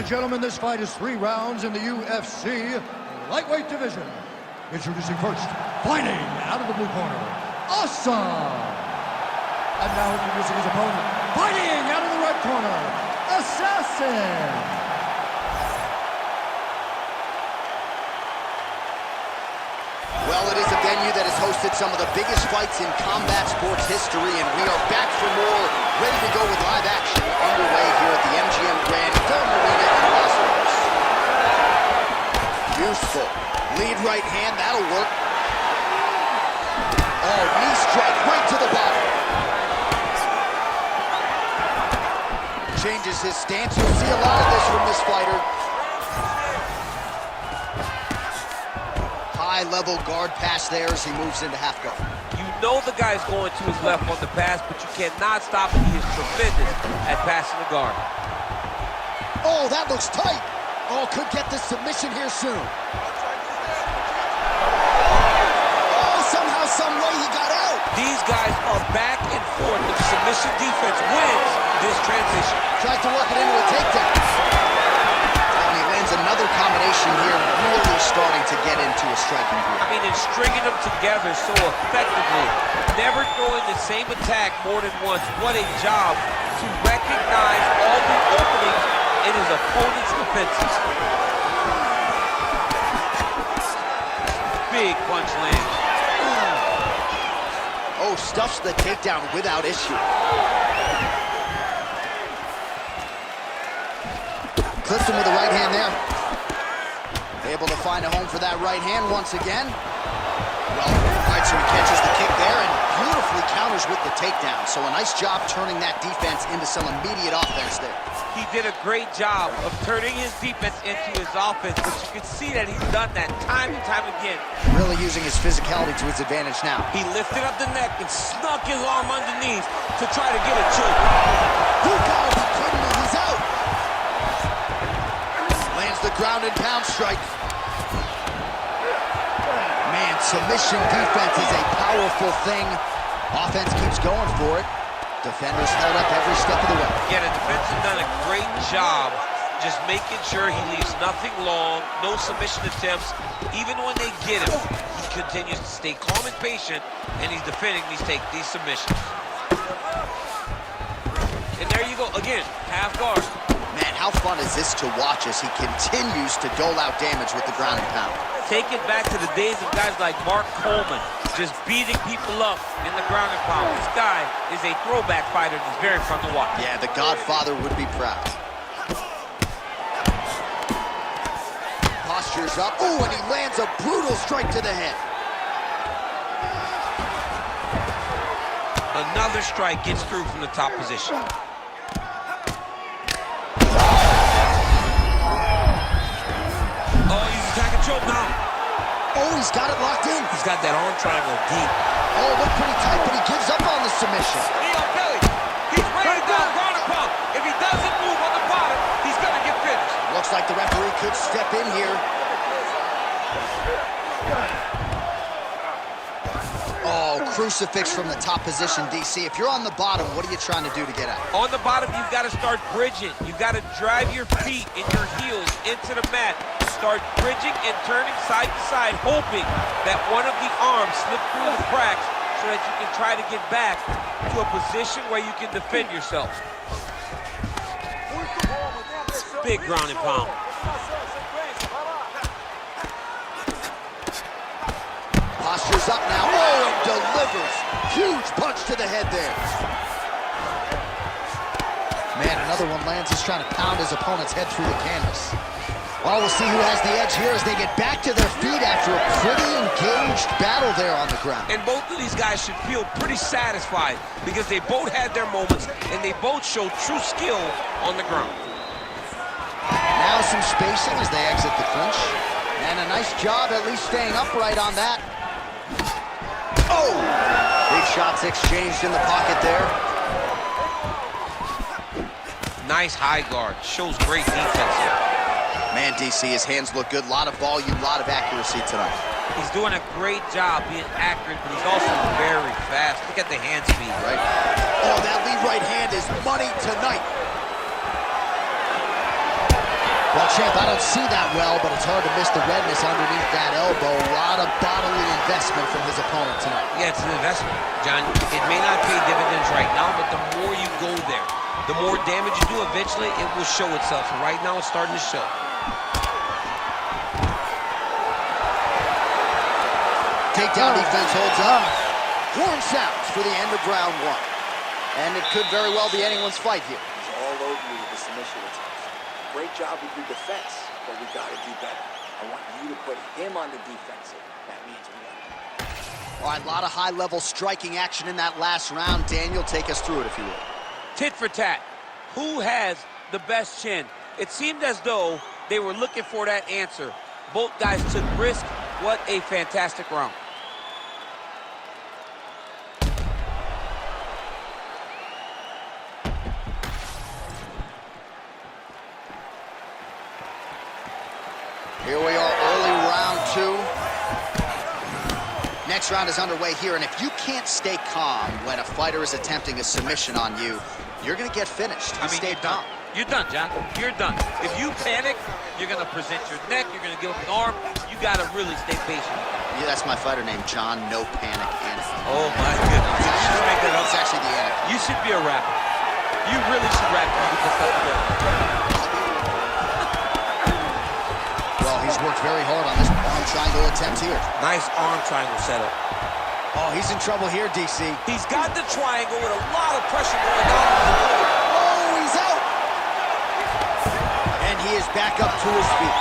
gentlemen, this fight is 3 rounds in the UFC lightweight division. Introducing first, fighting out of the blue corner, Awesome! And now introducing his opponent, fighting out of the red corner, Assassin! Well, it is a venue that has hosted some of the biggest fights in combat sports history, and we are back for more, ready to go with live action underway here at the MGM Grand Film Arena in Las Vegas. Useful. Lead right hand, that'll work. Oh, knee strike right to the bottom. Changes his stance. You'll see a lot of this from this fighter. High-level guard pass there as he moves into half guard. You know the guy's going to his left on the pass, but you cannot stop him. He is tremendous at passing the guard. Oh, that looks tight. Oh, could get the submission here soon. Oh, somehow, some way he got out. These guys are back and forth. The submission defense wins this transition. Tried to work it into a takedown. And he lands another combination here, really starting to get into a striking groove. I mean, and stringing them together so effectively. Never throwing the same attack more than once. What a job to recognize all the openings in his opponent's defenses. Big punch lands. Oh, stuffs the takedown without issue. Clips him with the right hand there. Able to find a home for that right hand once again. Well, all right, so he catches the kick there and beautifully counters with the takedown. So a nice job turning that defense into some immediate offense there. He did a great job of turning his defense into his offense, but you can see that he's done that time and time again. Really using his physicality to his advantage now. He lifted up the neck and snuck his arm underneath to try to get a choke. You gotta be kidding me, he's out! Lands the ground and pound strike. Man, submission defense is a powerful thing. Offense keeps going for it. Defenders held up every step of the way. Yeah, the defense has done a great job just making sure he leaves nothing long, no submission attempts. Even when they get him, he continues to stay calm and patient, and he's defending these submissions. And there you go, again, half guard. Man, how fun is this to watch as he continues to dole out damage with the ground and pound. Take it back to the days of guys like Mark Coleman, just beating people up in the ground and pound. This guy is a throwback fighter and is very fun to watch. Yeah, the Godfather would be proud. Postures up. Ooh, and he lands a brutal strike to the head. Another strike gets through from the top position. Oh, he's attacking choke now. Oh, he's got it locked in. He's got that arm triangle deep. Oh, looked pretty tight, but he gives up on the submission. Knee on belly. He's ready to go ground and pound. If he doesn't move on the bottom, he's going to get finished. Looks like the referee could step in here. Oh, crucifix from the top position, DC. If you're on the bottom, what are you trying to do to get out? On the bottom, you've got to start bridging. You've got to drive your feet and your heels into the mat. Start bridging and turning side to side, hoping that one of the arms slip through the cracks so that you can try to get back to a position where you can defend yourself. Big ground and pound. Postures up now. Oh, and delivers. Huge punch to the head there. Man, another one lands. He's trying to pound his opponent's head through the canvas. Well, we'll see who has the edge here as they get back to their feet after a pretty engaged battle there on the ground. And both of these guys should feel pretty satisfied because they both had their moments and they both showed true skill on the ground. Now some spacing as they exit the clinch. And a nice job at least staying upright on that. Oh! Big shots exchanged in the pocket there. Nice high guard. Shows great defense here. Man, DC, his hands look good. A lot of volume, a lot of accuracy tonight. He's doing a great job being accurate, but he's also very fast. Look at the hand speed. Right. Oh, that lead right hand is money tonight. Well, champ, I don't see that well, but it's hard to miss the redness underneath that elbow. A lot of bodily investment from his opponent tonight. Yeah, it's an investment, John. It may not pay dividends right now, but the more you go there, the more damage you do, eventually it will show itself. And right now, it's starting to show. Takedown defense holds up. Horn sounds for the end of round one. And it could very well be anyone's fight here. He's all over you with the submission attempts. Great job with your defense, but we gotta do better. I want you to put him on the defensive. That means we win. All right, a lot of high-level striking action in that last round. Daniel, take us through it, if you will. Tit for tat. Who has the best chin? It seemed as though they were looking for that answer. Both guys took risk. What a fantastic round. Here we are, early round two. Next round is underway here, and if you can't stay calm when a fighter is attempting a submission on you, you're gonna get finished. Stay calm. You're done, John. You're done. If you panic, you're gonna present your neck, you're gonna give up an arm. You gotta really stay patient. Yeah, that's my fighter name, John No Panic Andersen. Oh my goodness. You should make that up. It's actually the end. You should be a rapper. You really should rap when you get this stuff together. He's worked very hard on this arm triangle attempt here. Nice arm triangle setup. Oh, he's in trouble here, DC. He's got the triangle with a lot of pressure going on. Oh, he's out! And he is back up to his feet.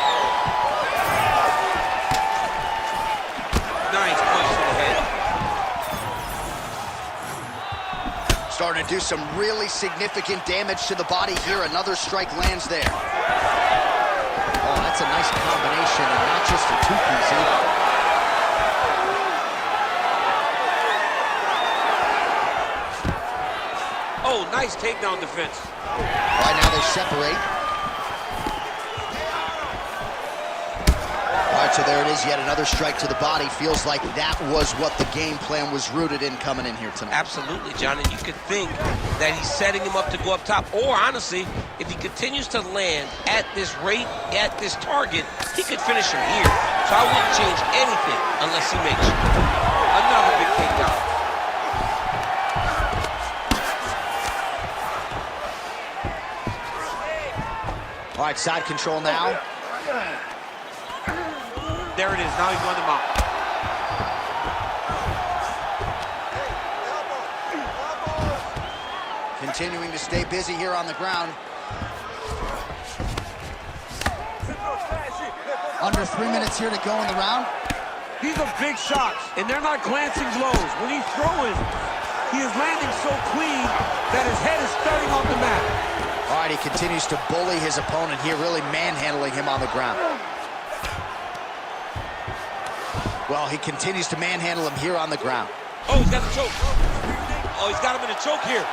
Nice punch to the head. Starting to do some really significant damage to the body here. Another strike lands there. Oh, that's a nice combination, and not just a two-piece either. Oh, nice takedown defense. Right now they separate. All right, so there it is, yet another strike to the body. Feels like that was what the game plan was rooted in coming in here tonight. Absolutely, John, and you could think that he's setting him up to go up top. Or, honestly, if he continues to land at this rate, at this target, he could finish him here. So I wouldn't change anything unless he makes another big takedown. All right, side control now. There it is. Now he's on the mount. Continuing to stay busy here on the ground. Under 3 minutes here to go in the round. These are big shots, and they're not glancing blows. When he's throwing, he is landing so clean that his head is starting off the mat. All right, he continues to bully his opponent here, really manhandling him on the ground. Well, he continues to manhandle him here on the ground. Oh, he's got the choke. Oh, he's got him in a choke here.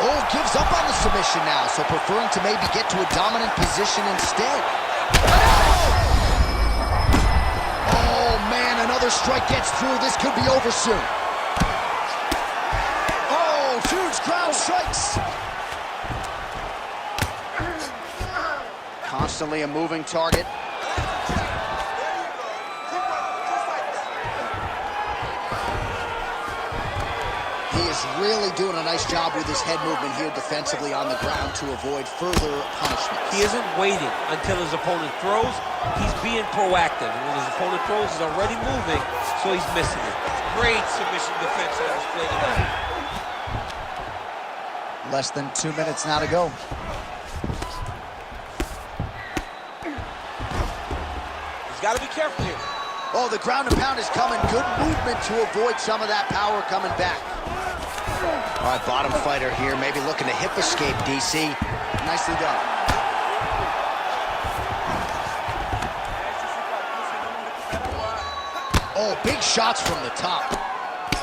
Oh, gives up on the submission now, so preferring to maybe get to a dominant position instead. Oh, man, another strike gets through. This could be over soon. Oh, huge ground strikes. Constantly a moving target. He is really doing a nice job with his head movement here defensively on the ground to avoid further punishments. He isn't waiting until his opponent throws. He's being proactive. And when his opponent throws, he's already moving, so he's missing it. Great submission defense on display tonight. Less than 2 minutes now to go. He's got to be careful here. Oh, the ground and pound is coming. Good movement to avoid some of that power coming back. All right, bottom fighter here, maybe looking to hip escape, DC. Nicely done. Oh, big shots from the top.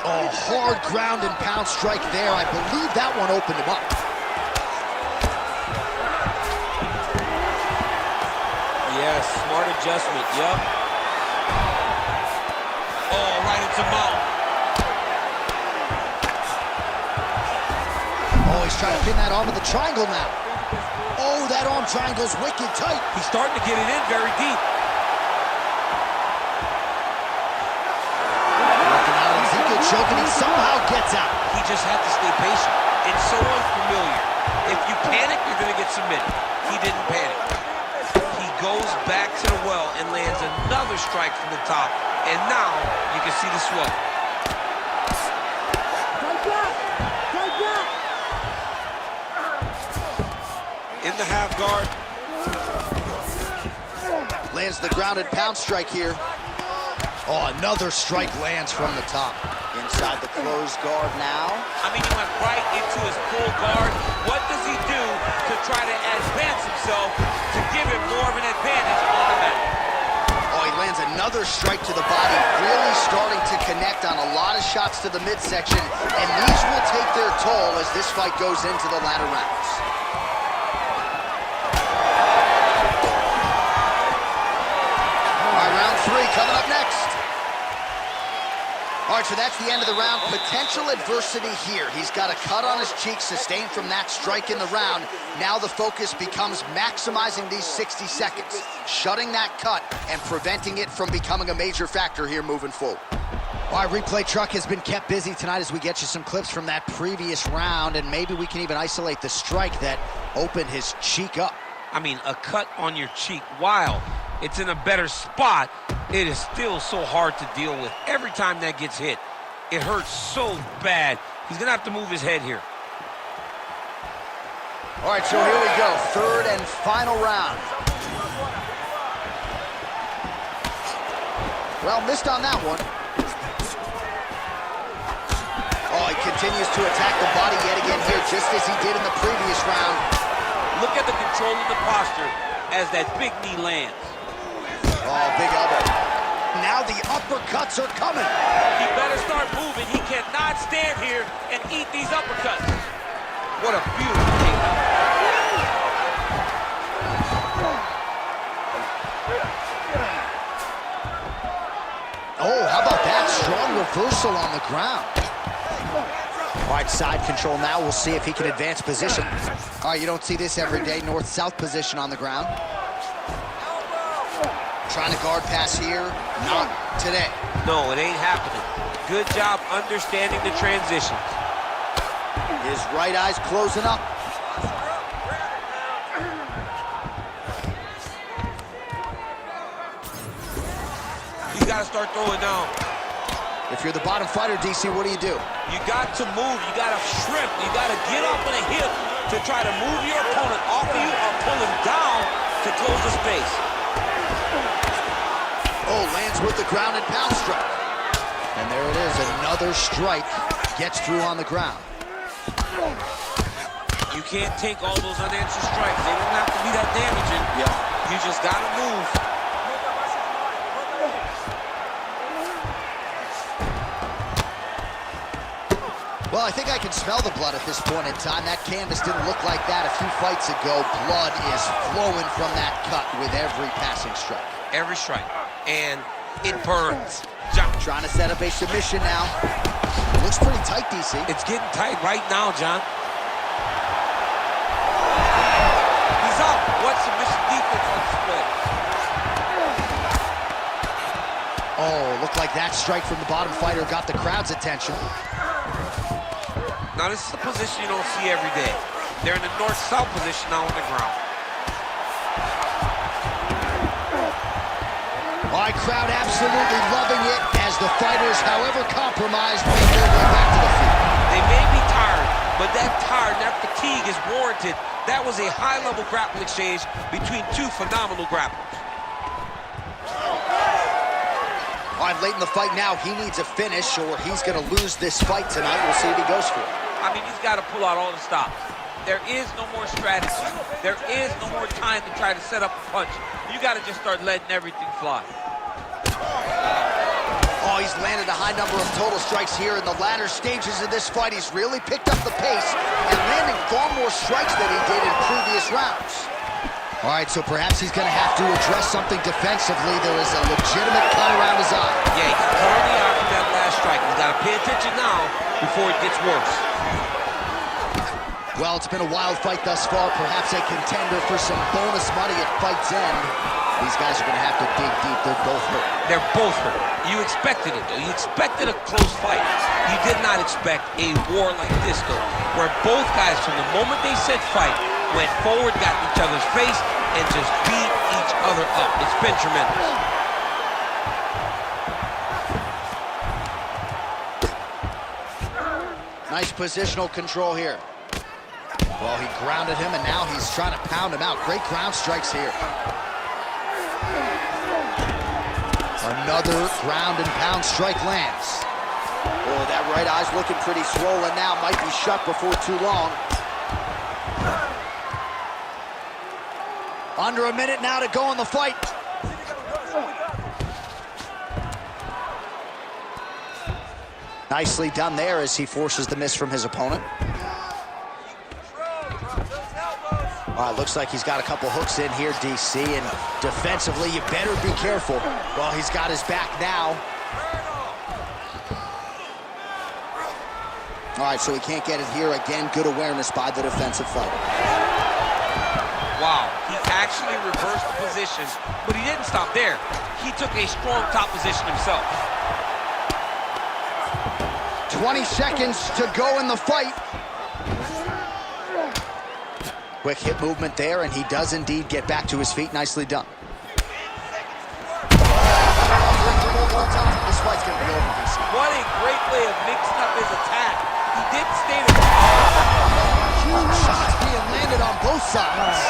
Oh, hard ground and pound strike there. I believe that one opened him up. Yes, smart adjustment, yup. Oh, right into mount. Oh, he's trying to pin that arm with the triangle now. Oh, that that arm triangle's wicked tight. He's starting to get it in very deep. Working out as he could choke, and he somehow gets out. He just had to stay patient. It's so unfamiliar. If you panic, you're going to get submitted. He didn't panic. He goes back to the well and lands another strike from the top. And now you can see the swell. In the half guard. Lands the grounded pound strike here. Oh, another strike lands from the top. Inside the closed guard now. I mean, he went right into his full guard. What does he do to try to advance himself to give him more of an advantage on the mat? Oh, he lands another strike to the body, really starting to connect on a lot of shots to the midsection, and these will take their toll as this fight goes into the latter rounds. All right, round 3 coming up next. All right, so that's the end of the round. Potential adversity here. He's got a cut on his cheek sustained from that strike in the round. Now the focus becomes maximizing these 60 seconds, shutting that cut and preventing it from becoming a major factor here moving forward. All right, replay truck has been kept busy tonight as we get you some clips from that previous round, and maybe we can even isolate the strike that opened his cheek up. I mean, a cut on your cheek, while it's in a better spot, it is still so hard to deal with. Every time that gets hit, it hurts so bad. He's gonna have to move his head here. All right, so here we go, third and final round. Well, missed on that one. Oh, he continues to attack the body yet again here, just as he did in the previous round. Look at the control of the posture as that big knee lands. Oh, big elbow. Now the uppercuts are coming. He better start moving. He cannot stand here and eat these uppercuts. What a beautiful takedown. Oh, how about that? Strong reversal on the ground. All right, side control now. We'll see if he can advance position. All right, you don't see this every day. North-south position on the ground. Trying to guard pass here. Not today. No, it ain't happening. Good job understanding the transitions. His right eye's closing up. You gotta start throwing down. If you're the bottom fighter, DC, what do? You got to move. You got to shrimp. You got to get up on a hip to try to move your opponent off of you or pull him down to close the space. Oh, lands with the ground and pound strike. And there it is, another strike gets through on the ground. You can't take all those unanswered strikes. They don't have to be that damaging. Yeah. You just got to move. Well, I think I can smell the blood at this point in time. That canvas didn't look like that a few fights ago. Blood is flowing from that cut with every passing strike. Every strike. And it burns. John. Trying to set up a submission now. Looks pretty tight, DC. It's getting tight right now, John. He's up. What submission defense on display? Oh, looked like that strike from the bottom fighter got the crowd's attention. Now, this is a position you don't see every day. They're in the north-south position now on the ground. All right, crowd absolutely loving it as the fighters, however compromised, make their way back to the field. They may be tired, but that tired, that fatigue is warranted. That was a high-level grappling exchange between two phenomenal grapplers. All right, late in the fight now, he needs a finish or he's going to lose this fight tonight. We'll see if he goes for it. I mean, he's got to pull out all the stops. There is no more strategy. There is no more time to try to set up a punch. You got to just start letting everything fly. Oh, he's landed a high number of total strikes here in the latter stages of this fight. He's really picked up the pace and landing far more strikes than he did in previous rounds. All right, so perhaps he's going to have to address something defensively. There is a legitimate cut around his eye. Yeah, he's currently out from that last strike. He's got to pay attention now before it gets worse. Well, it's been a wild fight thus far, perhaps a contender for some bonus money at fight's end. These guys are going to have to dig deep. They're both hurt. They're both hurt. You expected it, though. You expected a close fight. You did not expect a war like this, though, where both guys, from the moment they said fight, went forward, got in each other's face, and just beat each other up. It's been tremendous. Nice positional control here. Well, he grounded him, and now he's trying to pound him out. Great ground strikes here. Another ground and pound strike lands. Oh, that right eye's looking pretty swollen now. Might be shut before too long. Under a minute now to go in the fight. Nicely done there as he forces the miss from his opponent. All right, looks like he's got a couple hooks in here, DC, and defensively, you better be careful. Well, he's got his back now. All right, so he can't get it here. Again, good awareness by the defensive fighter. Wow, he actually reversed the position, but he didn't stop there. He took a strong top position himself. 20 seconds to go in the fight. Quick hip movement there, and he does indeed get back to his feet. Nicely done. This fight's gonna be over, DC. What a great way of mixing up his attack. He didn't stay to... Huge shots being landed on both sides.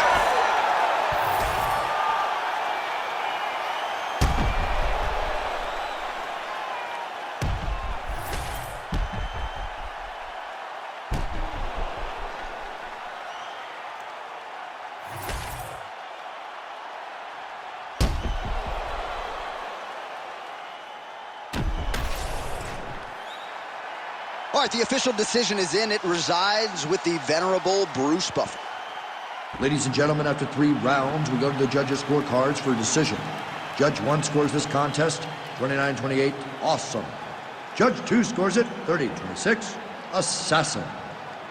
All right, the official decision is in. It resides with the venerable Bruce Buffer. Ladies and gentlemen, after 3 rounds, we go to the judges' scorecards for a decision. Judge 1 scores this contest 29-28, awesome. Judge 2 scores it 30-26, assassin.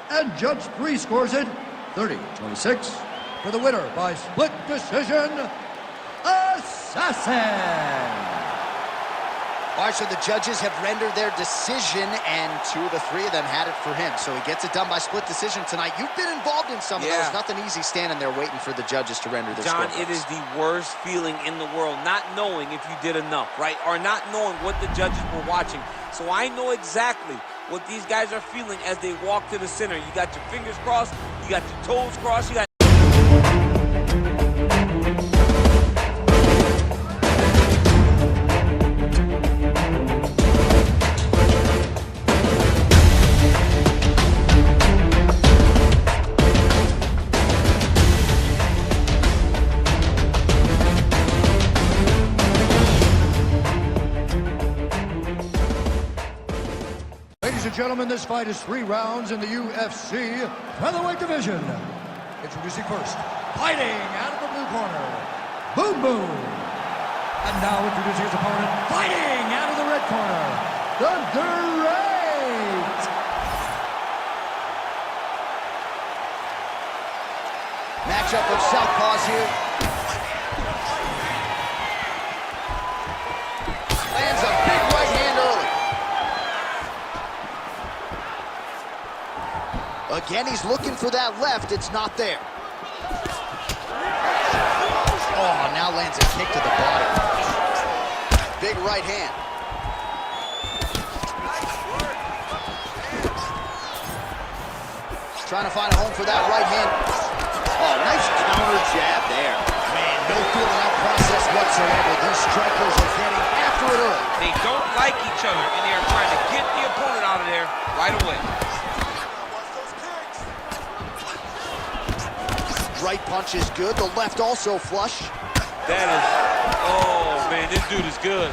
And Judge 3 scores it 30-26 for the winner by split decision, assassin. All right, so the judges have rendered their decision, and 2 of the 3 of them had it for him. So he gets it done by split decision tonight. You've been involved in some of those. Nothing easy standing there waiting for the judges to render their John, scorecards. it is the worst feeling in the world, not knowing if you did enough, right? Or not knowing what the judges were watching. So I know exactly what these guys are feeling as they walk to the center. You got your fingers crossed, you got your toes crossed, you got... Ladies and gentlemen, this fight is 3 rounds in the UFC featherweight division. Introducing first, fighting out of the blue corner, Boom Boom. And now introducing his opponent, fighting out of the red corner, the Great. Matchup of southpaws here. Lands a big right hand early. Again, he's looking for that left. It's not there. Oh, now lands a kick to the body. Big right hand. Trying to find a home for that right hand. Oh, nice counter jab there. Man, no feeling out process whatsoever. These strikers are getting after it early. They don't like each other, and they are trying to get the opponent out of there right away. Right punch is good. The left also flush. That is... Oh, man, this dude is good.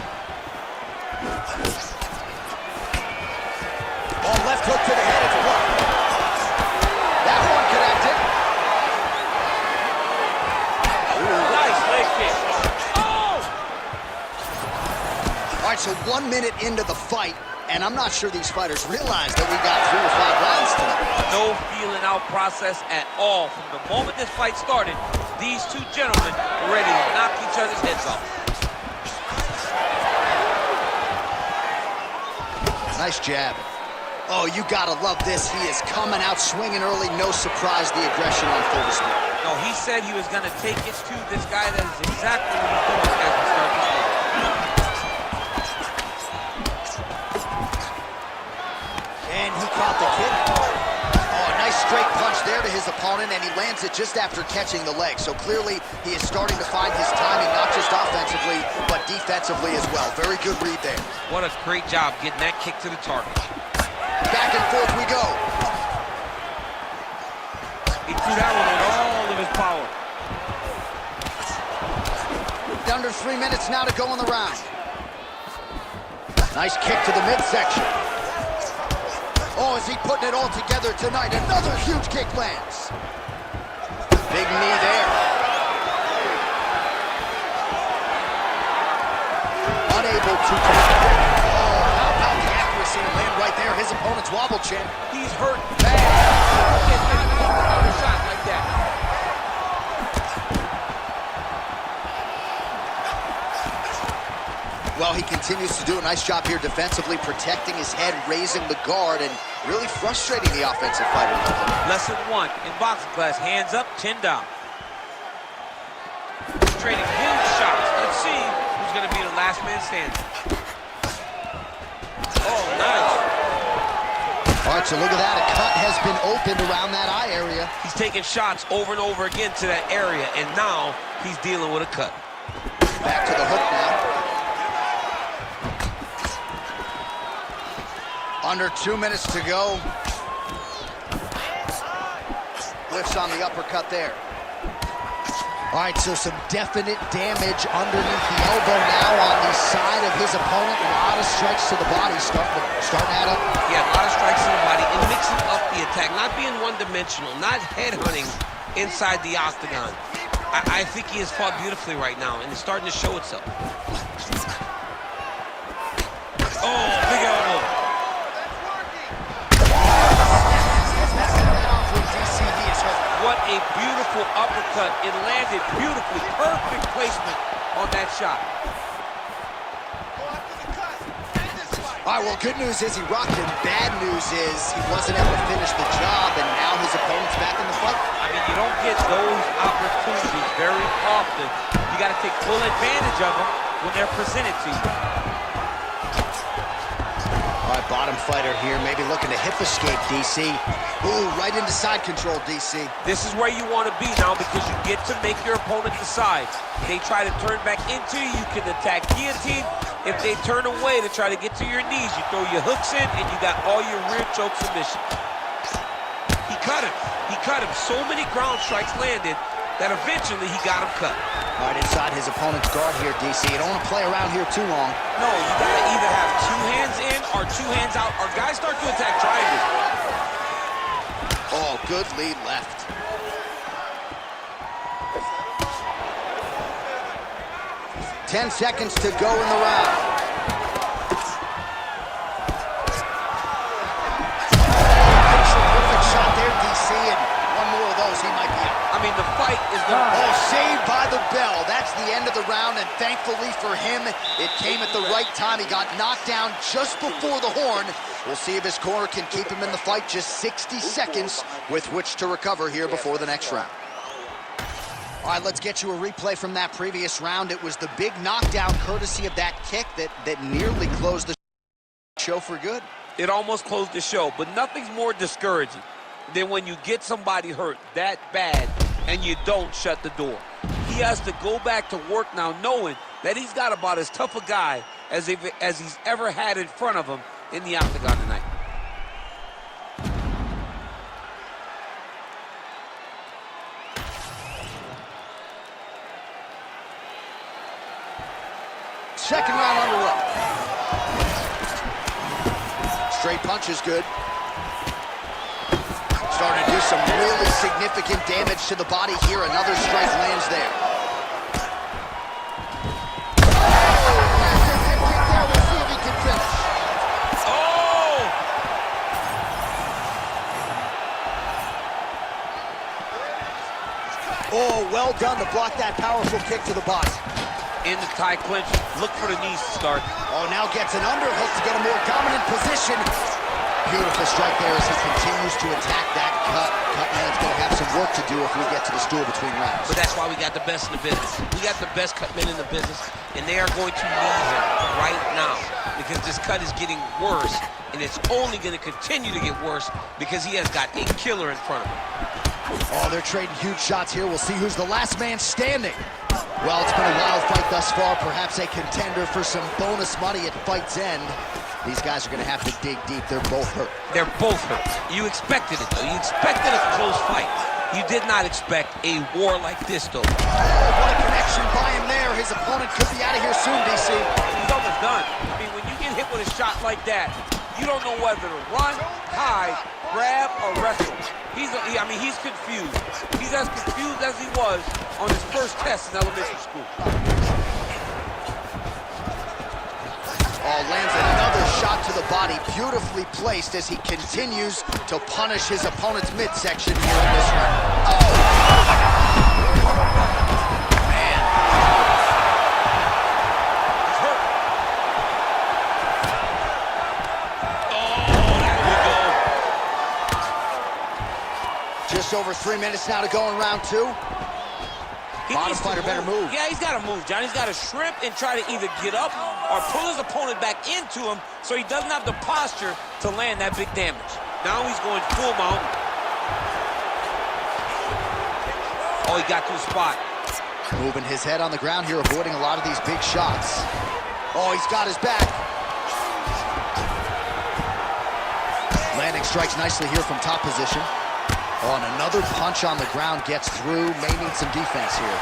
Oh, left hook to the head. It's blocked. That one connected. Nice leg kick. Oh! All right, so 1 minute into the fight, And I'm not sure these fighters realize that we got 3 or 5 rounds tonight. No feeling out process at all. From the moment this fight started, these two gentlemen were ready to knock each other's heads off. Nice jab. Oh, you gotta love this. He is coming out swinging early. No surprise, the aggression on full display. No, he said he was going to take it to this guy. That is exactly what he's doing as we start this fight. And he caught the kick. Oh, a nice straight punch there to his opponent, and he lands it just after catching the leg. So clearly, he is starting to find his timing, not just offensively, but defensively as well. Very good read there. What a great job getting that kick to the target. Back and forth we go. He threw that one with all of his power. Under 3 minutes now to go in the round. Nice kick to the midsection. Oh, is he putting it all together tonight? Another huge kick lands. Big knee there. Unable to connect. Oh, how about the accuracy to land right there? His opponent's wobble chin. He's hurt bad. It's not a shot like that. Well, he continues to do a nice job here defensively, protecting his head, raising the guard, and really frustrating the offensive fighter. Lesson 1 in boxing class, hands up, chin down. Trading huge shots. Let's see who's going to be the last man standing. Oh, nice. All right, so look at that. A cut has been opened around that eye area. He's taking shots over and over again to that area, and now he's dealing with a cut. Back to the hook now. Under 2 minutes to go. Whiffs on the uppercut there. All right, so some definite damage underneath the elbow now on the side of his opponent. A lot of strikes to the body starting at him. Yeah, a lot of strikes to the body and mixing up the attack, not being one-dimensional, not headhunting inside the octagon. I think he has fought beautifully right now, and it's starting to show itself. Oh, big elbow. What a beautiful uppercut. It landed beautifully. Perfect placement on that shot. All right, well, good news is he rocked him. Bad news is he wasn't able to finish the job, and now his opponent's back in the fight. I mean, you don't get those opportunities very often. You got to take full advantage of them when they're presented to you. All right, bottom fighter here, maybe looking to hip escape, DC. Ooh, right into side control, DC. This is where you want to be now because you get to make your opponent decide. They try to turn back into you, you can attack guillotine. If they turn away to try to get to your knees, you throw your hooks in and you got all your rear choke submissions. He cut him. He cut him. So many ground strikes landed that eventually he got him cut. All right, inside his opponent's guard here, DC. You don't want to play around here too long. No, you got to either have 2 hands in or 2 hands out, or guys start to attack triangles. Oh, good lead left. Ten seconds to go in the round. Perfect shot there, DC, and one more of those, he might be out. I mean, the fight is going to... Oh, saved by the bell. That's the end of the round, and thankfully for him, it came at the right time. He got knocked down just before the horn. We'll see if his corner can keep him in the fight. Just 60 seconds with which to recover here before the next round. All right, let's get you a replay from that previous round. It was the big knockdown courtesy of that kick that nearly closed the show for good. It almost closed the show, but nothing's more discouraging than when you get somebody hurt that bad and you don't shut the door. He has to go back to work now knowing that he's got about as tough a guy as he's ever had in front of him in the octagon tonight. Second round underway. Straight punch is good. Starting to do some really significant damage to the body here. Another strike lands there. Oh, well done to block that powerful kick to the body. In the tie clinch, look for the knees to start. Oh, now gets an underhook to get a more dominant position. Beautiful strike there as he continues to attack that cut. Cutman's going to have some work to do if we get to the stool between rounds. But that's why we got the best in the business. We got the best cut men in the business, and they are going to need him right now because this cut is getting worse, and it's only going to continue to get worse because he has got a killer in front of him. Oh, they're trading huge shots here. We'll see who's the last man standing. Well, it's been a wild fight thus far. Perhaps a contender for some bonus money at fight's end. These guys are going to have to dig deep. They're both hurt. They're both hurt. You expected it, though. You expected a close fight. You did not expect a war like this, though. Oh, what a connection by him there. His opponent could be out of here soon, DC. He's almost done. I mean, when you get hit with a shot like that, you don't know whether to run, hide, grab, or wrestle. He's confused. He's as confused as he was on his first test in elementary school. Oh, lands another shot to the body, beautifully placed as he continues to punish his opponent's midsection here in this round. Oh! Man. He's hurt. Oh, there we go. Just over 3 minutes now to go in round two. Bottom fighter better move. Yeah, he's got to move, John. He's got to shrimp and try to either get up or pull his opponent back into him so he doesn't have the posture to land that big damage. Now he's going full mount. Oh, he got to the spot. Moving his head on the ground here, avoiding a lot of these big shots. Oh, he's got his back. Landing strikes nicely here from top position. Oh, and another punch on the ground gets through. May need some defense here.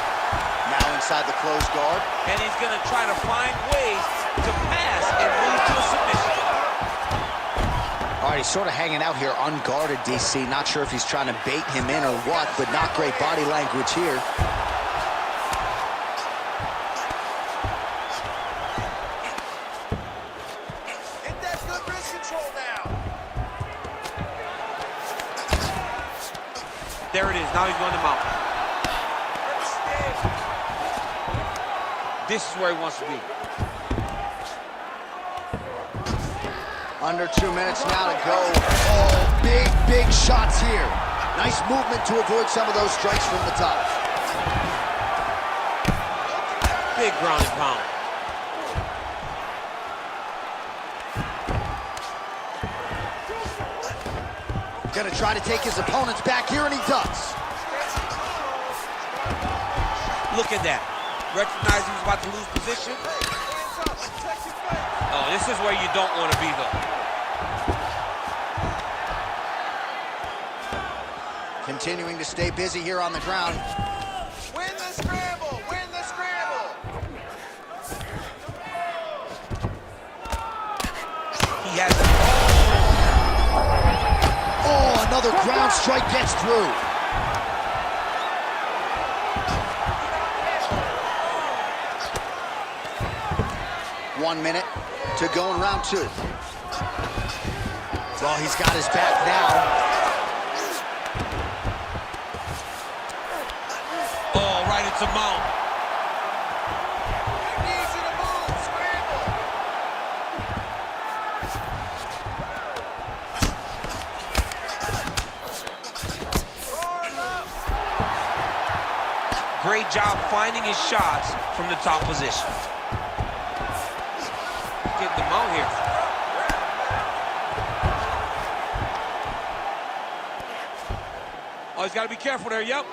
Now inside the closed guard. And he's going to try to find ways to pass and move to a submission. All right, he's sort of hanging out here unguarded, DC. Not sure if he's trying to bait him in or what, but not great body language here. Hit that good wrist control now. There it is. Now he's going to mount. This is where he wants to be. Under 2 minutes now to go. Oh, big shots here. Nice movement to avoid some of those strikes from the top. Big ground and pound. Gonna try to take his opponents back here, and he does. Look at that. Recognize he was about to lose position. Oh, this is where you don't want to be, though. Continuing to stay busy here on the ground. Win the scramble! Win the scramble! He has it. Oh, another ground strike gets through. One minute to go in round two. Well, he's got his back now. Oh, right into mount. Easy to move, scramble! Great job finding his shots from the top position. Get the mount here. Oh, he's got to be careful there, yep.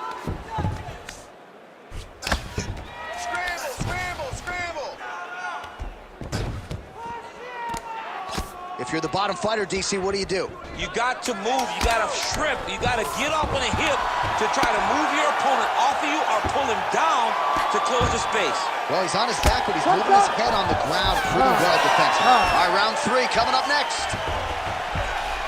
Scramble, scramble, scramble! If you're the bottom fighter, DC, what do? You got to move, you got to shrimp, you got to get up on a hip to try to move your opponent off of you or pull him down to close the space. Well, he's on his back, but he's moving his head on the ground pretty well defensively. All right, round three coming up next.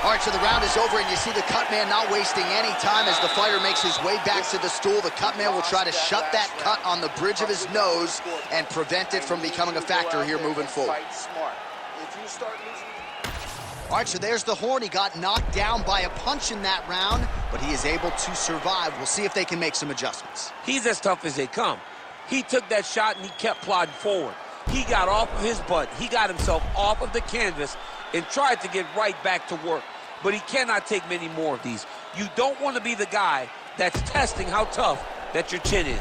All right, so the round is over, and you see the cut man not wasting any time as the fighter makes his way back to the stool. The cut man will try to shut that cut on the bridge of his nose and prevent it from becoming a factor here moving forward. Fight smart. If you start losing... All right, so there's the horn. He got knocked down by a punch in that round. but he is able to survive. We'll see if they can make some adjustments. He's as tough as they come. He took that shot and he kept plodding forward. He got off of his butt. He got himself off of the canvas and tried to get right back to work. But he cannot take many more of these. You don't want to be the guy that's testing how tough that your chin is.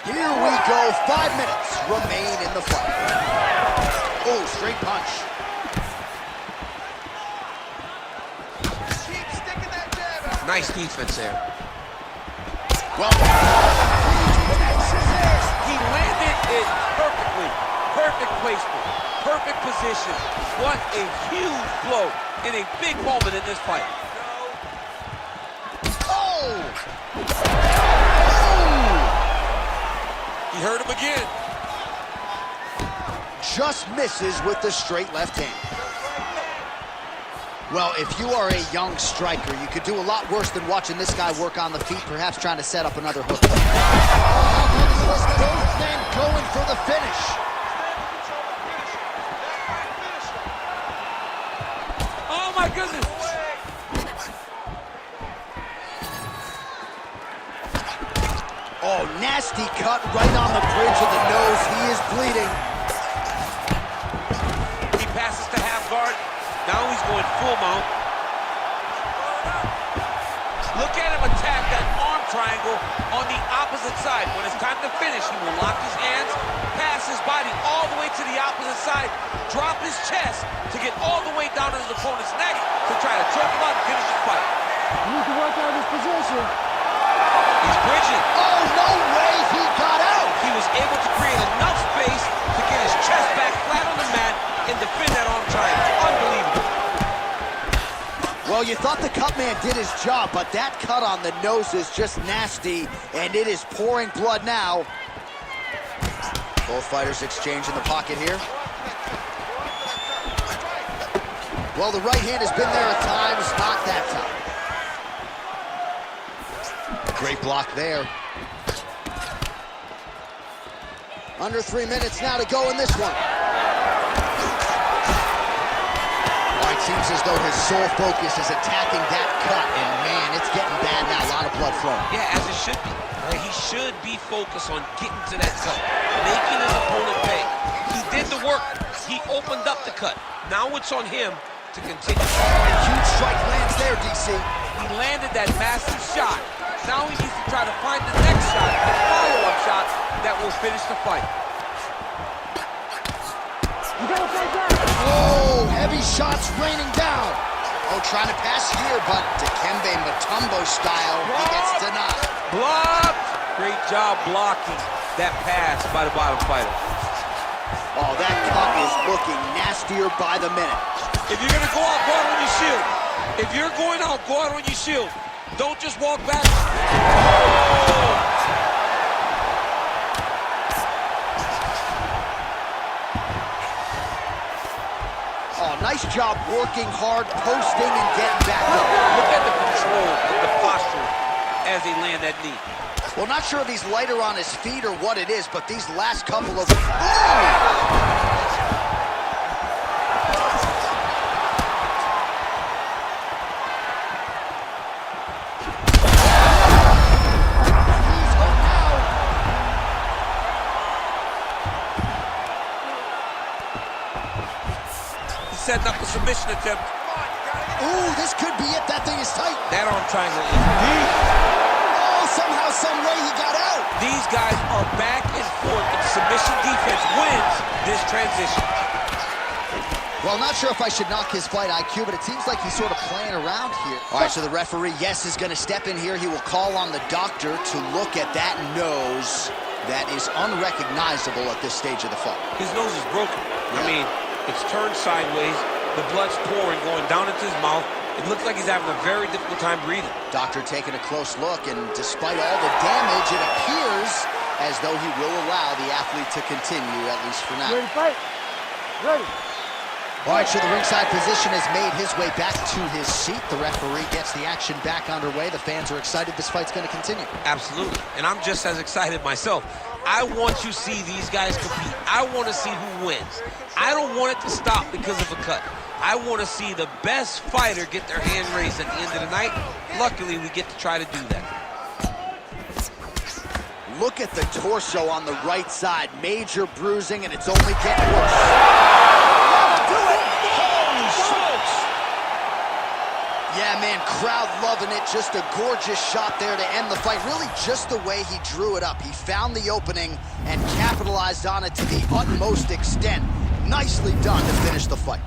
Here we go. 5 minutes remain in the fight. Oh, straight punch. Keep sticking that jab out. Nice defense there. Well, He landed it perfectly. Perfect placement. Perfect position. What a huge blow in a big moment in this fight. oh! He hurt him again. Just misses with the straight left hand. Well, if you are a young striker, you could do a lot worse than watching this guy work on the feet, perhaps trying to set up another hook. Both men going for the finish. Oh my goodness. Oh, nasty cut right on the bridge of the nose. He is bleeding. He passes to half guard. Now he's going full mount. Look at him attack that arm triangle on the opposite side. When it's time to finish, he will lock his hands, pass his body all the way to the opposite side, drop his chest to get all the way down to his opponent's neck to try to choke him out and finish the fight. You need to work out his position. He's bridging. Oh, no way he got out. He was able to create enough space to get his chest back flat on the mat and defend that arm triangle. Unbelievable. Well, you thought the cut man did his job, but that cut on the nose is just nasty, and it is pouring blood now. Both fighters exchange in the pocket here. Well, the right hand has been there at times, not that time. Great block there. Under 3 minutes now to go in this one. It seems as though his sole focus is attacking that cut, and man, it's getting bad now. A lot of blood flowing. Yeah, as it should be. Right? He should be focused on getting to that cut, making his opponent pay. He did the work. He opened up the cut. Now it's on him to continue. A huge strike lands there, DC. He landed that massive shot. Now he needs to try to find the next shot, the follow-up shot that will finish the fight. Oh, heavy shots raining down. Oh, trying to pass here, but Dikembe Mutombo style, he gets denied. Blocked! Great job blocking that pass by the bottom fighter. Oh, that cut is looking nastier by the minute. If you're gonna go out, go out on your shield. If you're going out, go out on your shield. Don't just walk back. Oh, nice job working hard, posting, and getting back up. Look at the control of the posture as they land that knee. Well, not sure if he's lighter on his feet or what it is, but these last couple of... Ooh! Setting up a submission attempt. Ooh, this could be it. That thing is tight. That arm triangle is deep. Oh, somehow, some way he got out. These guys are back and forth, and submission defense wins this transition. Well, not sure if I should knock his fight IQ, but it seems like he's sort of playing around here. All right, so the referee, yes, is going to step in here. He will call on the doctor to look at that nose that is unrecognizable at this stage of the fight. His nose is broken. I mean, it's turned sideways. The blood's pouring, going down into his mouth. It looks like he's having a very difficult time breathing. Doctor taking a close look, and despite all the damage, it appears as though he will allow the athlete to continue, at least for now. Ready to fight? Ready. All right, so the ringside physician has made his way back to his seat. The referee gets the action back underway. The fans are excited. This fight's going to continue. Absolutely, and I'm just as excited myself. I want to see these guys compete. I want to see who wins. I don't want it to stop because of a cut. I want to see the best fighter get their hand raised at the end of the night. Luckily, we get to try to do that. Look at the torso on the right side. Major bruising, and it's only getting worse. Do it! Holy smokes! Yeah, man, crowd loving it. Just a gorgeous shot there to end the fight. Really just the way he drew it up. He found the opening and capitalized on it to the utmost extent. Nicely done to finish the fight.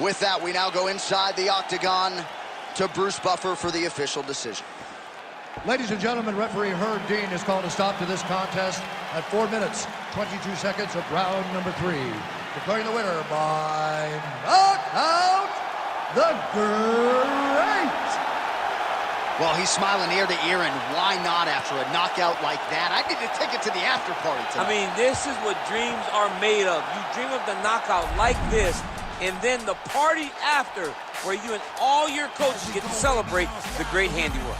With that, we now go inside the octagon to Bruce Buffer for the official decision. Ladies and gentlemen, referee Herb Dean has called a stop to this contest at 4 minutes, 22 seconds of round number 3. Declaring the winner by knockout, the Great. Well, he's smiling ear to ear, and why not after a knockout like that? I need a ticket to the after party tonight. I mean, this is what dreams are made of. You dream of the knockout like this, and then the party after, where you and all your coaches get to celebrate the great handiwork.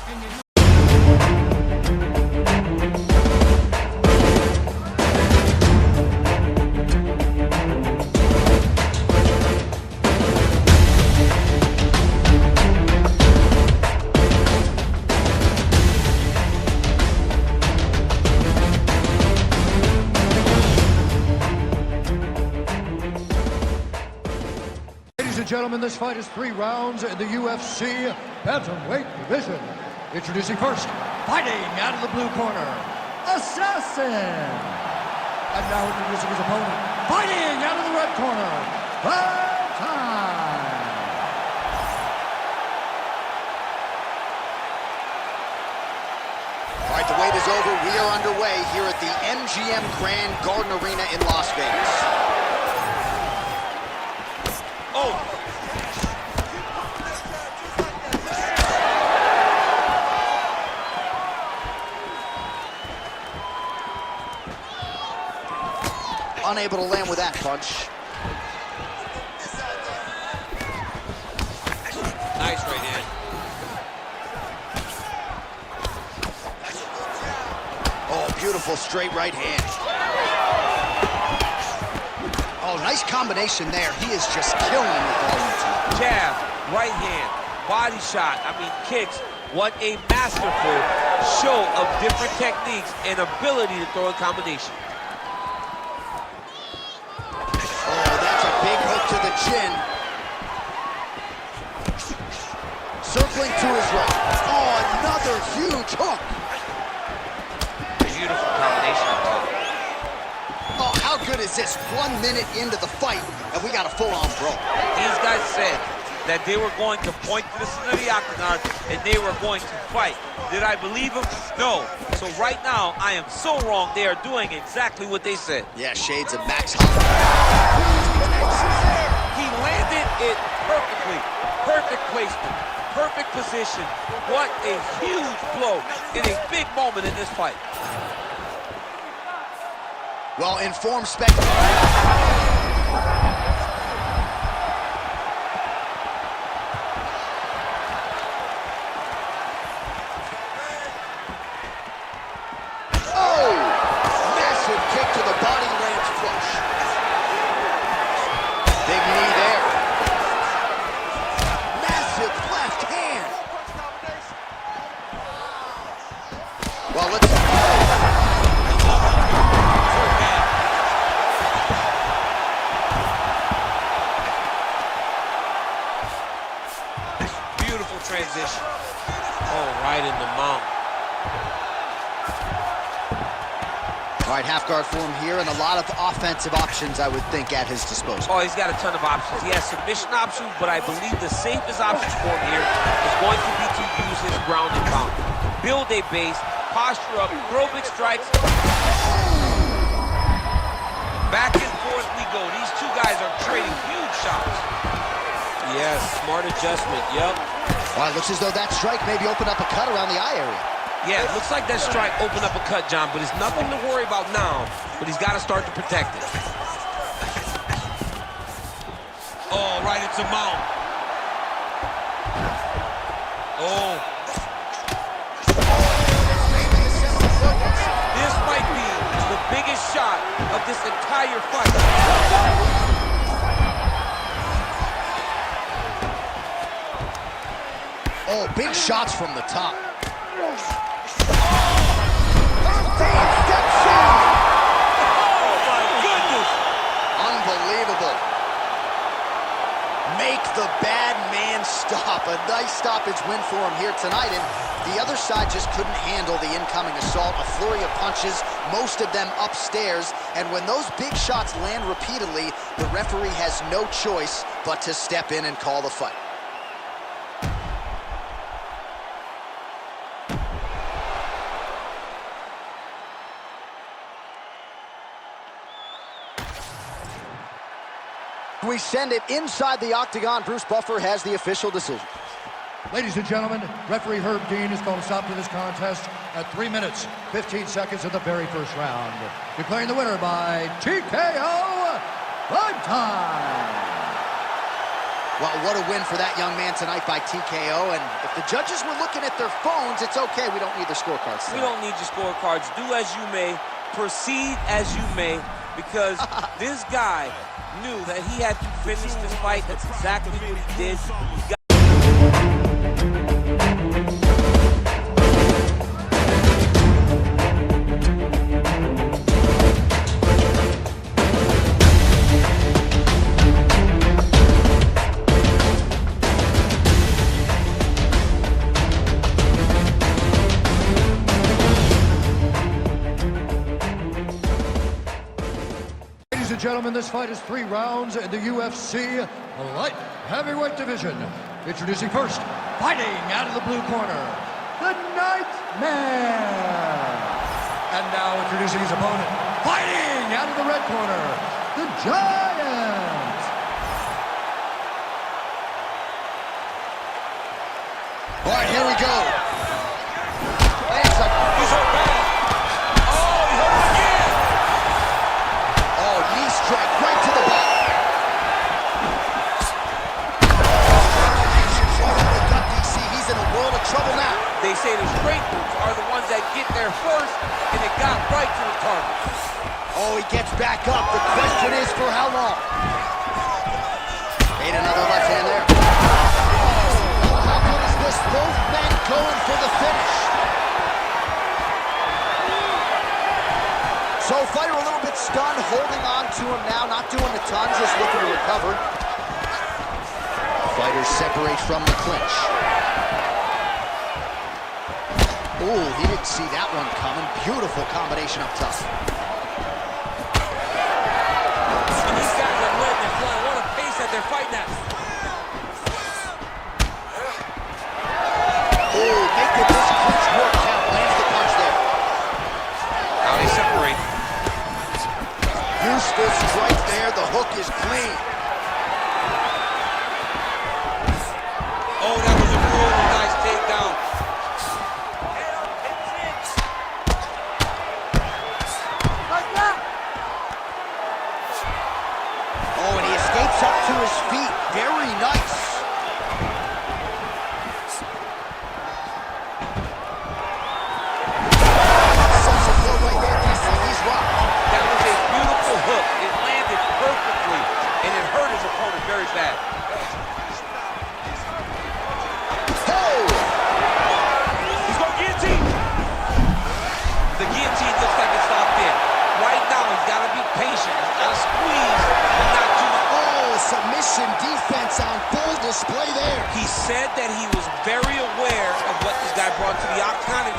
Gentlemen, this fight is 3 rounds in the UFC bantamweight division. Introducing first, fighting out of the blue corner, Assassin. And now introducing his opponent, fighting out of the red corner, Time. All right, the wait is over. We are underway here at the MGM Grand Garden Arena in Las Vegas. Oh! Unable to land with that punch. Nice right hand. Oh, beautiful straight right hand. Oh, nice combination there. He is just killing him with volume too. Jab, right hand, body shot, kicks. What a masterful show of different techniques and ability to throw a combination. To the chin. Circling to his right. Oh, another huge hook. Beautiful combination of two. Oh, how good is this? 1 minute into the fight, and we got a full-on brawl. These guys said that they were going to point to the center of the octagon and they were going to fight. Did I believe them? No. So right now, I am so wrong. They are doing exactly what they said. Yeah, shades of Max Holloway. He landed it perfectly. Perfect placement. Perfect position. What a huge blow in a big moment in this fight. Well, informed spectator. Transition. Oh, right in the mount. All right, half guard form here, and a lot of offensive options, I would think, at his disposal. Oh, he's got a ton of options. He has submission options, but I believe the safest option for him here is going to be to use his ground and pound. Build a base, posture up, throw big strikes. Back and forth we go. These two guys are trading huge shots. Yes, smart adjustment, yep. Well, it looks as though that strike maybe opened up a cut around the eye area. Yeah, it looks like that strike opened up a cut, John, but it's nothing to worry about now, but he's got to start to protect it. Oh, right into mount. Oh. This might be the biggest shot of this entire fight. Oh, big shots from the top. Unbelievable. Make the bad man stop. A nice stoppage win for him here tonight, and the other side just couldn't handle the incoming assault. A flurry of punches, most of them upstairs, and when those big shots land repeatedly, the referee has no choice but to step in and call the fight. We send it inside the octagon. Bruce Buffer has the official decision. Ladies and gentlemen, referee Herb Dean has called a stop to this contest at 3 minutes, 15 seconds of the very first round. Declaring the winner by TKO, prime time. Well, what a win for that young man tonight by TKO. And if the judges were looking at their phones, it's okay. We don't need the scorecards tonight. We don't need your scorecards. Do as you may, proceed as you may, because this guy knew that he had to finish this fight. That's exactly what he did. Gentlemen, this fight is 3 rounds in the UFC light heavyweight division. Introducing first, fighting out of the blue corner, the Nightmare. And now introducing his opponent, fighting out of the red corner, the Giant. All right, here we go. He's hurt bad. Oh, he hurt again. Strike right to the ball. He's in a world of trouble now. They say the straight moves are the ones that get there first, and it got right to the target. Oh, he gets back up. The question is for how long? Made another left hand there. Oh, how good is this? Both men going for the finish. So fighter a little bit stunned, holding on to him now, not doing a ton, just looking to recover. Fighters separate from the clinch. Ooh, he didn't see that one coming. Beautiful combination up top. And these guys are letting it fly. What a pace that they're fighting at. Ooh, making this clinch work count. Lands the punch there. Now they separate. Useful strike there. The hook is clean. Oh, that was a really nice takedown. Oh, and he escapes up to his feet. Very nice. He's rocked. That was a beautiful hook. It landed perfectly, and it hurt his opponent very bad. Oh! He's going guillotine. The guillotine looks like it's locked in. Right now, he's got to be patient. He's got to squeeze, but not too much. Oh, submission defense on full display there. He said that he was very aware of what this guy brought to the octagon.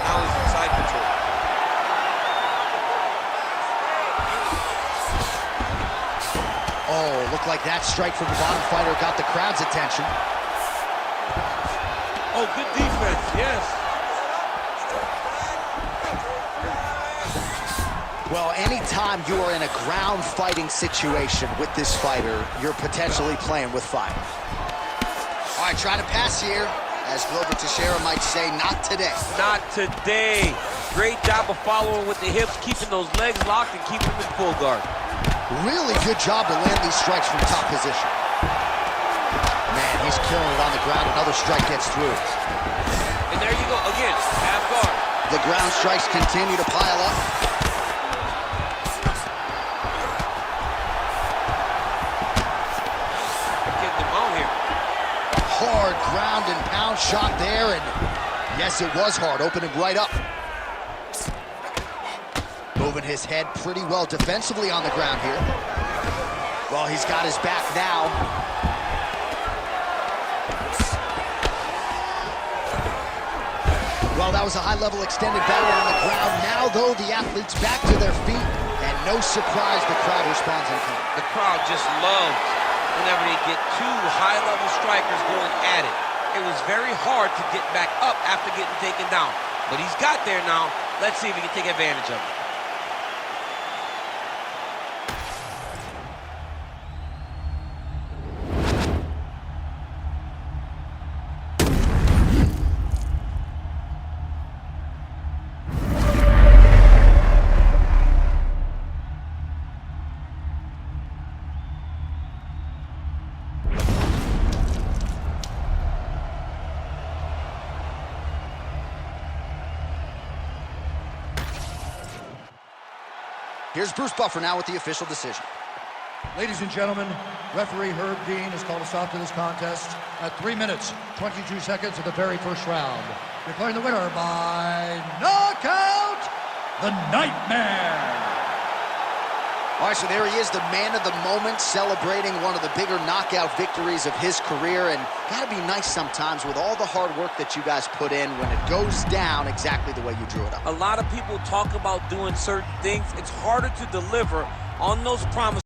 Now he's in side control. Oh, looked like that strike from the bottom fighter got the crowd's attention. Oh, good defense, yes. Well, anytime you are in a ground fighting situation with this fighter, you're potentially playing with fire. All right, trying to pass here. As Glover Teixeira might say, not today. Not today. Great job of following with the hips, keeping those legs locked and keeping them in full guard. Really good job to land these strikes from top position. Man, he's killing it on the ground. Another strike gets through. And there you go, again, half guard. The ground strikes continue to pile up. Getting them out here. Hard ground and pound shot there, and yes, it was hard, opening right up. Moving his head pretty well defensively on the ground here. Well, he's got his back now. Well, that was a high-level extended battle on the ground. Now, though, the athletes back to their feet, and no surprise, the crowd responds in kind. The crowd just loves whenever they get two high-level strikers going at it. It was very hard to get back up after getting taken down. But he's got there now. Let's see if he can take advantage of it. Here's Bruce Buffer now with the official decision. Ladies and gentlemen, referee Herb Dean has called a stop to this contest at 3 minutes, 22 seconds of the very first round. Declaring the winner by knockout, the Nightmare. All right, so there he is, the man of the moment, celebrating one of the bigger knockout victories of his career. And gotta be nice sometimes with all the hard work that you guys put in when it goes down exactly the way you drew it up. A lot of people talk about doing certain things. It's harder to deliver on those promises.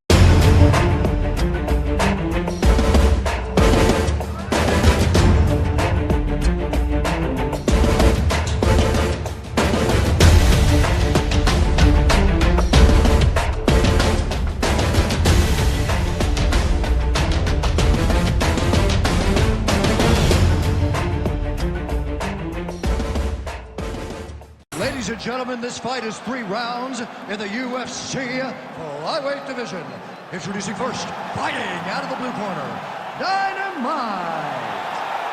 Ladies and gentlemen, this fight is 3 rounds in the UFC flyweight division. Introducing first, fighting out of the blue corner, Dynamite.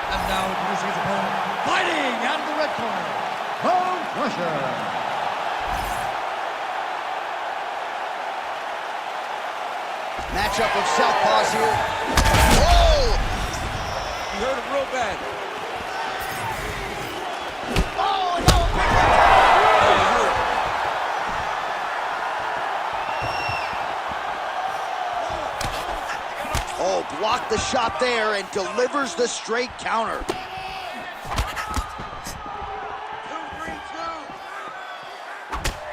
And now introducing his opponent, fighting out of the red corner, Bone Crusher. Matchup of southpaws here. Whoa! You heard him real bad. Oh, blocked the shot there and delivers the straight counter.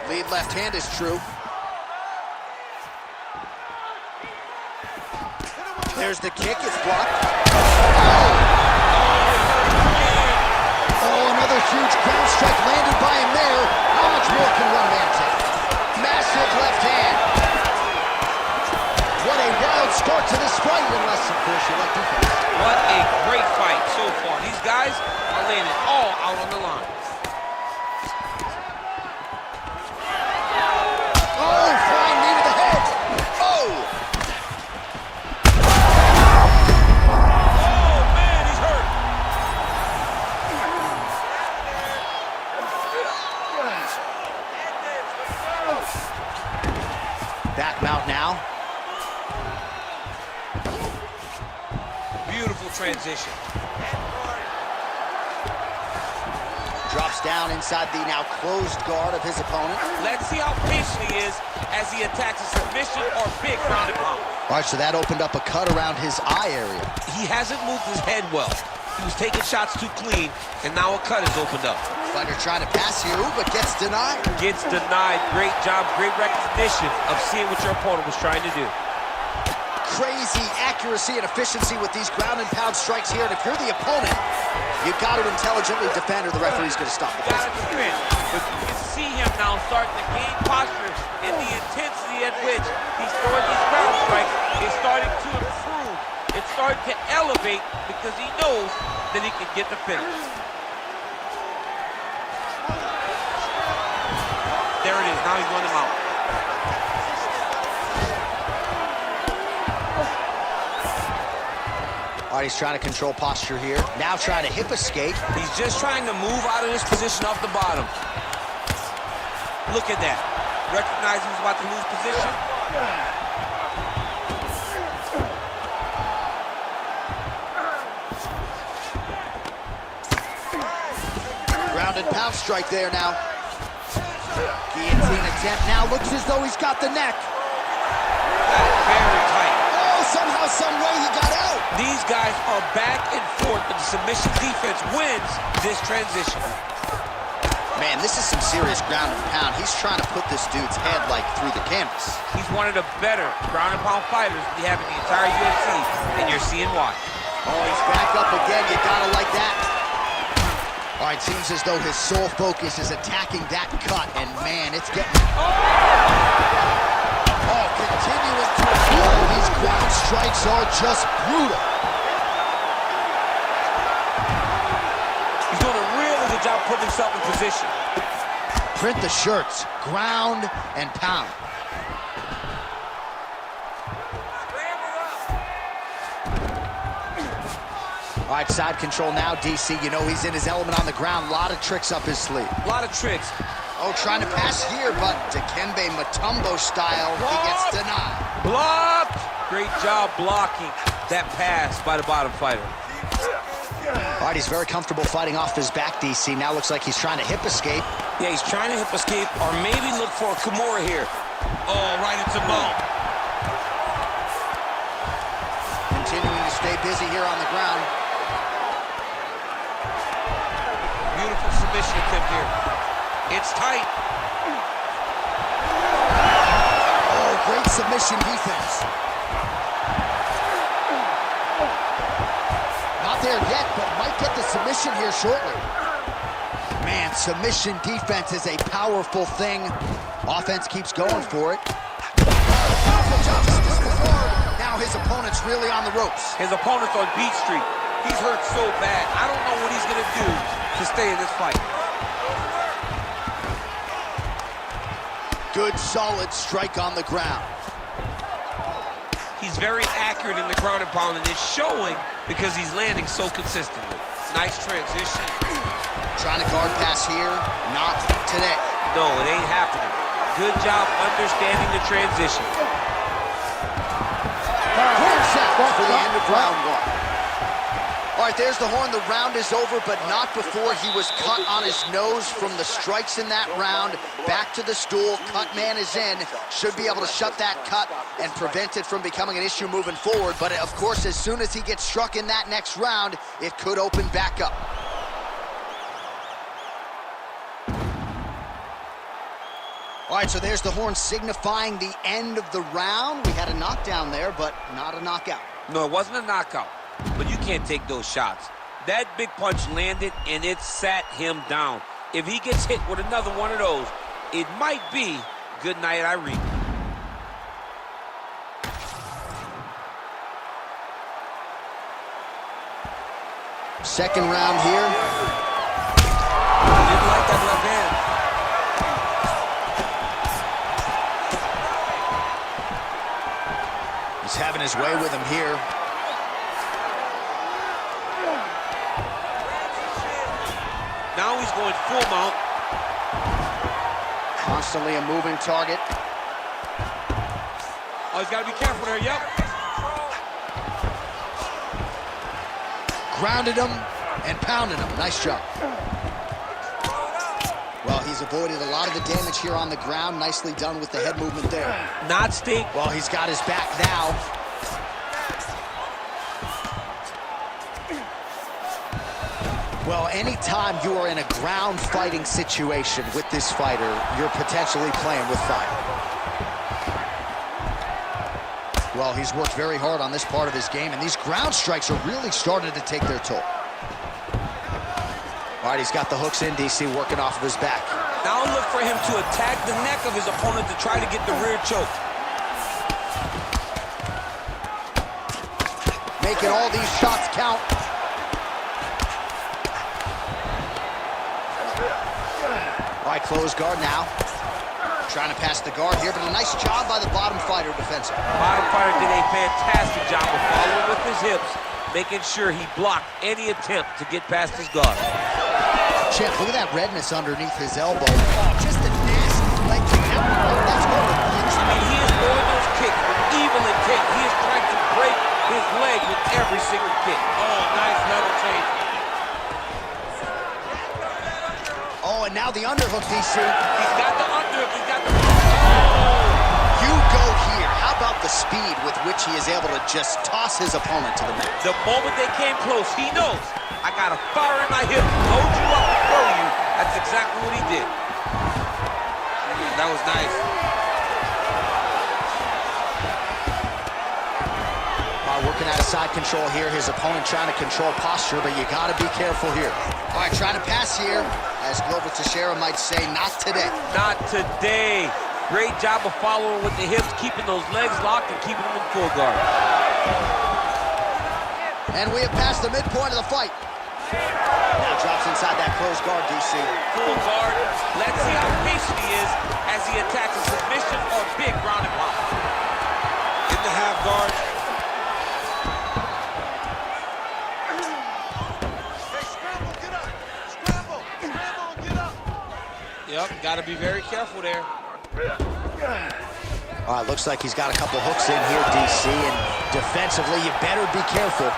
Lead left hand is true. There's the kick, it's blocked. Oh, another huge ground strike landed by him there. How much more can one man take? Massive left hand. What a wild start to this fight, unless, of course, you like defense. What a great fight so far. These guys are laying it all out on the line. Oh, flying knee to the head. Oh! Oh, man, he's hurt. Back mount now. Beautiful transition. Drops down inside the now closed guard of his opponent. Let's see how patient he is as he attacks a submission or big ground and pound. All right, so that opened up a cut around his eye area. He hasn't moved his head well. He was taking shots too clean, and now a cut is opened up. Fighter trying to pass you, but gets denied. Gets denied. Great job, great recognition of seeing what your opponent was trying to do. crazy accuracy and efficiency with these ground and pound strikes here. And if you're the opponent, you've got to intelligently defend or the referee's going to stop the Got fight. to defend. But you can see him now starting to gain posture, and the intensity at which he's throwing these ground strikes is starting to improve. It's starting to elevate because he knows that he can get the finish. There it is. Now he's running him out. All right, he's trying to control posture here. Now trying to hip escape. He's just trying to move out of this position off the bottom. Look at that. Recognize he was about to lose position. Ground and pound strike there now. Guillotine attempt now. Looks as though he's got the neck. Very tight. Oh, somehow, some way he got out. These guys are back and forth, but the submission defense wins this transition. Man, this is some serious ground and pound. He's trying to put this dude's head, like, through the canvas. He's one of the better ground and pound fighters we have in the entire UFC, and you're seeing why. Oh, he's back up again. You gotta like that. All right, seems as though his sole focus is attacking that cut, and man, it's getting... Oh, continuing to... Oh, these ground strikes are just brutal. He's doing a really good job putting himself in position. Print the shirts, ground and pound. All right, side control now, DC. You know he's in his element on the ground. A lot of tricks up his sleeve. A lot of tricks. Oh, trying to pass here, but Dikembe Mutombo style, he gets denied. Blocked! Great job blocking that pass by the bottom fighter. All right, he's very comfortable fighting off his back, DC. Now looks like he's trying to hip escape. Yeah, he's trying to hip escape or maybe look for a Kimura here. Oh, right into mount. Continuing to stay busy here on the ground. Beautiful submission attempt here. It's tight. Oh, great submission defense. Not there yet, but might get the submission here shortly. Man, submission defense is a powerful thing. Offense keeps going for it. Powerful job before. Now his opponent's really on the ropes. His opponent's on beat street. He's hurt so bad. I don't know what he's going to do to stay in this fight. Good, solid strike on the ground. He's very accurate in the ground and pound, and it's showing because he's landing so consistently. Nice transition. Trying to guard pass here. Not today. No, it ain't happening. Good job understanding the transition. Horn set for the end of round one. All right, there's the horn. The round is over, but not before he was cut on his nose from the strikes in that round. Back to the stool. Cut man is in. Should be able to shut that cut and prevent it from becoming an issue moving forward. But, of course, as soon as he gets struck in that next round, it could open back up. All right, so there's the horn signifying the end of the round. We had a knockdown there, but not a knockout. No, it wasn't a knockout, but you can't take those shots. That big punch landed, and it sat him down. If he gets hit with another one of those, it might be good night, Irene. Second round here. Didn't like that left hand. He's having his way with him here. Now he's going full mount. Constantly a moving target. Oh, he's got to be careful there, yep. Grounded him and pounded him. Nice job. Well, he's avoided a lot of the damage here on the ground. Nicely done with the head movement there. Not stink. Well, he's got his back now. Well, anytime you are in a ground fighting situation with this fighter, you're potentially playing with fire. Well, he's worked very hard on this part of his game, and these ground strikes are really starting to take their toll. All right, he's got the hooks in, DC, working off of his back. Now look for him to attack the neck of his opponent to try to get the rear choke. Making all these shots count. All right, close guard now. Trying to pass the guard here, but a nice job by the bottom fighter defensive. Bottom fighter did a fantastic job of following with his hips, making sure he blocked any attempt to get past his guard. Champ, look at that redness underneath his elbow. Oh, just a nasty leg kick. That's one of the things. I mean, he is throwing those kicks with evil intent. He is trying to break his leg with every single kick. Oh, nice level change. Oh, and now the underhook, DC. He's got the underhook. He's got the... You go here. How about the speed with which he is able to just toss his opponent to the mat? The moment they came close, he knows, I got a fire in my hip, load you up and throw you. That's exactly what he did. That was nice. Working out of side control here. His opponent trying to control posture, but you got to be careful here. All right, trying to pass here. As Global Teixeira might say, not today. Not today. Great job of following with the hips, keeping those legs locked and keeping them in full guard. And we have passed the midpoint of the fight. Now drops inside that closed guard, DC. Full guard. Let's see how patient he is as he attacks a submission or big ground and pound. In the half guard. Yep, got to be very careful there. All right, looks like he's got a couple hooks in here, DC, and defensively, you better be careful.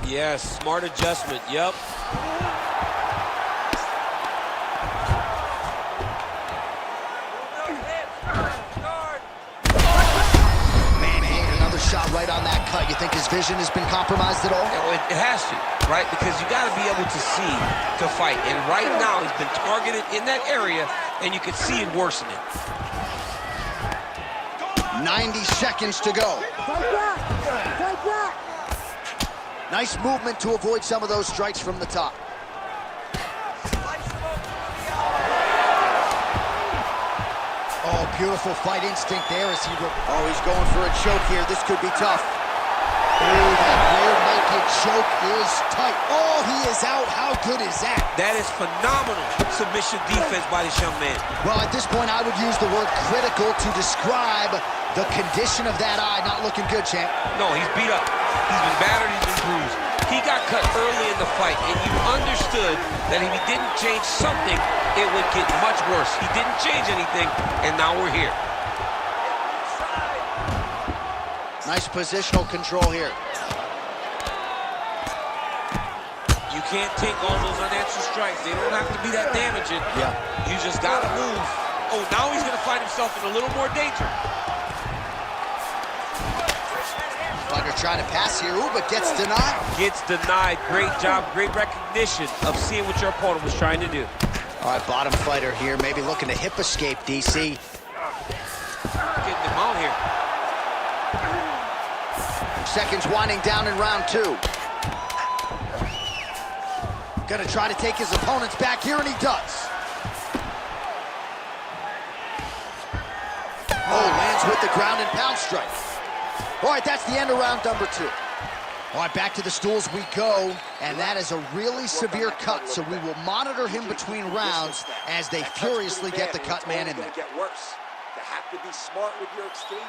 Yes, smart adjustment, yep. Shot right on that cut. You think his vision has been compromised at all? It has to, right? Because you got to be able to see to fight. And right now, he's been targeted in that area, and you can see it worsening. 90 seconds to go. Nice movement to avoid some of those strikes from the top. Oh, beautiful fight instinct there as he... Oh, he's going for a choke here. This could be tough. Oh, that rear naked choke is tight. Oh, he is out. How good is that? That is phenomenal submission defense by this young man. Well, at this point, I would use the word critical to describe the condition of that eye. Not looking good, champ. No, he's beat up. He's been battered. He's been bruised. He got cut early in the fight, and you understood that if he didn't change something, it would get much worse. He didn't change anything, and now we're here. Nice positional control here. You can't take all those unanswered strikes. They don't have to be that damaging. Yeah. You just got to move. Oh, now he's going to find himself in a little more danger. Fighter trying to pass here, ooh, but gets denied. Gets denied. Great job, great recognition of seeing what your opponent was trying to do. All right, bottom fighter here, maybe looking to hip escape, DC. Getting him out here. Seconds winding down in round two. Gonna try to take his opponents back here, and he does. Oh, lands with the ground and pound strike. All right, that's the end of round number two. All right, back to the stools we go, and that is a really severe cut, so we will monitor him between rounds as they furiously get the cut man in there. Get worse. You have to be smart with your exchange.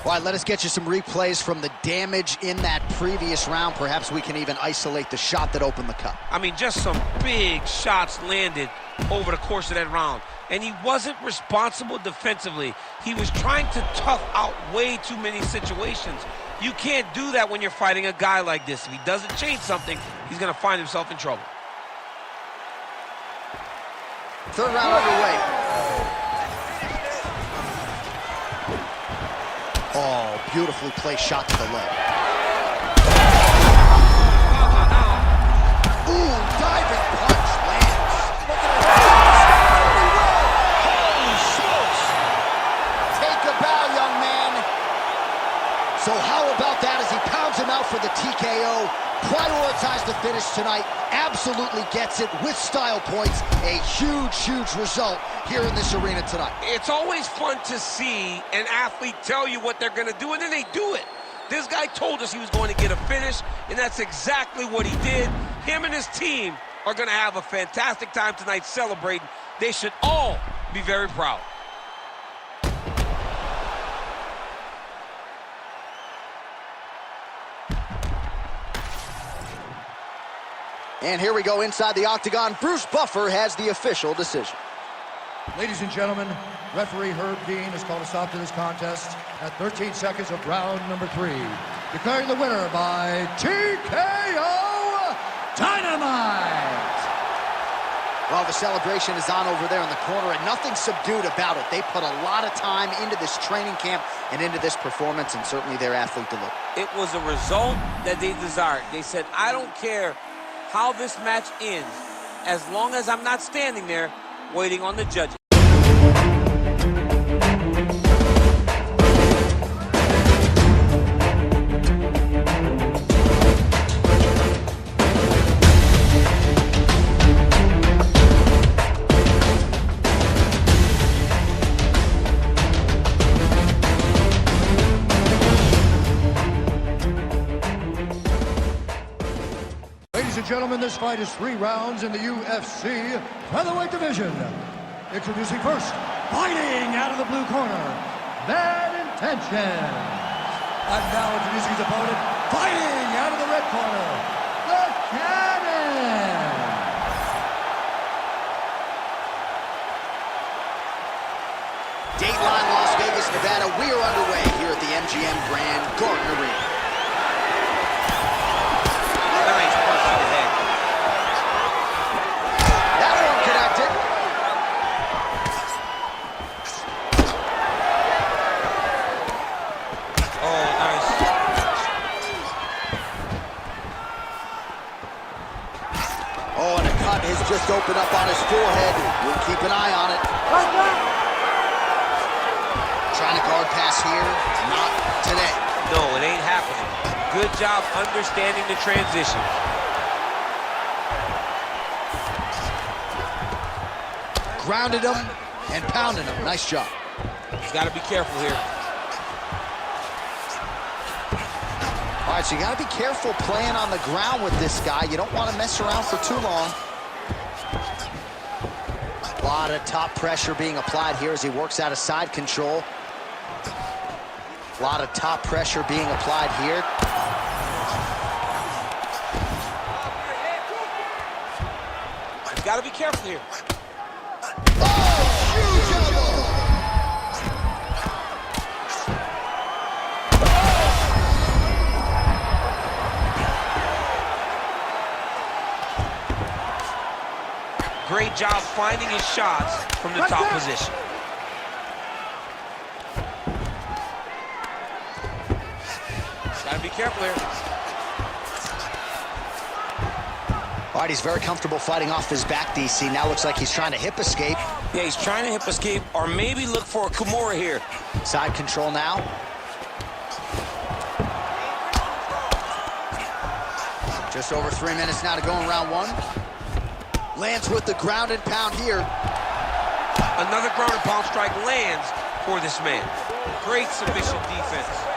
All right, let us get you some replays from the damage in that previous round. Perhaps we can even isolate the shot that opened the cut. I mean, just some big shots landed over the course of that round. And he wasn't responsible defensively. He was trying to tough out way too many situations. You can't do that when you're fighting a guy like this. If he doesn't change something, he's going to find himself in trouble. Third round underway. Oh, beautifully placed shot to the leg. Ooh, diving punch. prioritized the finish tonight. Absolutely gets it with style points. A huge, huge result here in this arena tonight. It's always fun to see an athlete tell you what they're going to do, and then they do it. This guy told us he was going to get a finish, and that's exactly what he did. Him and his team are going to have a fantastic time tonight celebrating. They should all be very proud. And here we go inside the octagon. Bruce Buffer has the official decision. Ladies and gentlemen, referee Herb Dean has called a stop to this contest at 13 seconds of round number 3, declaring the winner by TKO Dynamite. Well, the celebration is on over there in the corner, and nothing subdued about it. They put a lot of time into this training camp and into this performance, and certainly their athlete delivered. It was a result that they desired. They said, I don't care how this match ends, as long as I'm not standing there waiting on the judges. Ladies and gentlemen, this fight is 3 rounds in the UFC featherweight division. Introducing first, fighting out of the blue corner, Bad Intentions. And now introducing his opponent, fighting out of the red corner, the Cannon. Dateline Las Vegas, Nevada. We are underway here at the MGM Grand Garden Arena. Nice punch to the head. That one connected. Oh, nice. Oh, and a cut has just opened up on his forehead. We'll keep an eye on it. Trying to guard pass here. Not today. No, it ain't happening. Good job understanding the transition. Grounded him and pounded him. Nice job. You got to be careful here. All right, so you got to be careful playing on the ground with this guy. You don't want to mess around for too long. A lot of top pressure being applied here as he works out of side control. A lot of top pressure being applied here. You got to be careful here. Oh, huge elbow! Great job finding his shots from the top position. Got to be careful here. All right, he's very comfortable fighting off his back, DC. Now looks like he's trying to hip escape. Yeah, he's trying to hip escape or maybe look for a Kimura here. Side control now. Just over 3 minutes now to go in round 1. Lands with the ground and pound here. Another ground and pound strike lands for this man. Great submission defense.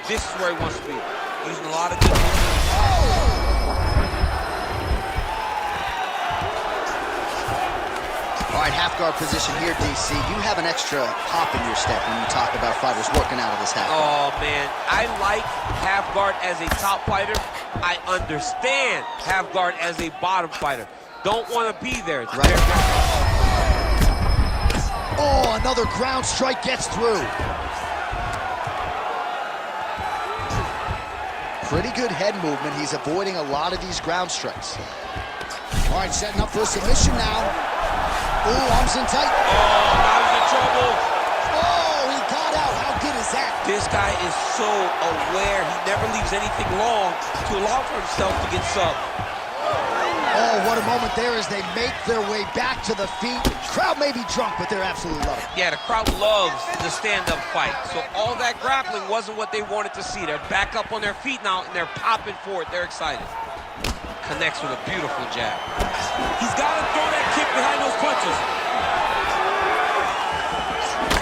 This is where he wants to be. Using a lot of good All right, half guard position here, DC. You have an extra hop in your step when you talk about fighters working out of this half guard. Oh, man. I like half guard as a top fighter. I understand half guard as a bottom fighter. Don't want to be there. Right. Oh, another ground strike gets through. Pretty good head movement. He's avoiding a lot of these ground strikes. All right, setting up for a submission now. Ooh, arms in tight. Oh, now he's in trouble. Oh, he got out. How good is that? This guy is so aware. He never leaves anything long to allow for himself to get subbed. Oh, what a moment there as they make their way back to the feet. Crowd may be drunk, but they're absolutely loving it. Yeah, the crowd loves the stand-up fight. So all that grappling wasn't what they wanted to see. They're back up on their feet now, and they're popping for it. They're excited. Connects with a beautiful jab. He's got to throw that kick behind those punches.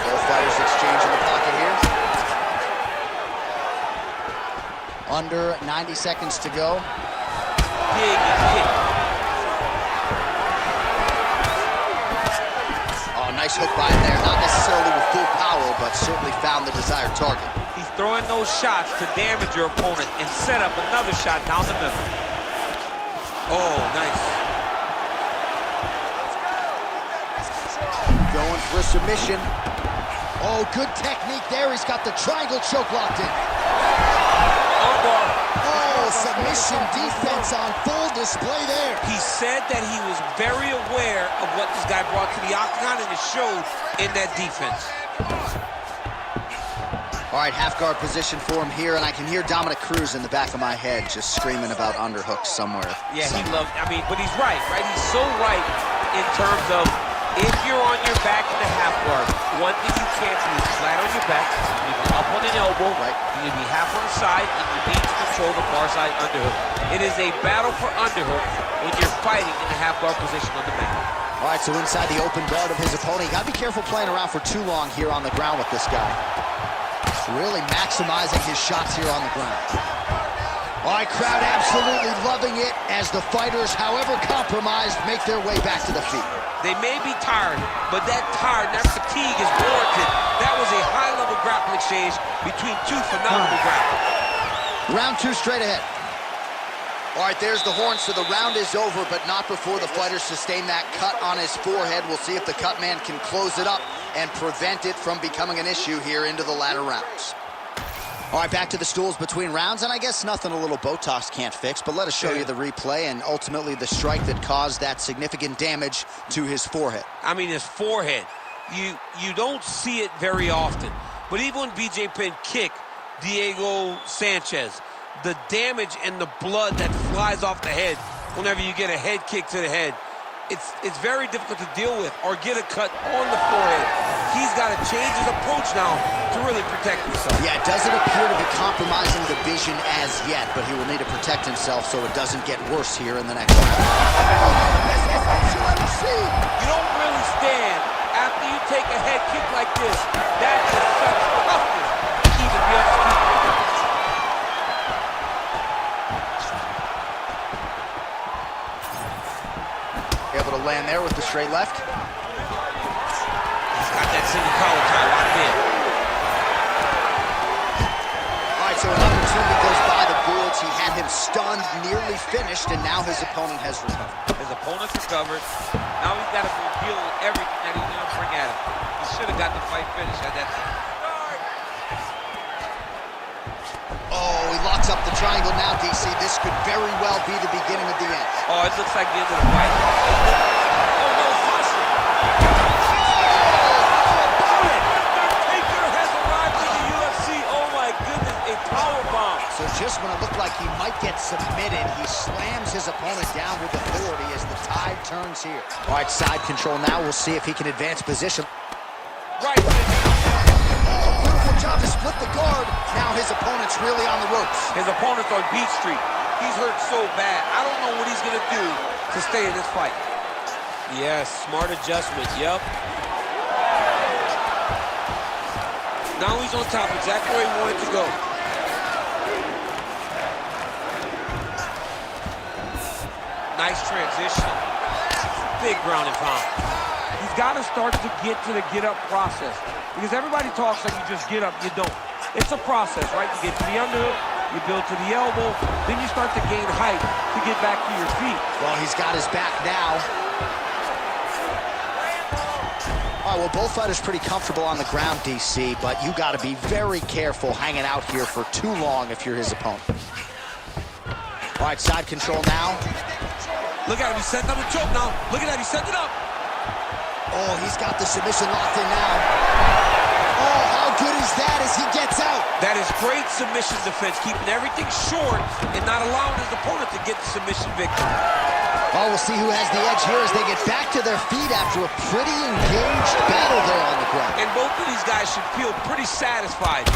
Both fighters exchange in the pocket here. Under 90 seconds to go. Big kick. Oh, nice hook by him there. Not necessarily with full power, but certainly found the desired target. He's throwing those shots to damage your opponent and set up another shot down the middle. Oh, nice. Going for a submission. Oh, good technique there. He's got the triangle choke locked in. Oh, submission defense on full display there. He said that he was very aware of what this guy brought to the octagon, and it showed in that defense. All right, half guard position for him here, and I can hear Dominic Cruz in the back of my head just screaming about underhooks somewhere. Yeah, he loved, but he's right? He's so right in terms of if you're on your back in the half guard, one thing you can't do is flat on your back, you need to be up on an elbow, right? You need to be half on the side, and you need to control the far side underhook. It is a battle for underhook when you're fighting in the half guard position on the mat. All right, so inside the open guard of his opponent, you gotta be careful playing around for too long here on the ground with this guy. Really maximizing his shots here on the ground. All right, crowd absolutely loving it as the fighters, however compromised, make their way back to the feet. They may be tired, but that fatigue is warranted. That was a high-level grappling exchange between two phenomenal grapplers. Round two straight ahead. All right, there's the horn, so the round is over, but not before the fighter sustained that cut on his forehead. We'll see if the cut man can close it up and prevent it from becoming an issue here into the latter rounds. All right, back to the stools between rounds, and I guess nothing a little Botox can't fix, but let us show you the replay and ultimately the strike that caused that significant damage to his forehead. His forehead. You don't see it very often, but even when BJ Penn kicked Diego Sanchez, the damage and the blood that flies off the head whenever you get a head kick to the head, it's very difficult to deal with or get a cut on the forehead. He's got to change his approach now to really protect himself. Yeah, it doesn't appear to be compromising the vision as yet, but he will need to protect himself so it doesn't get worse here in the next round. You don't really stand after you take a head kick like this. That is such toughness to even be able to keep it. Able to land there with the straight left. He's got that single collar tie locked in. All right, so an opportunity goes by the boards. He had him stunned, nearly finished, and now his opponent has recovered. His opponent's recovered. Now he's got to deal with everything that he's going to bring at him. He should have got the fight finished at that time. Oh, he locks up the triangle now, DC. This could very well be the beginning of the end. Oh, it looks like the end of the fight. Oh, no, caution. Taker has arrived in the UFC. Oh, my goodness, a powerbomb. So just when it looked like he might get submitted, he slams his opponent down with authority as the tide turns here. All right, side control now. We'll see if he can advance position. Right. Beautiful job to split the guard. Now his opponent's really on the ropes. His opponent's on Beat Street. He's hurt so bad. I don't know what he's going to do to stay in this fight. Yes, smart adjustment. Yep. Now he's on top, exactly where he wanted to go. Nice transition. Big ground and pound. He's got to start to get to the get-up process. Because everybody talks like you just get up, you don't. It's a process, right? You get to the underhook, you build to the elbow, then you start to gain height to get back to your feet. Well, he's got his back now. All right, well, both fighters pretty comfortable on the ground, DC, but you got to be very careful hanging out here for too long if you're his opponent. All right, side control now. Look at him, he's setting up a choke now. Look at that, he's setting it up. Oh, he's got the submission locked in now. Oh, how good is that as he gets out? That is great submission defense, keeping everything short and not allowing his opponent to get the submission victory. Oh, we'll see who has the edge here as they get back to their feet after a pretty engaged battle there on the ground. And both of these guys should feel pretty satisfied.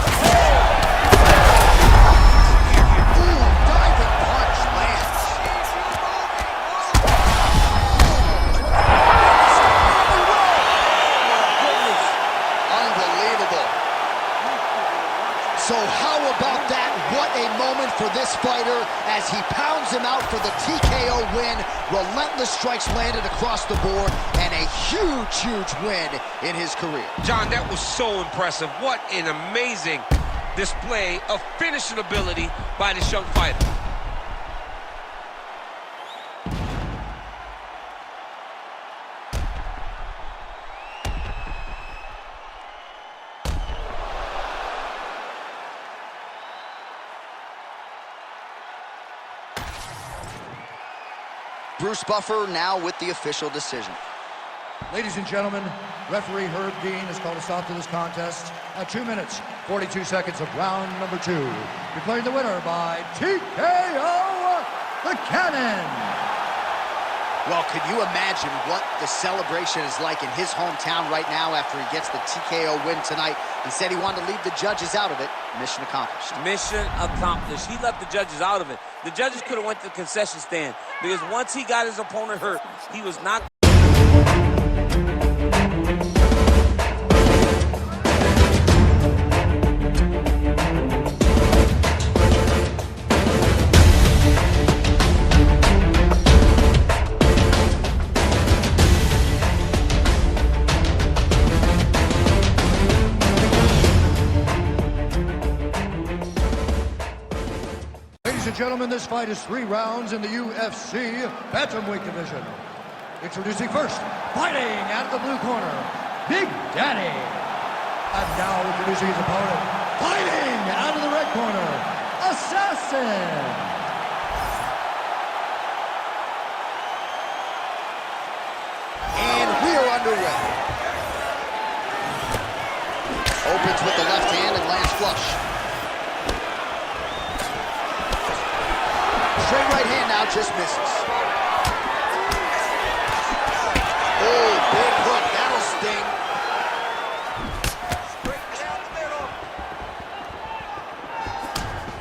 Ooh, diving punch lands. Unbelievable. So how about that? What a moment for this fighter as he pounds him out for the TKO win. Relentless strikes landed across the board and a huge, huge win in his career. John, that was so impressive. What an amazing display of finishing ability by this young fighter. Bruce Buffer now with the official decision. Ladies and gentlemen, referee Herb Dean has called a stop to this contest at 2 minutes, 42 seconds of round number 2. Declaring the winner by TKO, the Cannon. Well, could you imagine what the celebration is like in his hometown right now after he gets the TKO win tonight? He said he wanted to leave the judges out of it. Mission accomplished. Mission accomplished. He left the judges out of it. The judges could have went to the concession stand because once he got his opponent hurt, he was not. Ladies and gentlemen, this fight is 3 rounds in the UFC Bantamweight division. Introducing first, fighting out of the blue corner, Big Daddy. And now introducing his opponent, fighting out of the red corner, Assassin. And we are underway. Opens with the left hand and lands flush. Straight right hand now, just misses. Oh, big hook, that'll sting.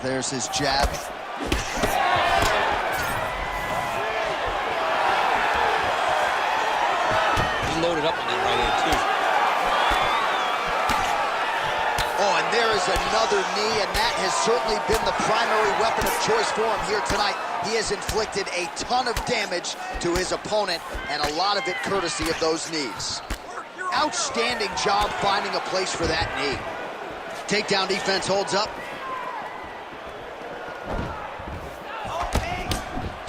There's his jab. He loaded up on that right hand, too. Oh, and there is another knee, and that has certainly been the primary weapon of choice for him here tonight. He has inflicted a ton of damage to his opponent, and a lot of it courtesy of those knees. Outstanding job finding a place for that knee. Takedown defense holds up.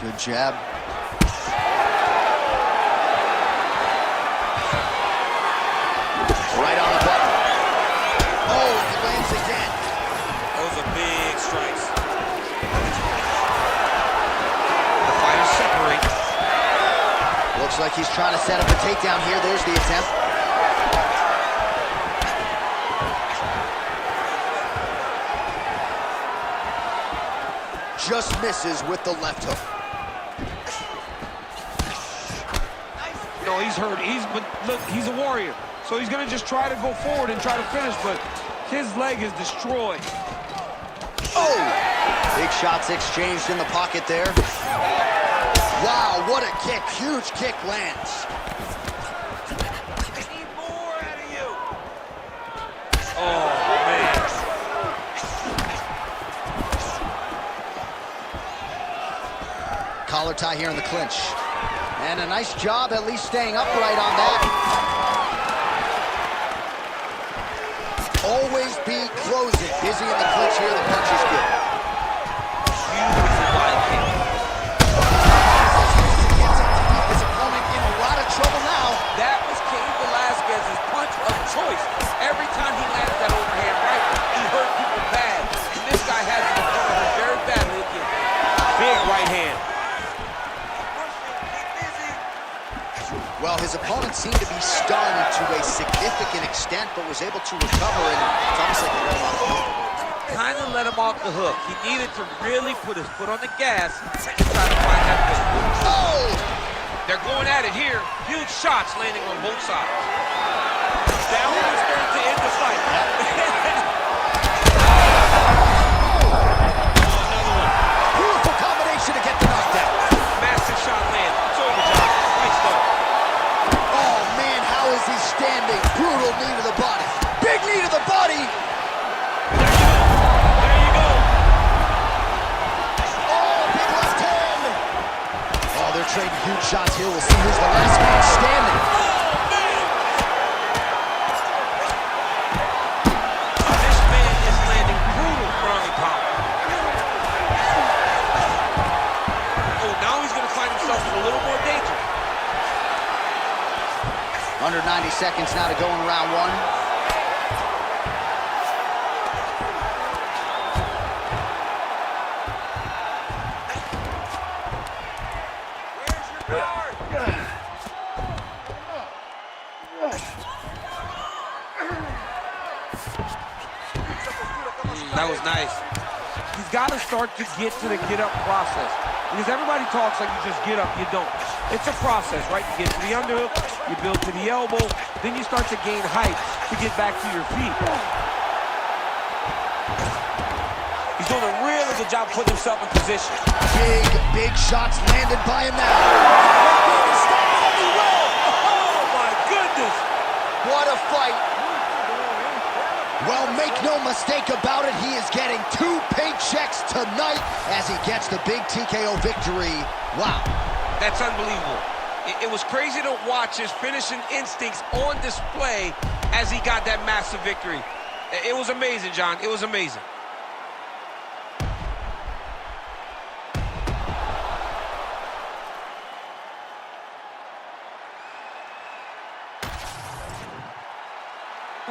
Good jab. Right on the button. Oh, he lands again. Those are big strikes. The fighters separate. Looks like he's trying to set up a takedown here. There's the attempt. Just misses with the left hook. No, he's hurt. But look, he's a warrior. So he's gonna just try to go forward and try to finish, but his leg is destroyed. Oh! Big shots exchanged in the pocket there. Wow, what a kick. Huge kick lands. I need more out of you. Oh, man. Collar tie here in the clinch. And a nice job at least staying upright on that. Always be closing. Busy in the clinch here, the punch is good. Beautiful body kick. Gets up to keep his opponent in a lot of trouble now. That was Cain Velasquez's punch of choice. Every time he landed that overhand right, he hurt people bad. And this guy has his opponent very badly again. Big right hand. Well, his opponent seemed to be stunned to a significant extent, but was able to recover, and it's almost like he let him off the hook. kind of let him off the hook. He needed to really put his foot on the gas and try to find that finish. Oh! They're going at it here. Huge shots landing on both sides. That one was going to end the fight. Another one. Beautiful combination to get the knockdown. Massive shot land. It's over, John. Fight's done. Oh, man, how is he standing? Brutal knee to the body. Big knee to the body. There you go. Oh, big left hand. Oh, they're trading huge shots here. We'll see who's the last man standing. This man is landing brutal ground power. Oh, now he's going to find himself in a little more danger. Under 90 seconds now to go in round one. That was nice. He's got to start to get to the get-up process. Because everybody talks like you just get up, you don't. It's a process, right? You get to the underhook, you build to the elbow, then you start to gain height to get back to your feet. He's doing a really good job putting himself in position. Big shots landed by him now. Oh, my goodness. What a fight. Well, make no mistake about it, he is getting 2 paychecks tonight as he gets the big TKO victory. Wow. That's unbelievable. It was crazy to watch his finishing instincts on display as he got that massive victory. It was amazing, John. It was amazing.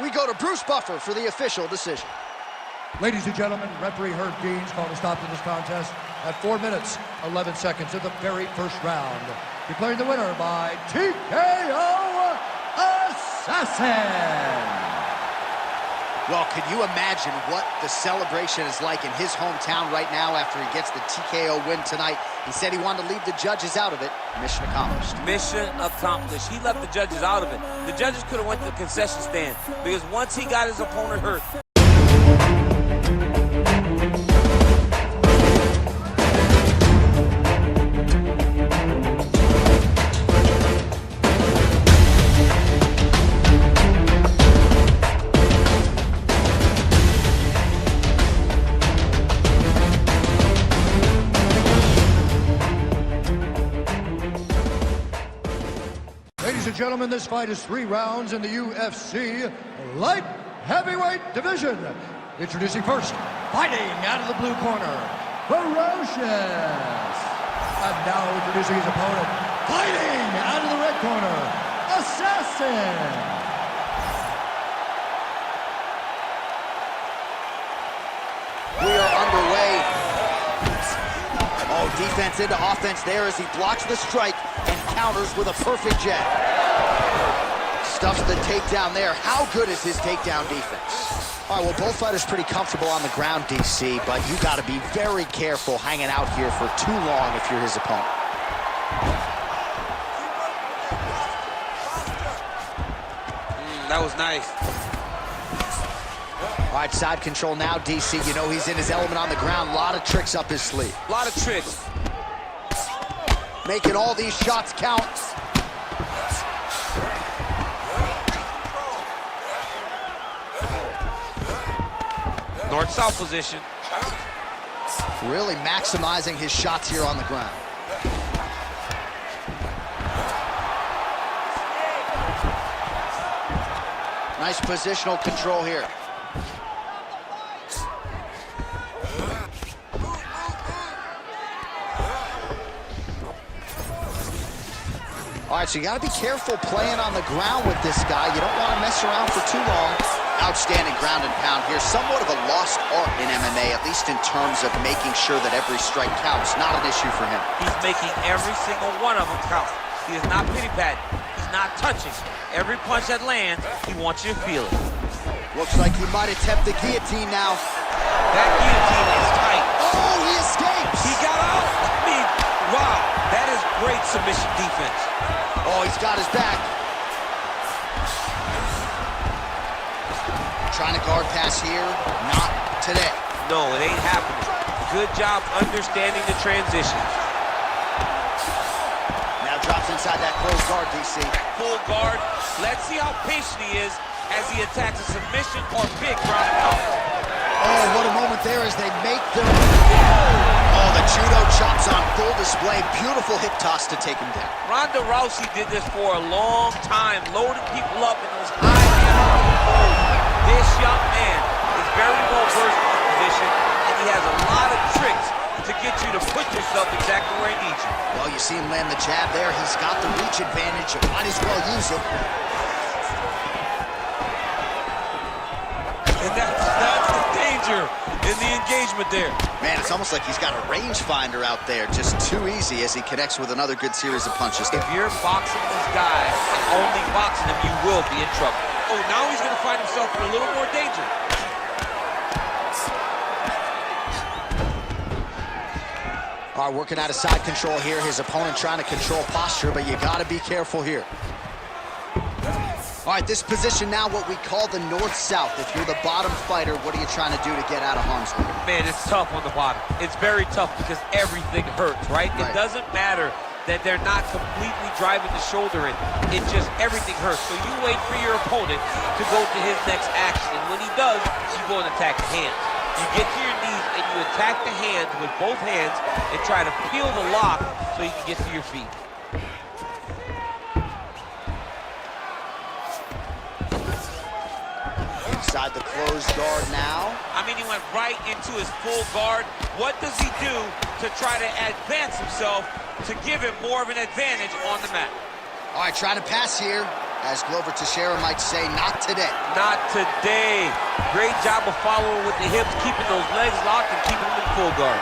We go to Bruce Buffer for the official decision. Ladies and gentlemen, referee Herb Deans called a stop to this contest at 4 minutes, 11 seconds of the very first round. Declaring the winner by TKO Assassin. Well, can you imagine what the celebration is like in his hometown right now after he gets the TKO win tonight? He said he wanted to leave the judges out of it. Mission accomplished. Mission accomplished. He left the judges out of it. The judges could have went to the concession stand because once he got his opponent hurt, Ladies and gentlemen, this fight is 3 rounds in the UFC light heavyweight division. Introducing first, fighting out of the blue corner, Ferocious. And now introducing his opponent, fighting out of the red corner, Assassin. We are underway. Oh, defense into offense there as he blocks the strike and counters with a perfect jab. Stuffs the takedown there. How good is his takedown defense? All right, well, both fighters pretty comfortable on the ground, DC, but you got to be very careful hanging out here for too long if you're his opponent. That was nice. All right, side control now, DC. You know he's in his element on the ground. A lot of tricks up his sleeve. a lot of tricks. Making all these shots count. North-south position. Really maximizing his shots here on the ground. Nice positional control here. All right, so you got to be careful playing on the ground with this guy. You don't want to mess around for too long. Outstanding ground and pound here. Somewhat of a lost art in MMA, at least in terms of making sure that every strike counts. Not an issue for him. He's making every single one of them count. He is not pity-patting. He's not touching. Every punch that lands, he wants you to feel it. Looks like he might attempt the guillotine now. That guillotine is tight. Oh, he escapes! He got out. I mean, wow. That is great submission defense. Oh, he's got his back. Trying to guard pass here. Not today. No, it ain't happening. Good job understanding the transitions. Now drops inside that closed guard, DC. Full guard. Let's see how patient he is as he attacks a submission or big ground and pound. Oh, what a moment there as they make their... Oh, the judo chops on full display. Beautiful hip toss to take him down. Ronda Rousey did this for a long time, loading people up in those high holds. This young man is very well versed in this position, and he has a lot of tricks to get you to put yourself exactly where he needs you. Well, you see him land the jab there. He's got the reach advantage. Might as well use it. And that's the danger in the engagement there. Man, it's almost like he's got a rangefinder out there. Just too easy as he connects with another good series of punches. If you're boxing this guy and only boxing him, you will be in trouble. Oh, now he's going to find himself in a little more danger. All right, working out of side control here. His opponent trying to control posture, but you got to be careful here. All right, this position now, what we call the north-south. If you're the bottom fighter, what are you trying to do to get out of harm's way? Man, it's tough on the bottom. It's very tough because everything hurts, right? It doesn't matter that they're not completely driving the shoulder in. It just, everything hurts. So you wait for your opponent to go to his next action. And when he does, you go and attack the hands. You get to your knees and you attack the hands with both hands and try to peel the lock so you can get to your feet. Inside the closed guard now. I mean, he went right into his full guard. What does he do to try to advance himself to give him more of an advantage on the mat? All right, trying to pass here. As Glover Teixeira might say, not today. Not today. Great job of following with the hips, keeping those legs locked and keeping them in full guard.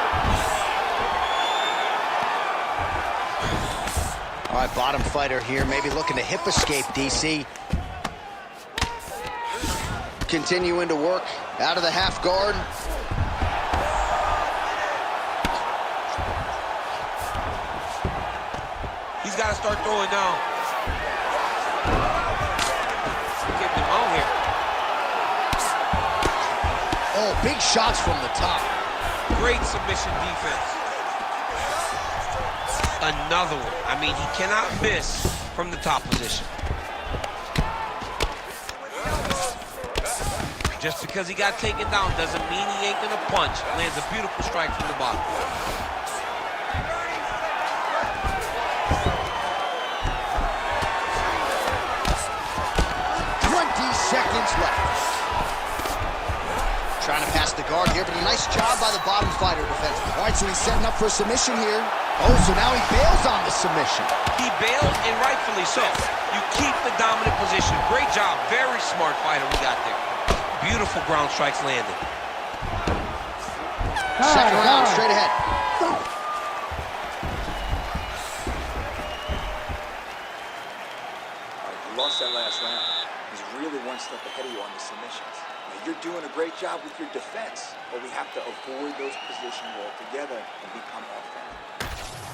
All right, bottom fighter here, maybe looking to hip escape, DC. Continuing to work out of the half guard. He's got to start throwing down. Get him out here. Oh, big shots from the top. Great submission defense. Another one. I mean, he cannot miss from the top position. Just because he got taken down doesn't mean he ain't gonna punch. Lands a beautiful strike from the bottom. 20 seconds left. Trying to pass the guard here, but a nice job by the bottom fighter defense. All right, so he's setting up for a submission here. Oh, so now he bails on the submission. He bailed, and rightfully so. You keep the dominant position. Great job. Very smart fighter we got there. Beautiful ground strikes landed. Second round, straight ahead. You lost that last round. He's really one step ahead of you on the submissions. Now, you're doing a great job with your defense, but we have to avoid those positions altogether and become offensive.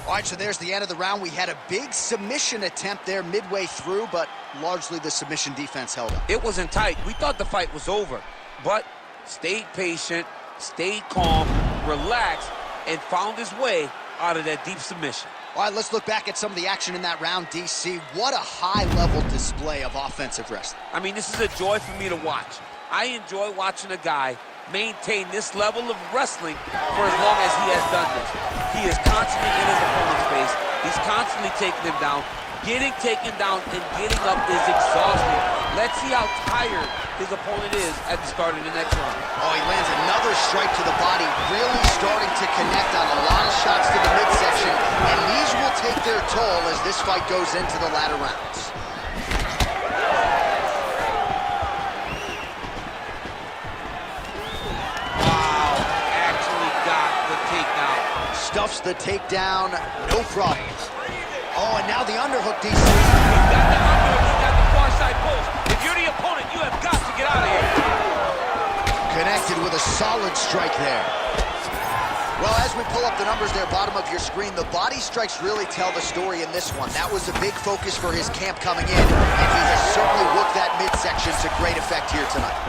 All right, so there's the end of the round. We had a big submission attempt there midway through, but largely the submission defense held up. It wasn't tight. We thought the fight was over, but stayed patient, stayed calm, relaxed, and found his way out of that deep submission. All right, let's look back at some of the action in that round, DC. What a high-level display of offensive wrestling. I mean, this is a joy for me to watch. I enjoy watching a guy maintain this level of wrestling for as long as he has done this. He is constantly in his opponent's face. He's constantly taking him down. Getting taken down and getting up is exhausting. Let's see how tired his opponent is at the start of the next round. Oh, he lands another strike to the body, really starting to connect on a lot of shots to the midsection, and these will take their toll as this fight goes into the latter rounds. Stuffs the takedown, no problem. Oh, and now the underhook, DC. He's got the underhook, he's got the far side post. If you're the opponent, you have got to get out of here. Connects connected with a solid strike there. Well, as we pull up the numbers there, bottom of your screen, the body strikes really tell the story in this one. That was a big focus for his camp coming in, and he has certainly worked that midsection to great effect here tonight.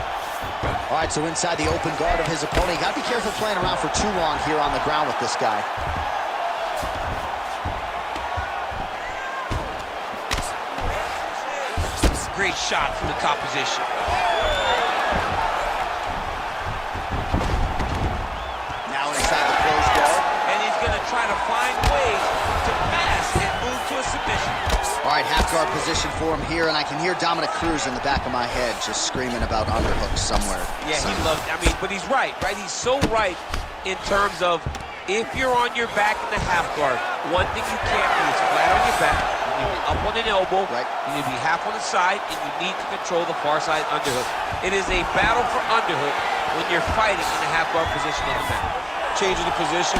All right, so inside the open guard of his opponent, you got to be careful playing around for too long here on the ground with this guy. Great shot from the top position. Now inside the closed guard. And he's going to try to find ways to pass and move to a submission. All right, half guard position for him here, and I can hear Dominic Cruz in the back of my head just screaming about underhooks somewhere. Yeah, he loved it. I mean, but he's right? He's so right in terms of if you're on your back in the half guard, one thing you can't do is flat on your back. You need to be up on an elbow. Right. You need to be half on the side, and you need to control the far side underhook. It is a battle for underhook when you're fighting in the half guard position on the mat. Changing the position.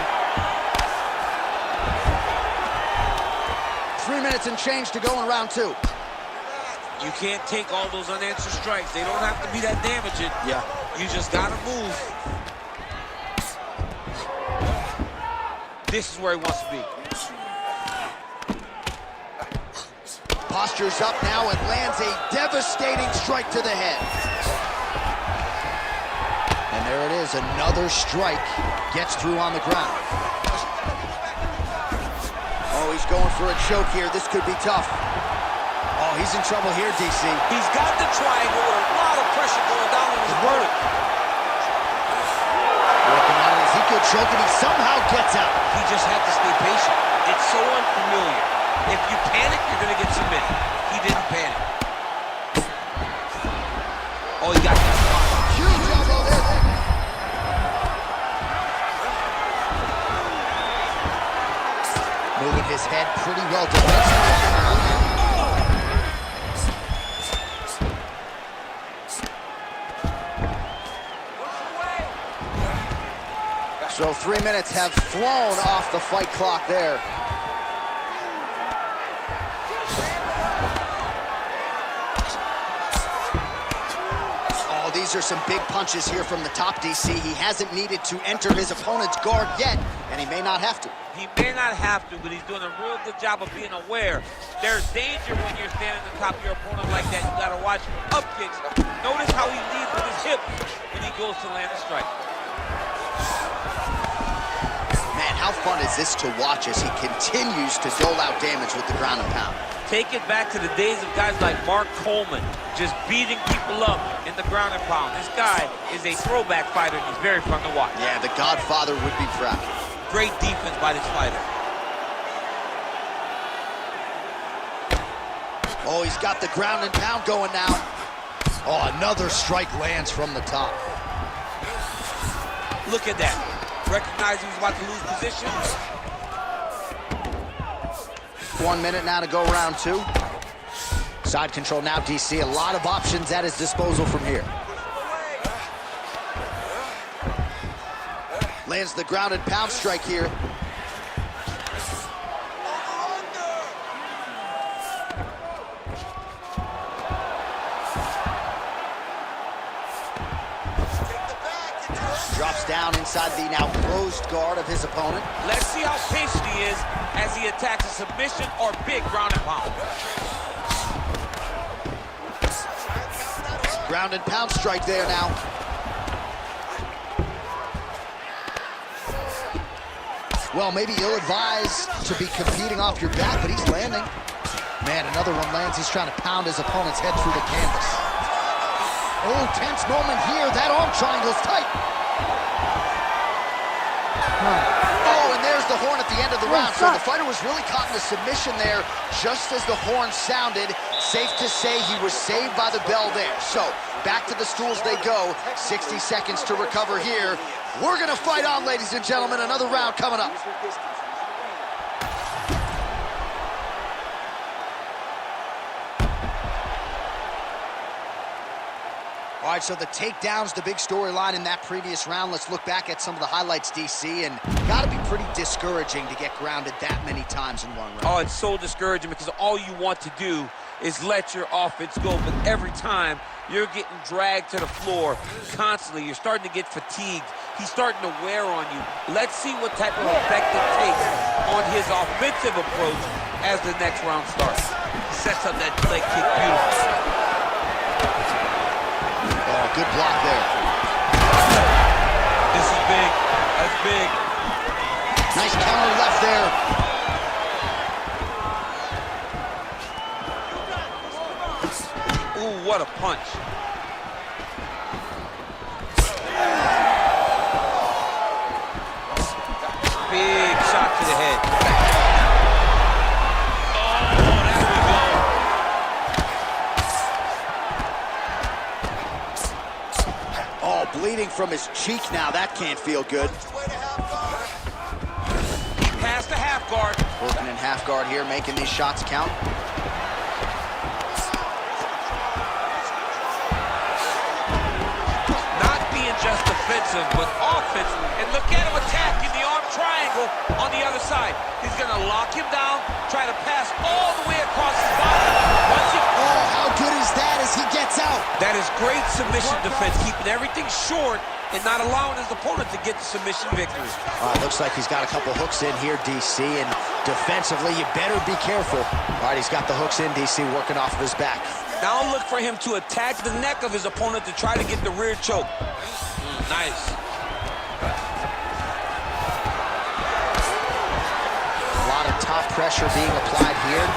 3 minutes and change to go in round 2. You can't take all those unanswered strikes. They don't have to be that damaging. Yeah. You just gotta move. This is where he wants to be. Postures up now and lands a devastating strike to the head. And there it is, another strike gets through on the ground. Oh, he's going for a choke here. This could be tough. Oh, he's in trouble here, DC. He's got the triangle with a lot of pressure going down on his verdict. Working on an Ezekiel choke, and he somehow gets out. He just had to stay patient. It's so unfamiliar. If you panic, you're going to get submitted. He didn't panic. Oh, he got that spot. Huge elbow there. Moving his head pretty well defensively. So 3 minutes have flown off the fight clock there. Oh, these are some big punches here from the top, DC. He hasn't needed to enter his opponent's guard yet, and he may not have to. He may not have to, but he's doing a real good job of being aware. There's danger when you're standing on top of your opponent like that. You gotta watch up kicks. Notice how he leads with his hip when he goes to land a strike. Man, how fun is this to watch as he continues to dole out damage with the ground and pound? Take it back to the days of guys like Mark Coleman, just beating people up in the ground and pound. This guy is a throwback fighter, and he's very fun to watch. Yeah, the Godfather would be proud. Great defense by this fighter. Oh, he's got the ground and pound going now. Oh, another strike lands from the top. Look at that. Recognize he was about to lose position. 1 minute now to go round 2. Side control now, DC. A lot of options at his disposal from here. Lands the ground and pound strike here. Drops down inside the now closed guard of his opponent. Let's see how patient he is as he attacks a submission or big ground and pound. Ground and pound strike there now. Well, maybe ill-advised to be competing off your back, but he's landing. Man, another one lands. He's trying to pound his opponent's head through the canvas. Oh, tense moment here. That arm triangle's tight. Oh, and there's the horn at the end of the round. So the fighter was really caught in a submission there just as the horn sounded. Safe to say he was saved by the bell there. So back to the stools they go. 60 seconds to recover here. We're going to fight on, ladies and gentlemen. Another round coming up. All All right, so the takedown's the big storyline in that previous round. Let's look back at some of the highlights, DC, and gotta be pretty discouraging to get grounded that many times in one round. Oh, it's so discouraging because all you want to do is let your offense go, but every time you're getting dragged to the floor constantly, you're starting to get fatigued. He's starting to wear on you. Let's see what type of effect it takes on his offensive approach as the next round starts. He sets up that leg kick beautifully. Oh, good block there. This is big. That's big. Nice counter left there. Ooh, what a punch. Big shot to the head. Oh, there we go. Oh, bleeding from his cheek now. That can't feel good. He passed the half guard. Working in half guard here, making these shots count. Not being just defensive, but offensive. And look at him attacking the arm triangle on the other side. He's going to lock him down, try to pass all the way across his body. Once he... Oh, how good is that as he gets out? That is great submission defense, keeping everything short and not allowing his opponent to get the submission victory. Looks like he's got a couple hooks in here, DC, and defensively, you better be careful. All right, he's got the hooks in, DC, working off of his back. Now look for him to attack the neck of his opponent to try to get the rear choke. Nice. A lot of top pressure being applied here.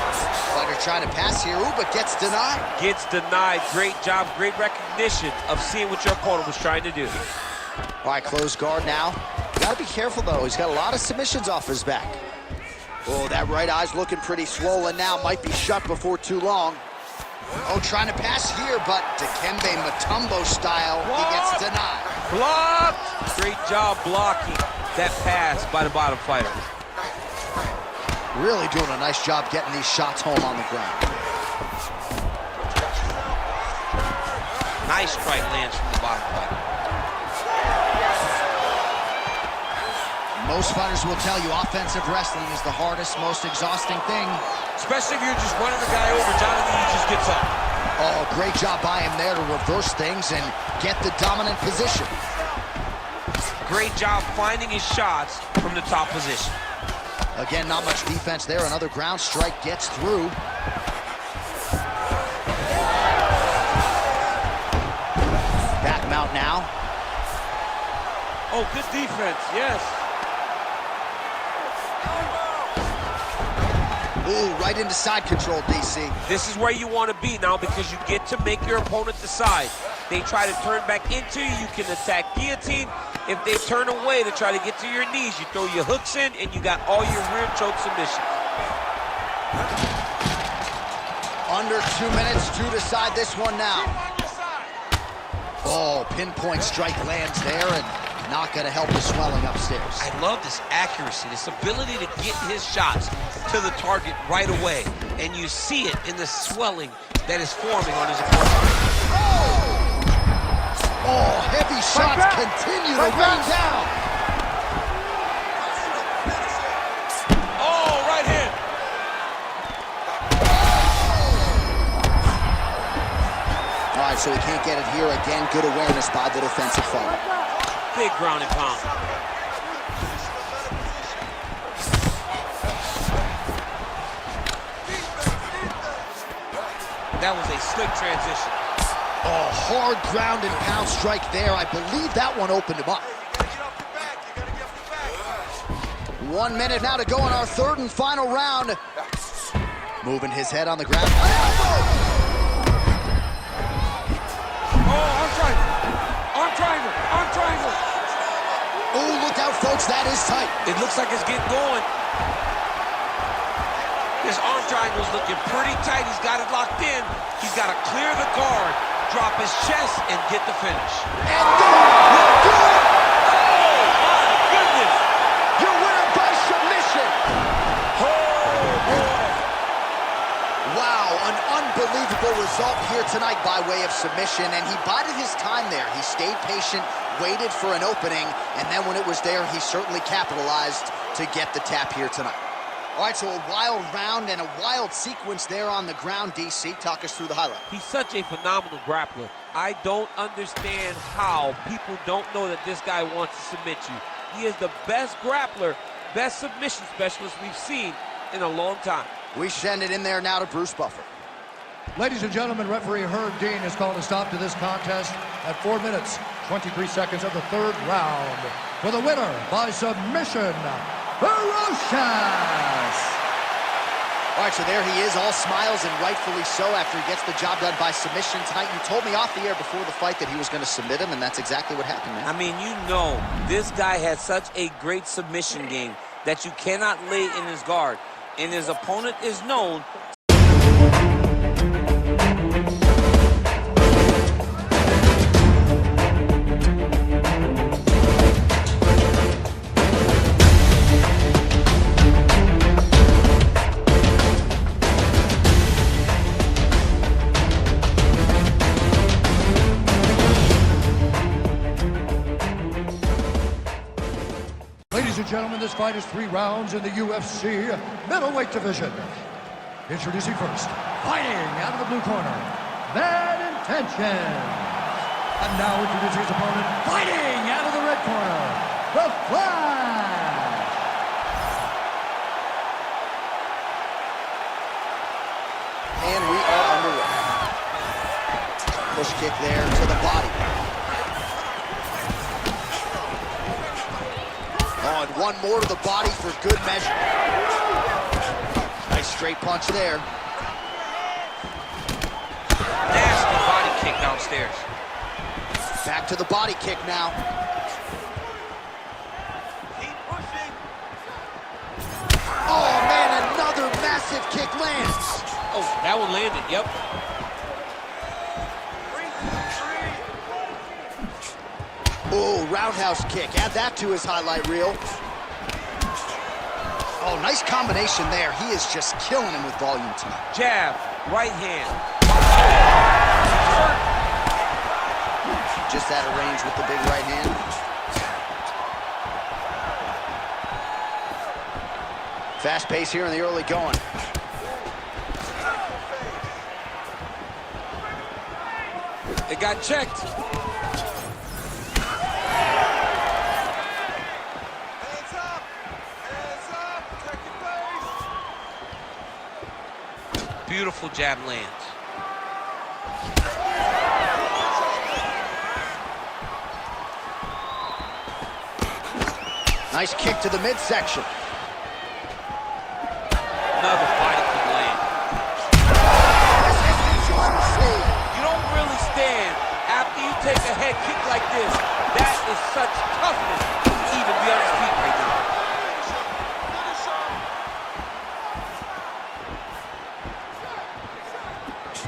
Fighter trying to pass here, ooh, but gets denied. Gets denied. Great job, great recognition of seeing what your opponent was trying to do. All right, close guard now. Gotta be careful, though. He's got a lot of submissions off his back. Oh, that right eye's looking pretty swollen now. Might be shut before too long. Oh, trying to pass here, but Dikembe Mutombo style, he gets denied. Blocked! Great job blocking that pass by the bottom fighter. Really doing a nice job getting these shots home on the ground. Nice strike lands from the bottom fighter. Most fighters will tell you offensive wrestling is the hardest, most exhausting thing. Especially if you're just running the guy over, Jonathan, he just gets up. Oh, great job by him there to reverse things and get the dominant position. Great job finding his shots from the top position. Again, not much defense there. Another ground strike gets through. Back mount now. Oh, good defense, yes. Ooh, right into side control, DC. This is where you want to be now because you get to make your opponent decide. They try to turn back into you, you can attack guillotine. If they turn away to try to get to your knees, you throw your hooks in and you got all your rear choke submissions. Under 2 minutes to decide this one now. Oh, pinpoint strike lands there and not going to help the swelling upstairs. I love this accuracy, this ability to get his shots to the target right away. And you see it in the swelling that is forming on his opponent. Oh, heavy shots continue to rain down. Oh, right hand. All right, so he can't get it here again. Good awareness by the defensive fighter. Big ground and pound. That was a slick transition. Oh, hard ground and pound strike there. I believe that one opened him up. 1 minute now to go in our third and final round. Moving his head on the ground. Oh, arm triangle. Arm triangle. Arm triangle. Oh, look out, folks. That is tight. It looks like it's getting going. This arm triangle's looking pretty tight. He's got it locked in. He's got to clear the guard, drop his chest, and get the finish. And will do it. Oh, my goodness. Your winner by submission. Oh, boy. Wow, an unbelievable result here tonight by way way of submission, and he bided his time there. He stayed patient, waited for an opening, and then when it was there, he certainly capitalized to get the tap here tonight. All right, so a wild round and a wild sequence there on the ground. DC, talk us through the highlight. He's such a phenomenal grappler. I don't understand how people don't know that this guy wants to submit you. He is the best grappler, best submission specialist we've seen in a long time. We send it in there now to Bruce Buffer. Ladies and gentlemen, referee Herb Dean has called a stop to this contest at 4 minutes, 23 seconds of the third round. For the winner by submission, Ferocious! All right, so there he is, all smiles, and rightfully so after he gets the job done by submission tonight. You told me off the air before the fight that he was going to submit him, and that's exactly what happened, man. I mean, you know, this guy has such a great submission game that you cannot lay in his guard. And his opponent is known. Ladies and gentlemen, this fight is 3 rounds in the UFC middleweight division. Introducing first, fighting out of the blue corner, Bad Intentions. And now introducing his opponent, fighting out of the red corner, The Flash. And we are underway. Push kick there to the body. Oh, and one more to the body for good measure. Nice straight punch there. Nasty body kick downstairs. Back to the body kick now. Keep pushing. Oh, man, another massive kick lands. Oh, that one landed, yep. Oh, roundhouse kick. Add that to his highlight reel. Oh, nice combination there. He is just killing him with volume tonight. Jab, right hand. Just out of range with the big right hand. Fast pace here in the early going. It got checked. Beautiful jab lands. Nice kick to the midsection. Another body kick land. You don't really stand after you take a head kick like this. That is such toughness to even be on his feet right now.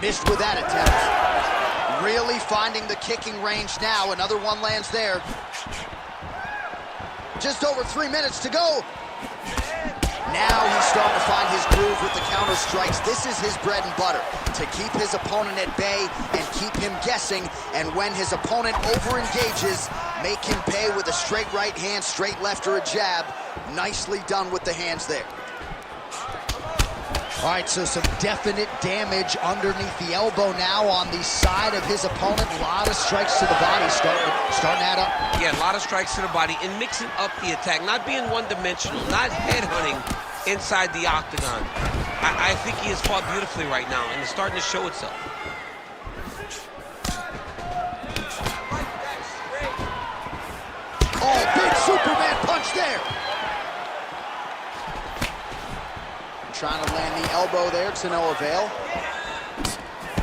Missed with that attempt. Really finding the kicking range now. Another one lands there. Just over 3 minutes to go. Now he's starting to find his groove with the counter strikes. This is his bread and butter, to keep his opponent at bay and keep him guessing. And when his opponent over-engages, make him pay with a straight right hand, straight left, or a jab. Nicely done with the hands there. All right, so some definite damage underneath the elbow now on the side of his opponent. A lot of strikes to the body starting to add up. Yeah, a lot of strikes to the body and mixing up the attack, not being one-dimensional, not headhunting inside the octagon. I think he has fought beautifully right now, and it's starting to show itself. Oh, big Superman punch there. Trying to land the elbow there to no avail.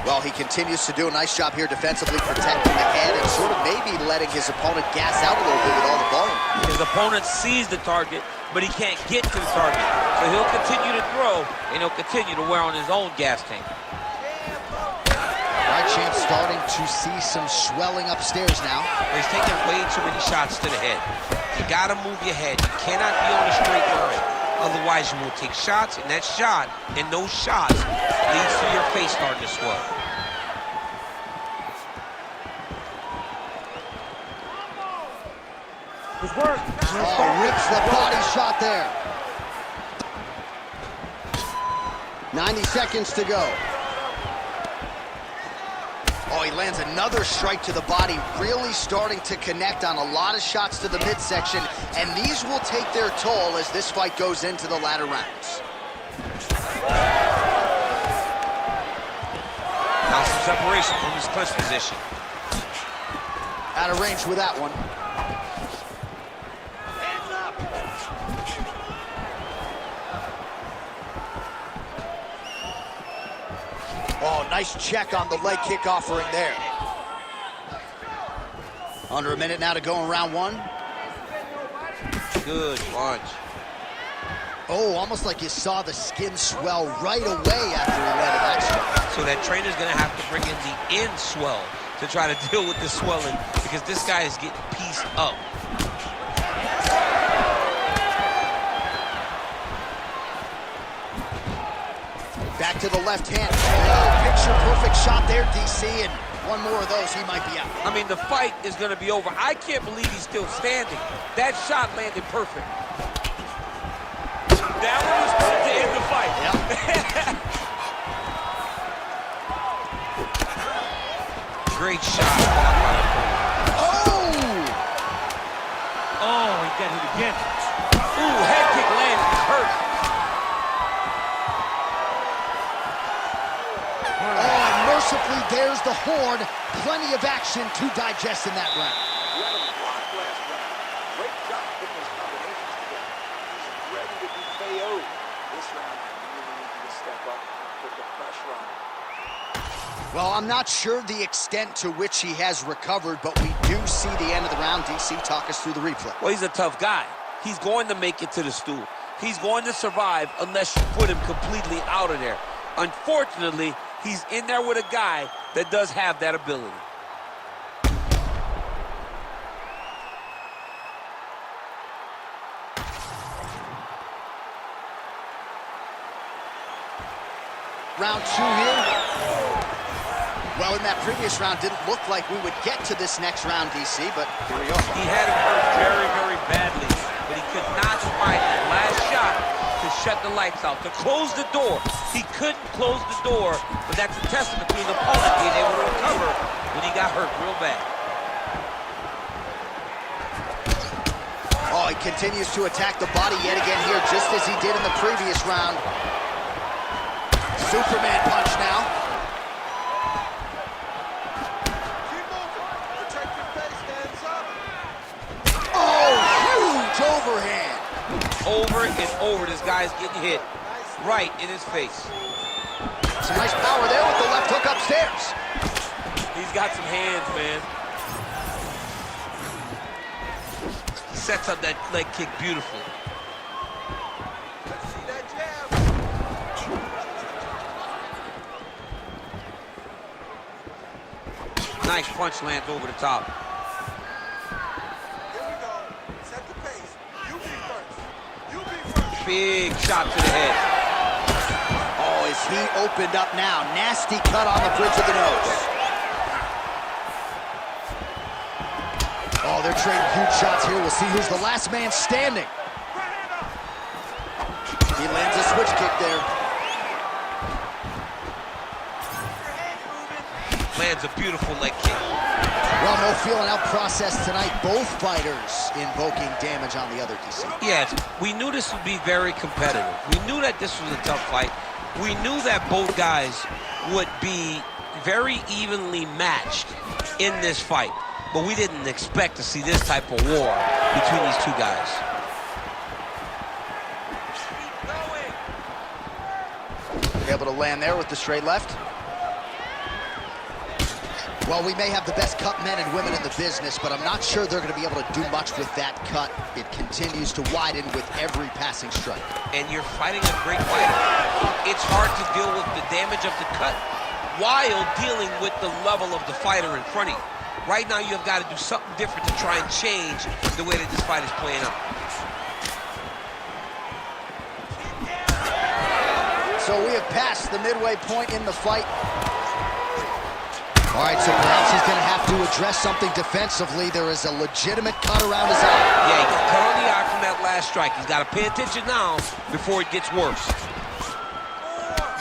Well, he continues to do a nice job here defensively, protecting the head and sort of maybe letting his opponent gas out a little bit with all the volume. His opponent sees the target, but he can't get to the target. So he'll continue to throw, and he'll continue to wear on his own gas tank. Right, champ starting to see some swelling upstairs now. He's taking way too many shots to the head. You gotta move your head. You cannot be on a straight line. Otherwise, you will take shots, and that shot and those shots leads to your face starting to swell. Good work. Oh, rips the body shot there. 90 seconds to go. Oh, he lands another strike to the body, really starting to connect on a lot of shots to the midsection, and these will take their toll as this fight goes into the latter rounds. Now some separation from his clinch position. Out of range with that one. Oh, nice check on the leg kick offering there. Under a minute now to go in round one. Good punch. Oh, almost like you saw the skin swell right away after he landed that shot. So that trainer's gonna have to bring in the end swell to try to deal with the swelling because this guy is getting pieced up. Back to the left hand. Oh, picture-perfect shot there, DC, and one more of those, he might be out. I mean, the fight is going to be over. I can't believe he's still standing. That shot landed perfect. That one was good to end the fight. Yep. Great shot. Oh! Oh, he got hit again. Ooh, head kick landed. It's hurt. Mercifully, there's the horn. Plenty of action to digest in that round. You had him blocked last round. Great job putting those combinations together. He's ready to be KO'd. This round, you really need to step up and put the pressure on him. Well, I'm not sure the extent to which he has recovered, but we do see the end of the round. DC, talk us through the replay. Well, he's a tough guy. He's going to make it to the stool. He's going to survive unless you put him completely out of there. Unfortunately, he's in there with a guy that does have that ability. Round two here. Well, in that previous round, didn't look like we would get to this next round, DC, but here we are. He had him hurt very, very badly, but he could not find that last shot to shut the lights out, to close the door. He couldn't close the door, but that's a testament to his opponent being able to recover when he got hurt real bad. Oh, he continues to attack the body yet again here, just as he did in the previous round. Superman punch now. Oh, huge overhand. Over and over, this guy's getting hit right in his face. Some nice power there with the left hook upstairs. He's got some hands, man. He sets up that leg kick beautifully. Let's see that jab. Nice punch lands over the top. Here we go. Set the pace. You be first. You be first. Big shot to the head. Oh, is he opened up now? Nasty cut on the bridge of the nose. Oh, they're trading huge shots here. We'll see who's the last man standing. He lands a switch kick there. Lands a beautiful leg kick. Well, no feeling out process tonight. Both fighters invoking damage on the other, DC. Yes, we knew this would be very competitive. We knew that this was a tough fight. We knew that both guys would be very evenly matched in this fight. But we didn't expect to see this type of war between these two guys. Able to land there with the straight left. Well, we may have the best cut men and women in the business, but I'm not sure they're going to be able to do much with that cut. It continues to widen with every passing strike. And you're fighting a great fighter. It's hard to deal with the damage of the cut while dealing with the level of the fighter in front of you. Right now, you've got to do something different to try and change the way that this fight is playing out. So we have passed the midway point in the fight. All right, so perhaps he's going to have to address something defensively. There is a legitimate cut around his eye. Yeah, he got cut on the eye from that last strike. He's got to pay attention now before it gets worse.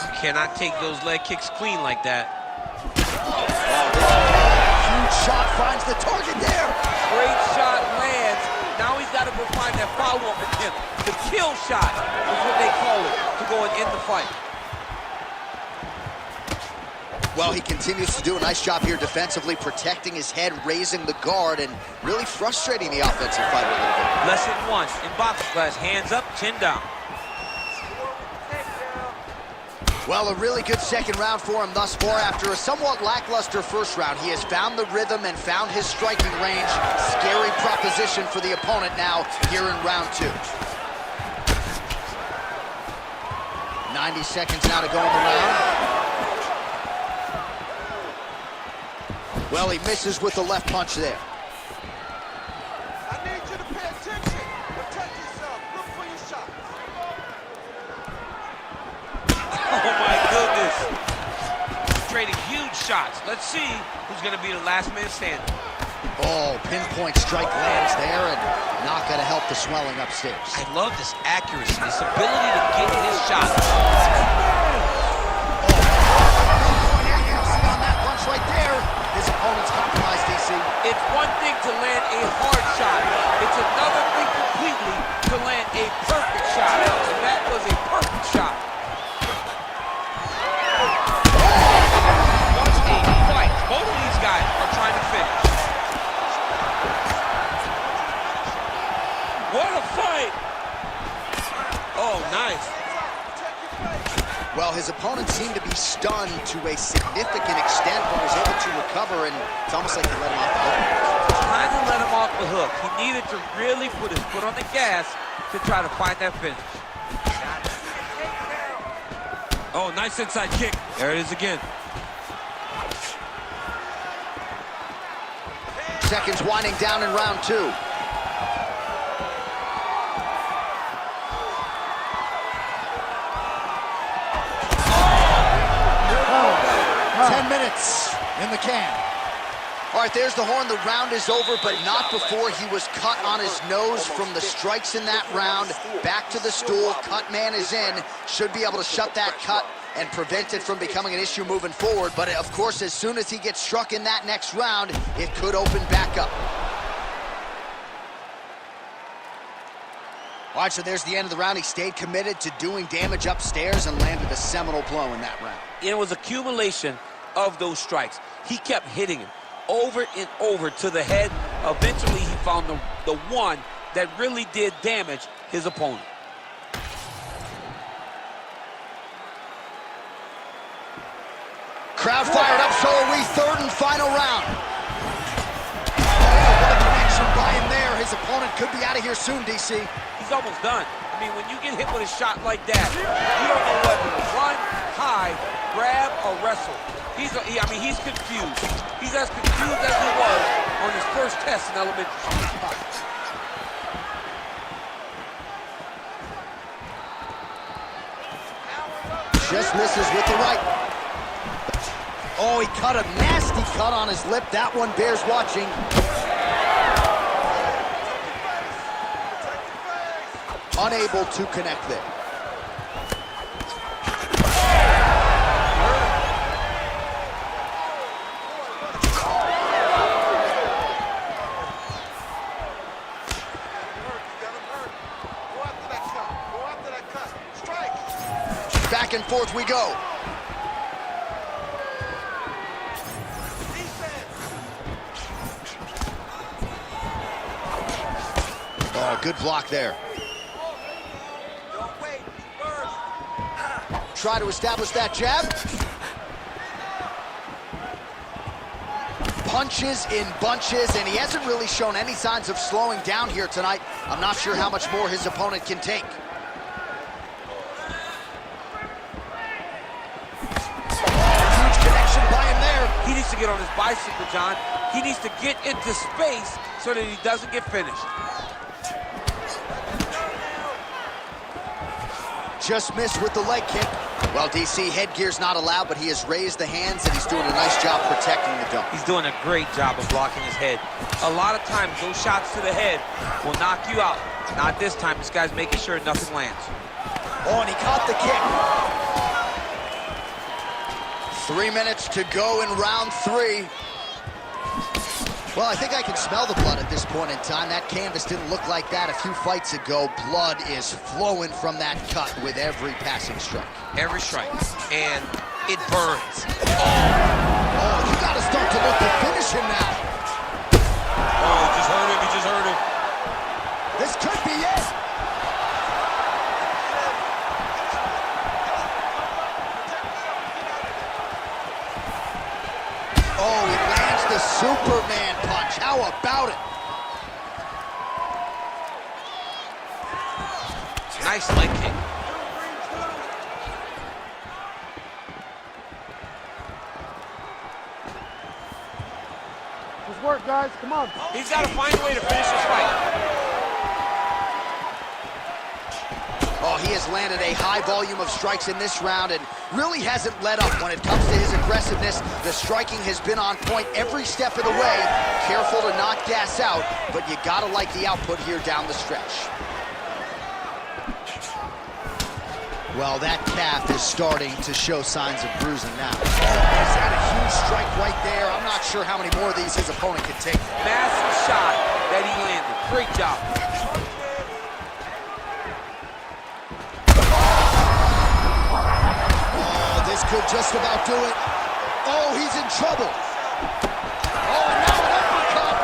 You cannot take those leg kicks clean like that. Huge shot finds the target there. Great shot lands. Now he's got to go find that follow-up attempt. The kill shot is what they call it, to go and end the fight. Well, he continues to do a nice job here defensively, protecting his head, raising the guard, and really frustrating the offensive fighter a little bit. Lesson 1 in boxing class, hands up, chin down. Well, a really good second round for him thus far. After a somewhat lackluster first round, he has found the rhythm and found his striking range. Scary proposition for the opponent now here in round 2. 90 seconds now to go in the round. Well, he misses with the left punch there. I need you to pay attention. Protect yourself. Look for your shot. Oh my goodness. Trading huge shots. Let's see who's going to be the last man standing. Oh, pinpoint strike lands there, and not going to help the swelling upstairs. I love this accuracy, this ability to get his shot. On that punch right there, his opponent's compromised, DC. It's one thing to land a hard shot. It's another thing completely to land a perfect shot. And that was a perfect shot. What a fight. Both of these guys are trying to finish. What a fight! Oh, nice. Well, his opponent seemed to be stunned to a significant extent, but was able to recover, and it's almost like he let him off the hook. Trying to let him off the hook. He needed to really put his foot on the gas to try to find that finish. Oh, nice inside kick. There it is again. Seconds winding down in round 2. Oh. 10 minutes in the can. All right, there's the horn. The round is over, but not before he was cut on his nose from the strikes in that round. Back to the stool. Cut man is in. Should be able to shut that cut and prevent it from becoming an issue moving forward. But, of course, as soon as he gets struck in that next round, it could open back up. All right, so there's the end of the round. He stayed committed to doing damage upstairs and landed a seminal blow in that round. It was accumulation of those strikes. He kept hitting him over and over to the head. Eventually, he found the one that really did damage his opponent. Crowd fired up, so are we. Third and final round. Oh, what a connection by him there. His opponent could be out of here soon, DC. He's almost done. I mean, when you get hit with a shot like that, you don't know whether to run, hide, grab, or wrestle. He's confused. He's as confused as he was on his first test in elementary school. Just misses with the right. Oh, he cut a nasty cut on his lip. That one bears watching. Unable to connect there. Back and forth we go. Oh, good block there. Try to establish that jab. Punches in bunches, and he hasn't really shown any signs of slowing down here tonight. I'm not sure how much more his opponent can take. Huge connection by him there. He needs to get on his bicycle, John. He needs to get into space so that he doesn't get finished. Just missed with the leg kick. Well, DC, headgear's not allowed, but he has raised the hands, and he's doing a nice job protecting the dome. He's doing a great job of blocking his head. A lot of times, those shots to the head will knock you out. Not this time. This guy's making sure nothing lands. Oh, and he caught the kick. 3 minutes to go in round 3. Well, I think I can smell the blood at this point in time. That canvas didn't look like that a few fights ago. Blood is flowing from that cut with every passing strike. Every strike. And it burns. Oh, you got to start to look to finish him now. Oh, he just hurt him. He just hurt him. This could be it. Oh, he lands the Superman punch. How about it? Nice leg kick. Good work, guys. Come on. He's got to find a way to finish this fight. Oh, he has landed a high volume of strikes in this round and really hasn't let up when it comes to his aggressiveness. The striking has been on point every step of the way. Careful to not gas out, but you gotta like the output here down the stretch. Well, that calf is starting to show signs of bruising now. Oh, he's had a huge strike right there. I'm not sure how many more of these his opponent can take. Massive shot that he landed. Great job. This could just about do it. Oh, he's in trouble. Oh, and now an uppercut.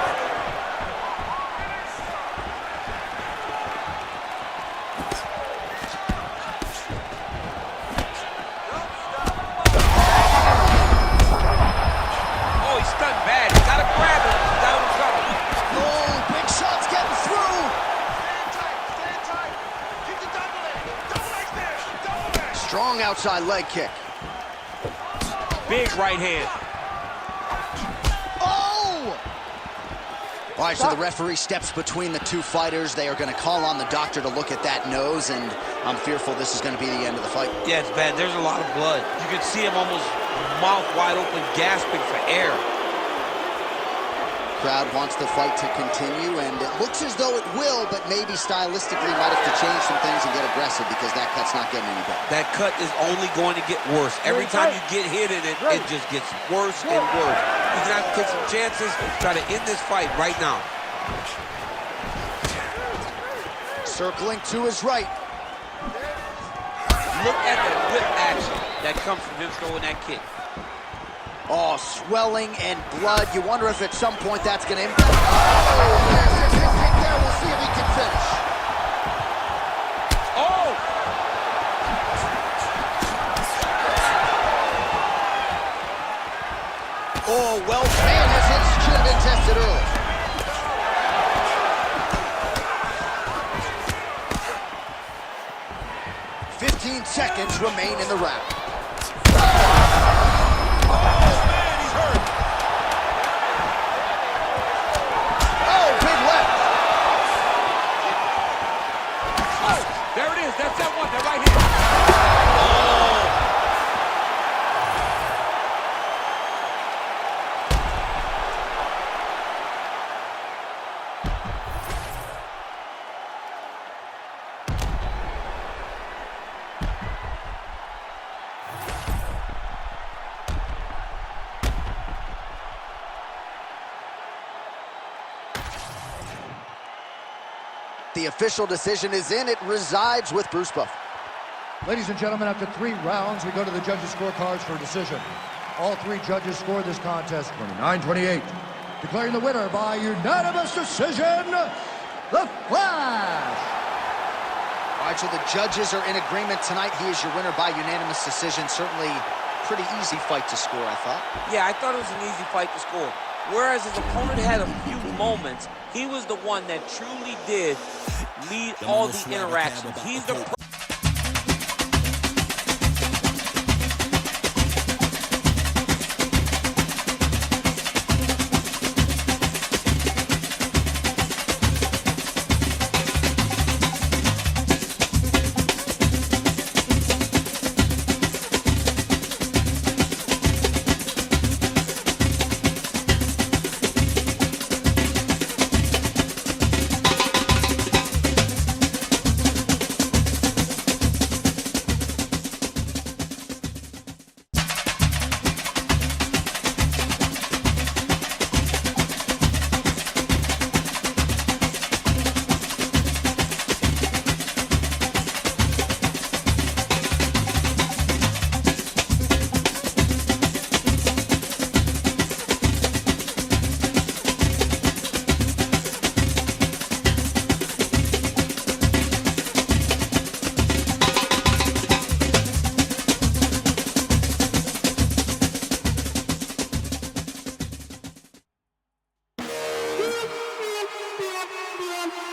Oh, he's stunned bad. He's got to grab him. He's got him covered. Oh, big shots getting through. Stand tight. Keep the double leg. Double legs there. Double leg. Strong outside leg kick. Big right hand. Oh! All right, so the referee steps between the two fighters. They are going to call on the doctor to look at that nose, and I'm fearful this is going to be the end of the fight. Yeah, it's bad. There's a lot of blood. You can see him almost mouth wide open, gasping for air. Crowd wants the fight to continue, and it looks as though it will, but maybe stylistically might have to change some things and get aggressive because that cut's not getting any better. That cut is only going to get worse. Every time you get hit in it, it just gets worse and worse. He's going to have to take some chances, try to end this fight right now. Circling to his right. Look at the whip action that comes from him throwing that kick. Oh, swelling and blood. You wonder if at some point that's going to impact. Oh, massive hit kick there. We'll see if he can finish. Oh! Oh, well, man, his hits should have been tested early. "15 seconds remain in the round. That's that one, that right hand. The official decision is in. It resides with Bruce Buff. Ladies and gentlemen, after 3 rounds, we go to the judges' scorecards for a decision. All 3 judges scored this contest 29-28. Declaring the winner by unanimous decision, The Flash! All right, so the judges are in agreement tonight. He is your winner by unanimous decision. Certainly pretty easy fight to score, I thought. Yeah, I thought it was an easy fight to score. Whereas his opponent had a few moments, he was the one that truly did lead all the interactions. He's the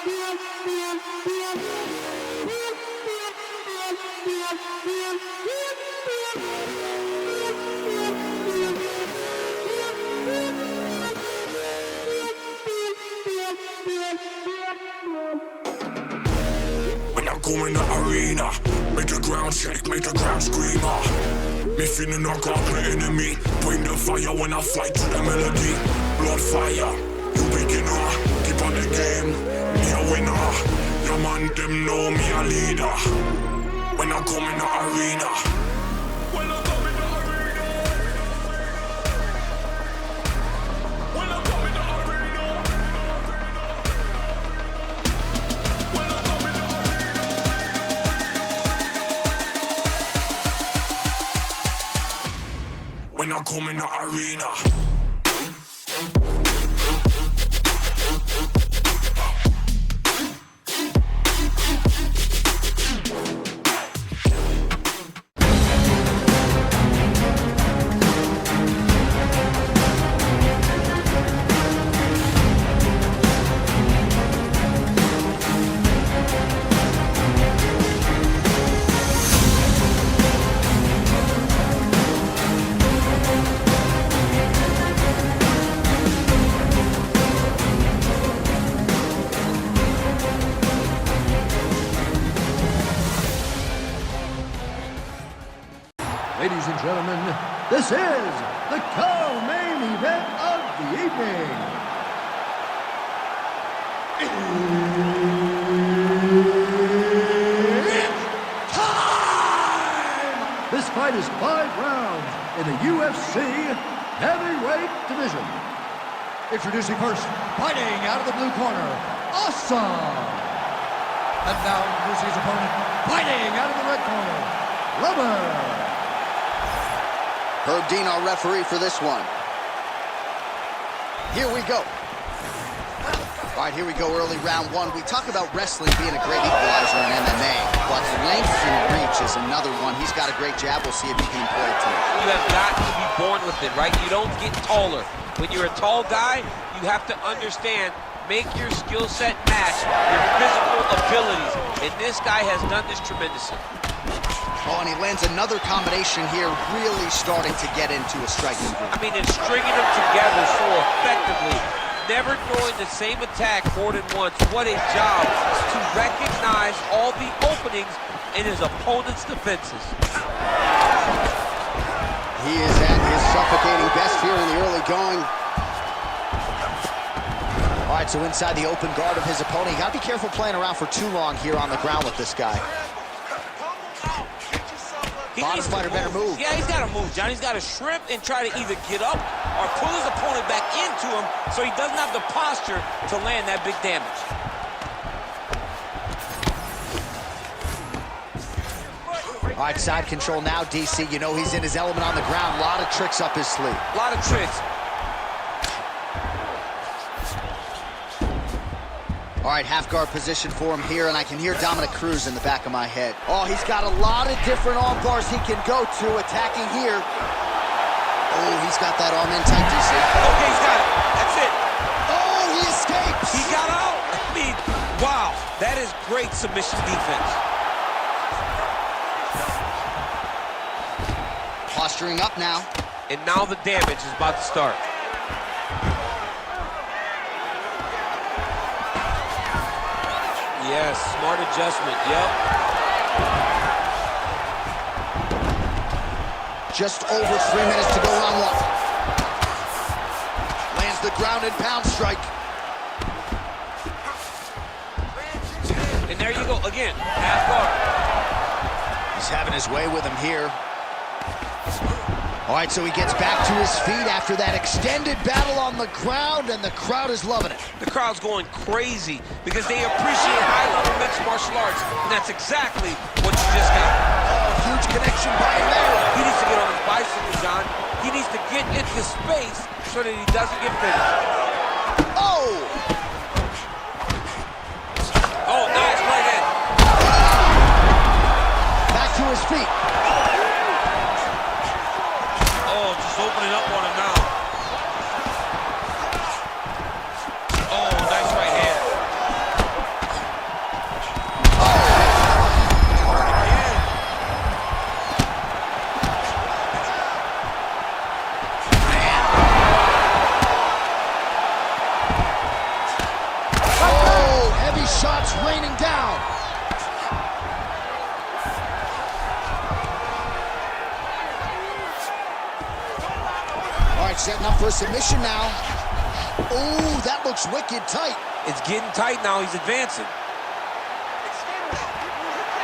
When I go in the arena, make the ground shake, make the ground scream. Me feeling I got the enemy. Bring the fire when I fight to the melody. Blood fire, you beginner. Keep on the game, me a winner. Your man them know me a leader. When I come in the arena. When I come in the arena. When I come in the arena. When I come in the arena. When I come in the arena. Ladies and gentlemen, this is the co-main event of the evening. It's time! This fight is 5 rounds in the UFC heavyweight division. Introducing first, fighting out of the blue corner, Awesome! And now introducing his opponent, fighting out of the red corner, Rubber! Herb Dean, our referee for this one. Here we go. All right, here we go, early round 1. We talk about wrestling being a great equalizer in MMA, but length and reach is another one. He's got a great jab. We'll see if he can employ it too. You have got to be born with it, right? You don't get taller. When you're a tall guy, you have to understand, make your skill set match your physical abilities. And this guy has done this tremendously. Oh, and he lands another combination here, really starting to get into a striking groove. I mean, it's stringing them together so effectively, never throwing the same attack more than once. What a job to recognize all the openings in his opponent's defenses. He is at his suffocating best here in the early going. All right, so inside the open guard of his opponent. You gotta be careful playing around for too long here on the ground with this guy. Bottom fighter better move. Yeah, he's got to move, John. He's got to shrimp and try to either get up or pull his opponent back into him so he doesn't have the posture to land that big damage. All right, side control now, DC. You know he's in his element on the ground. A lot of tricks up his sleeve. A lot of tricks. All right, half guard position for him here, and I can hear Dominic Cruz in the back of my head. Oh, he's got a lot of different arm bars he can go to, attacking here. Oh, he's got that arm in tight, DC. Okay, he's got it. That's it. Oh, he escapes. He got out. I mean, wow. That is great submission defense. Posturing up now. And now the damage is about to start. Yes, smart adjustment, yep. Just over 3 minutes to go round 1. Lands the ground and pound strike. And there you go, again, half guard. He's having his way with him here. All right, so he gets back to his feet after that extended battle on the ground, and the crowd is loving it. The crowd's going crazy because they appreciate high-level mixed martial arts, and that's exactly what you just got. Oh, huge connection by him there. He needs to get on his bicycle, John. He needs to get into space so that he doesn't get finished. Oh! Oh, nice right hand. Back to his feet. Oh, just opening up on him now. Oh, nice right hand. Heavy shots raining down. All right, setting up for a submission now. Oh, that looks wicked tight. It's getting tight now. He's advancing.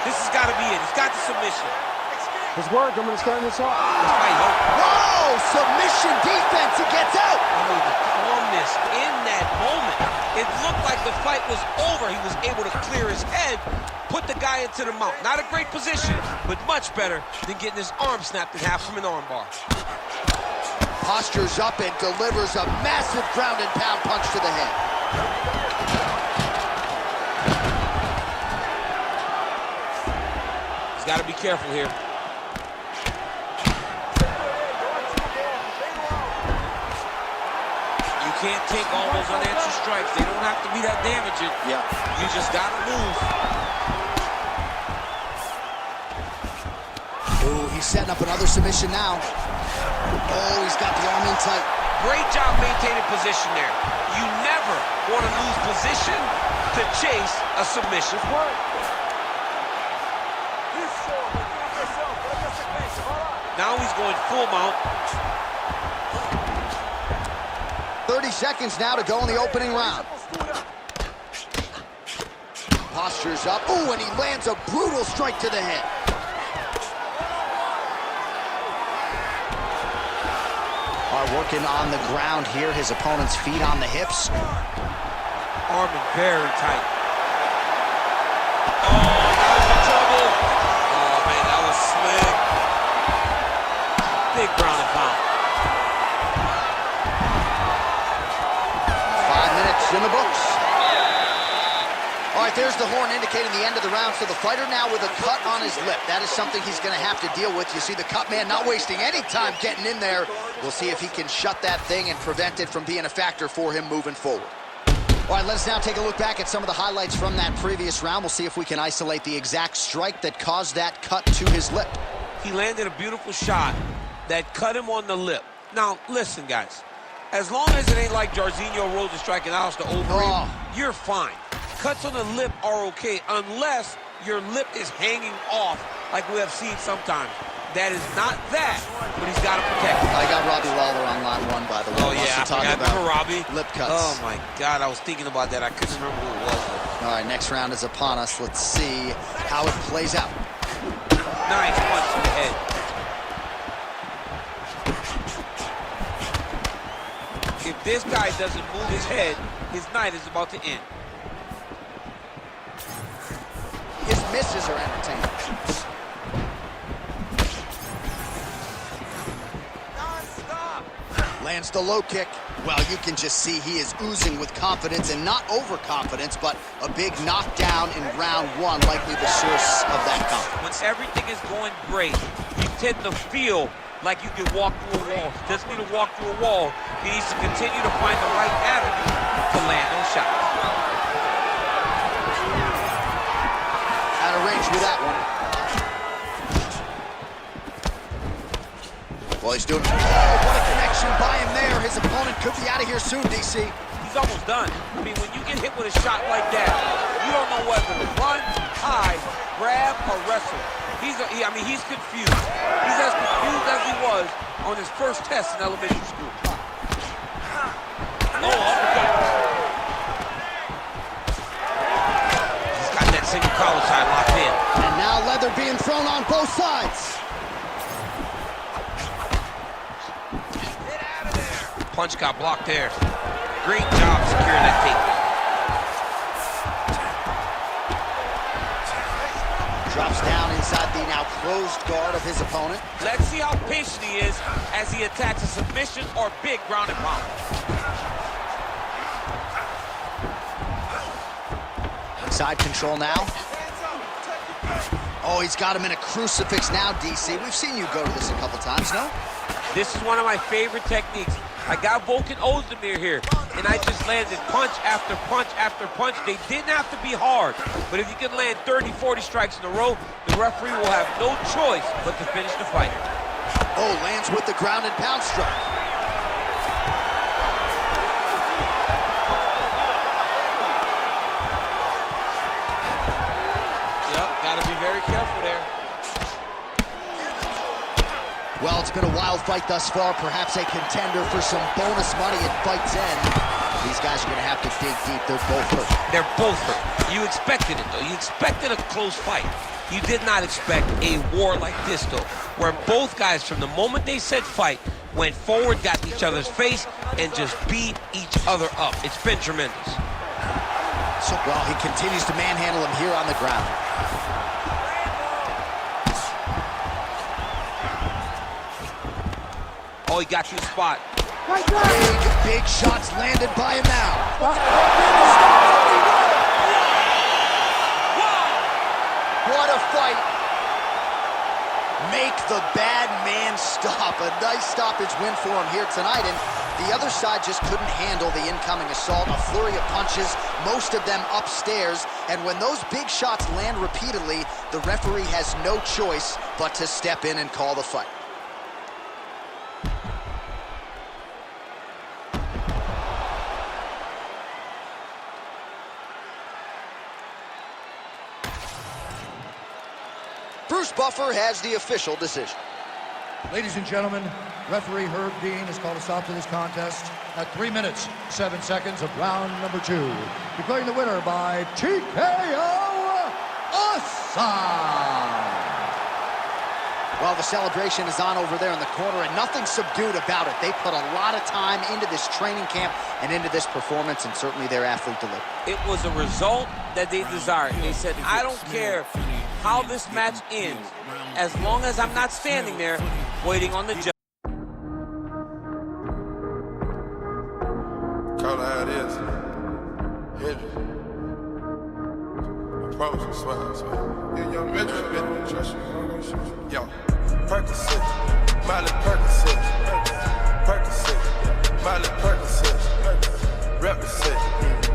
This has got to be it. He's got the submission. It's work. I'm going to start this off. Whoa! Submission defense. He gets out. Oh, the calmness in that moment. It looked like the fight was over. He was able to clear his head, put the guy into the mount. Not a great position, but much better than getting his arm snapped in half from an armbar. Postures up and delivers a massive ground and pound punch to the head. He's got to be careful here. You can't take all those unanswered strikes. They don't have to be that damaging. Yeah. You just got to move. Ooh, he's setting up another submission now. Oh, he's got the arm in tight. Great job maintaining position there. You never want to lose position to chase a submission. Now he's going full mount. 30 seconds now to go in the opening round. Postures up. Ooh, and he lands a brutal strike to the head. Working on the ground here, his opponent's feet on the hips. Arm in very tight. Oh, that was in trouble. Oh, man, that was slick. Big ground and pound. 5 minutes in the books. All right, there's the horn indicating the end of the round. So the fighter now with a cut on his lip. That is something he's going to have to deal with. You see the cut man not wasting any time getting in there. We'll see if he can shut that thing and prevent it from being a factor for him moving forward. All right, let us now take a look back at some of the highlights from that previous round. We'll see if we can isolate the exact strike that caused that cut to his lip. He landed a beautiful shot that cut him on the lip. Now, listen, guys. As long as it ain't like Jairzinho rolls a strike and out the ovary, you're fine. Cuts on the lip are okay unless your lip is hanging off like we have seen sometimes. That is not that, but he's got to protect it. I got Robbie Lawler on line one, by the way. Oh, yeah, I remember Robbie. Lip cuts. Oh, my God, I was thinking about that. I couldn't remember who it was. All right, next round is upon us. Let's see how it plays out. Nice punch to the head. If this guy doesn't move his head, his night is about to end. His misses are entertaining. Lands the low kick. Well, you can just see he is oozing with confidence, and not overconfidence, but a big knockdown in round one, likely the source of that confidence. When everything is going great, you tend to feel like you can walk through a wall. He doesn't need to walk through a wall. He needs to continue to find the right avenue to land those shots. Out of range with that one. Well, he's doing... Oh, what a connection by him there. His opponent could be out of here soon, DC. He's almost done. I mean, when you get hit with a shot like that, you don't know whether to run, hide, grab, or wrestle. He's confused. He's as confused as he was on his first test in elementary school. Oh, uppercut. He's got that single collar tie locked in. And now leather being thrown on both sides. Get out of there. Punch got blocked there. Great job securing that takedown. Drops down inside the now closed guard of his opponent. Let's see how patient he is as he attacks a submission or big ground and pound. Inside control now. Oh, he's got him in a crucifix now, DC. We've seen you go to this a couple times, no? This is one of my favorite techniques. I got Volkan Ozdemir here, and I just landed punch after punch after punch. They didn't have to be hard, but if you can land 30, 40 strikes in a row, the referee will have no choice but to finish the fight. Oh, lands with the ground and pound strike. Gotta be very careful there. Well, it's been a wild fight thus far, perhaps a contender for some bonus money at fight's end. These guys are going to have to dig deep. They're both hurt. They're both hurt. You expected it, though. You expected a close fight. You did not expect a war like this, though, where both guys, from the moment they said fight, went forward, got in each other's face, and just beat each other up. It's been tremendous. So, well, he continues to manhandle him here on the ground. Oh, he got you a spot. Big shots landed by him now. What a fight. Make the bad man stop. A nice stoppage win for him here tonight, and the other side just couldn't handle the incoming assault. A flurry of punches, most of them upstairs, and when those big shots land repeatedly, the referee has no choice but to step in and call the fight. Bruce Buffer has the official decision. Ladies and gentlemen, referee Herb Dean has called a stop to this contest at 3 minutes, 7 seconds of round number 2. Declaring the winner by TKO, Usievalad. Well, the celebration is on over there in the corner, and nothing subdued about it. They put a lot of time into this training camp and into this performance, and certainly their athlete delivered. It was a result that they desired. They said, I don't care how this match ends, as long as I'm not standing there waiting on the judge. Call it how it is. Heavy. I promise you, swear. Yeah, young Metro, been trust you. Yo, Percocet, Miley Percocet, Percocet, Miley Percocet, represent,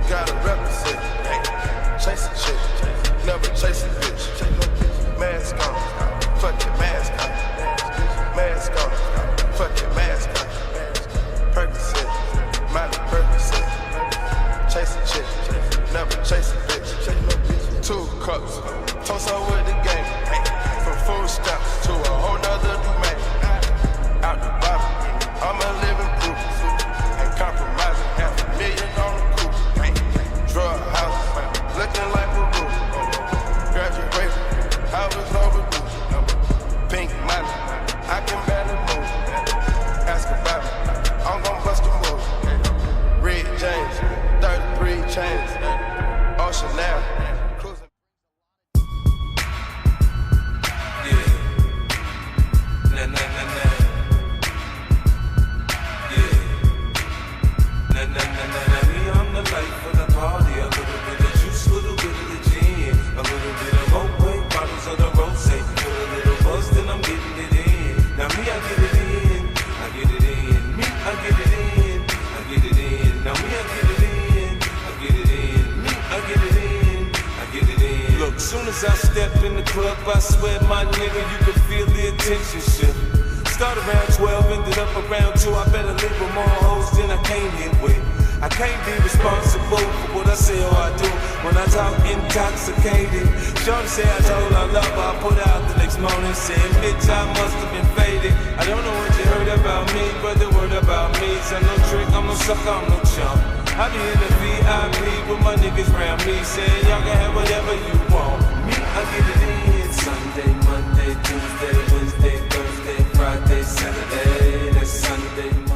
gotta represent. Chase a chick, never chase a bitch. Mask on, fuck your mask on. Mask on, fuck your mask on. Percocet, Miley Percocet, chase a chick, never chase a bitch. 2 cups, toast up with the game. From food stamps to a whole nother domain. Out the bottom, I'm a living proof. Ain't compromising, $500,000 on the coupe. Drug house, looking like a roof. Graduated, I was overdue. Pink money, I can barely move. Ask about me, I'm gon' bust a move. Red James, 33 chains. Ocean now. Soon as I step in the club, I swear, my nigga, you can feel the attention shift. Start around 12, ended up around 2. I better live with more hoes than I came here with. I can't be responsible for what I say or I do when I talk intoxicated. Shorty say I told her I love her, I put out the next morning saying, bitch, I must have been faded. I don't know what you heard about me, but the word about me is I'm no trick, I'm no sucker, I'm no chump. I be in the VIP with my niggas round me, saying y'all can have whatever you want. Me, I get it in Sunday, Monday, Tuesday, Wednesday, Thursday, Friday, Saturday, that's Sunday, Monday.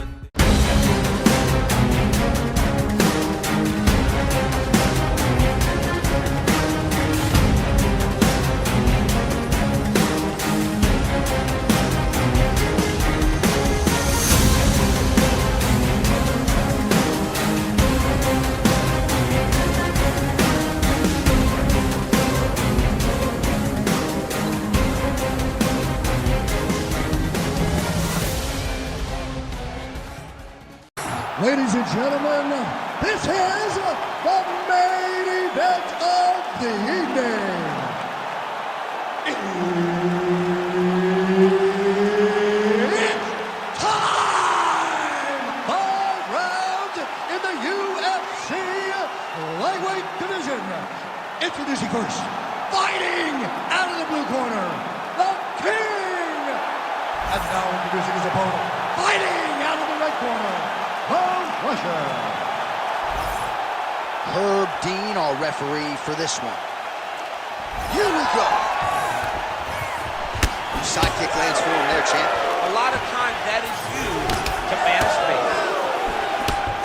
Ladies and gentlemen, this is the main event of the evening. It's time! 5 rounds in the UFC lightweight division. Introducing first, fighting out of the blue corner, the King! And now introducing his opponent, fighting out of the red corner, the Russia. Herb Dean, our referee for this one. Here we go. Sidekick lands for him there, champ. A lot of times that is used to man space.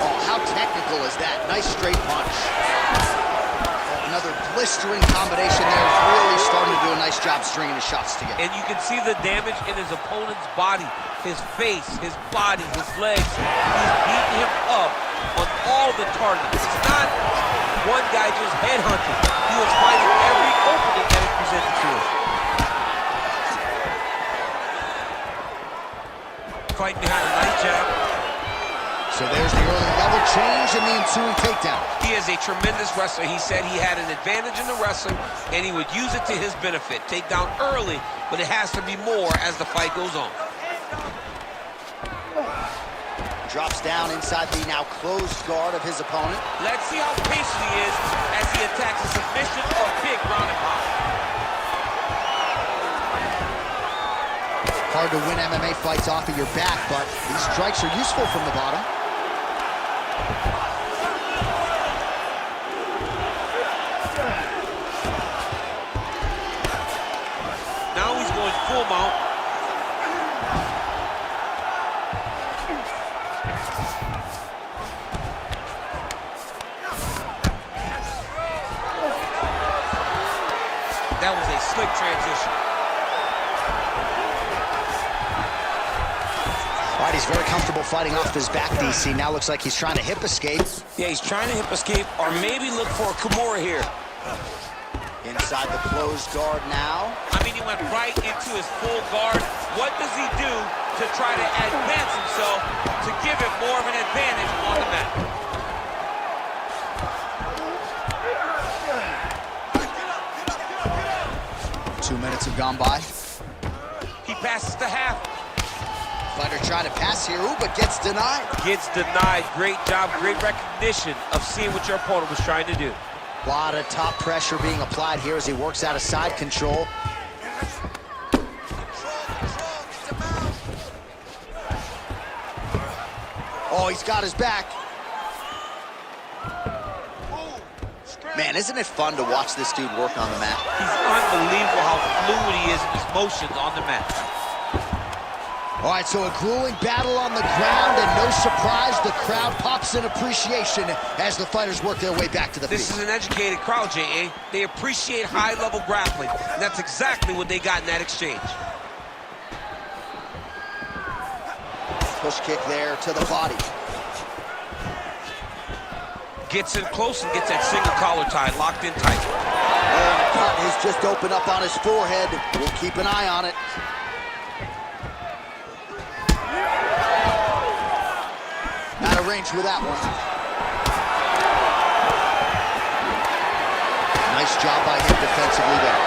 Oh, how technical is that? Nice straight punch. Oh, another blistering combination there. Really starting to do a nice job stringing his shots together. And you can see the damage in his opponent's body, his face, his body, his legs. He's beating him up on all the targets. It's not one guy just headhunting. He was finding every opening that is presented to us. Fight behind a nice jab. So there's the early level change and the ensuing takedown. He is a tremendous wrestler. He said he had an advantage in the wrestling, and he would use it to his benefit. Take down early, but it has to be more as the fight goes on. Drops down inside the now closed guard of his opponent. Let's see how patient he is as he attacks a submission or a big ground and pound. Hard to win MMA fights off of your back, but these strikes are useful from the bottom. Now he's going full mount. That was a slick transition. All right, he's very comfortable fighting off his back, DC. Now looks like he's trying to hip escape. Yeah, he's trying to hip escape or maybe look for a Kimura here. Inside the closed guard now. I mean, he went right into his full guard. What does he do to try to advance himself to give him more of an advantage on the mat? 2 minutes have gone by. He passes to half. Fighter trying to pass here, ooh, but gets denied. Gets denied. Great job, great recognition of seeing what your opponent was trying to do. A lot of top pressure being applied here as he works out of side control. Oh, he's got his back. Man, isn't it fun to watch this dude work on the mat? He's unbelievable how fluid he is in his motions on the mat. All right, so a grueling battle on the ground, and no surprise, the crowd pops in appreciation as the fighters work their way back to the feet. This is an educated crowd, J.A. They appreciate high-level grappling, and that's exactly what they got in that exchange. Push kick there to the body. Gets in close and gets that single collar tie locked in tight. And the cut has just opened up on his forehead. We'll keep an eye on it. Out of range with that one. Nice job by him defensively there.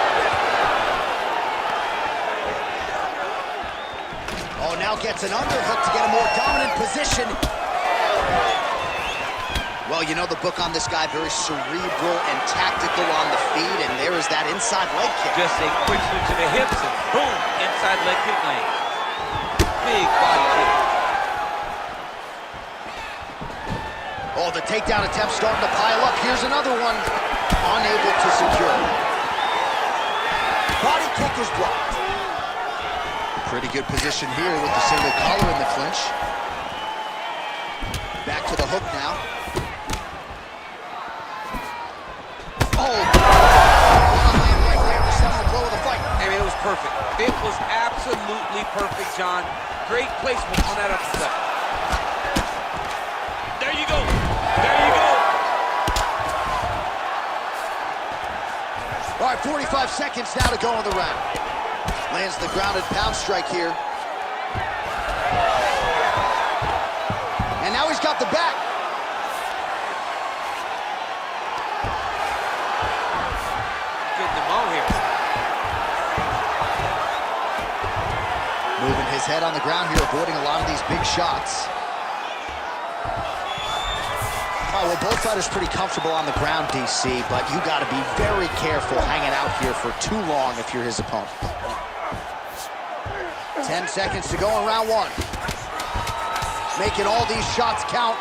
Oh, now gets an underhook to get a more dominant position. Well, you know the book on this guy, very cerebral and tactical on the feet, and there is that inside leg kick. Just a quick switch to the hips and boom, inside leg kick lane. Big body kick. Oh, the takedown attempt starting to pile up. Here's another one. Unable to secure. Body kick is blocked. Pretty good position here with the single collar in the clinch. Back to the hook now. Oh! Right there, the seminal blow of the fight. I mean, it was perfect. It was absolutely perfect, John. Great placement on that uppercut. There you go. There you go. All right, 45 seconds now to go in the round. Lands the grounded pound strike here. And now he's got the back. Getting them out here. Moving his head on the ground here, avoiding a lot of these big shots. Oh, well, both fighters pretty comfortable on the ground, DC, but you got to be very careful hanging out here for too long if you're his opponent. 10 seconds to go in round one. Making all these shots count.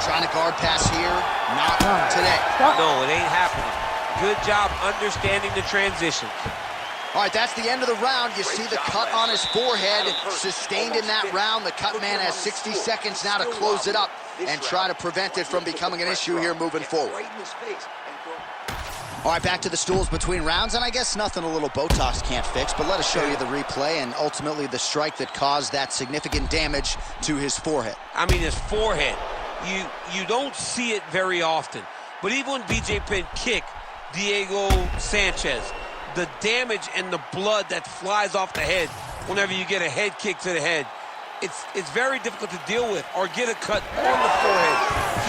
Trying to guard pass here. Not today. No, it ain't happening. Good job understanding the transitions. All right, that's the end of the round. You see the cut on his forehead, sustained in that round. The cut man has 60 seconds now to close it up and try to prevent it from becoming an issue here moving forward. All right, back to the stools between rounds, and I guess nothing a little Botox can't fix, but let us show you the replay and ultimately the strike that caused that significant damage to his forehead. I mean, his forehead. You don't see it very often, but even when BJ Penn kicked Diego Sanchez, the damage and the blood that flies off the head whenever you get a head kick to the head, it's very difficult to deal with or get a cut on the forehead.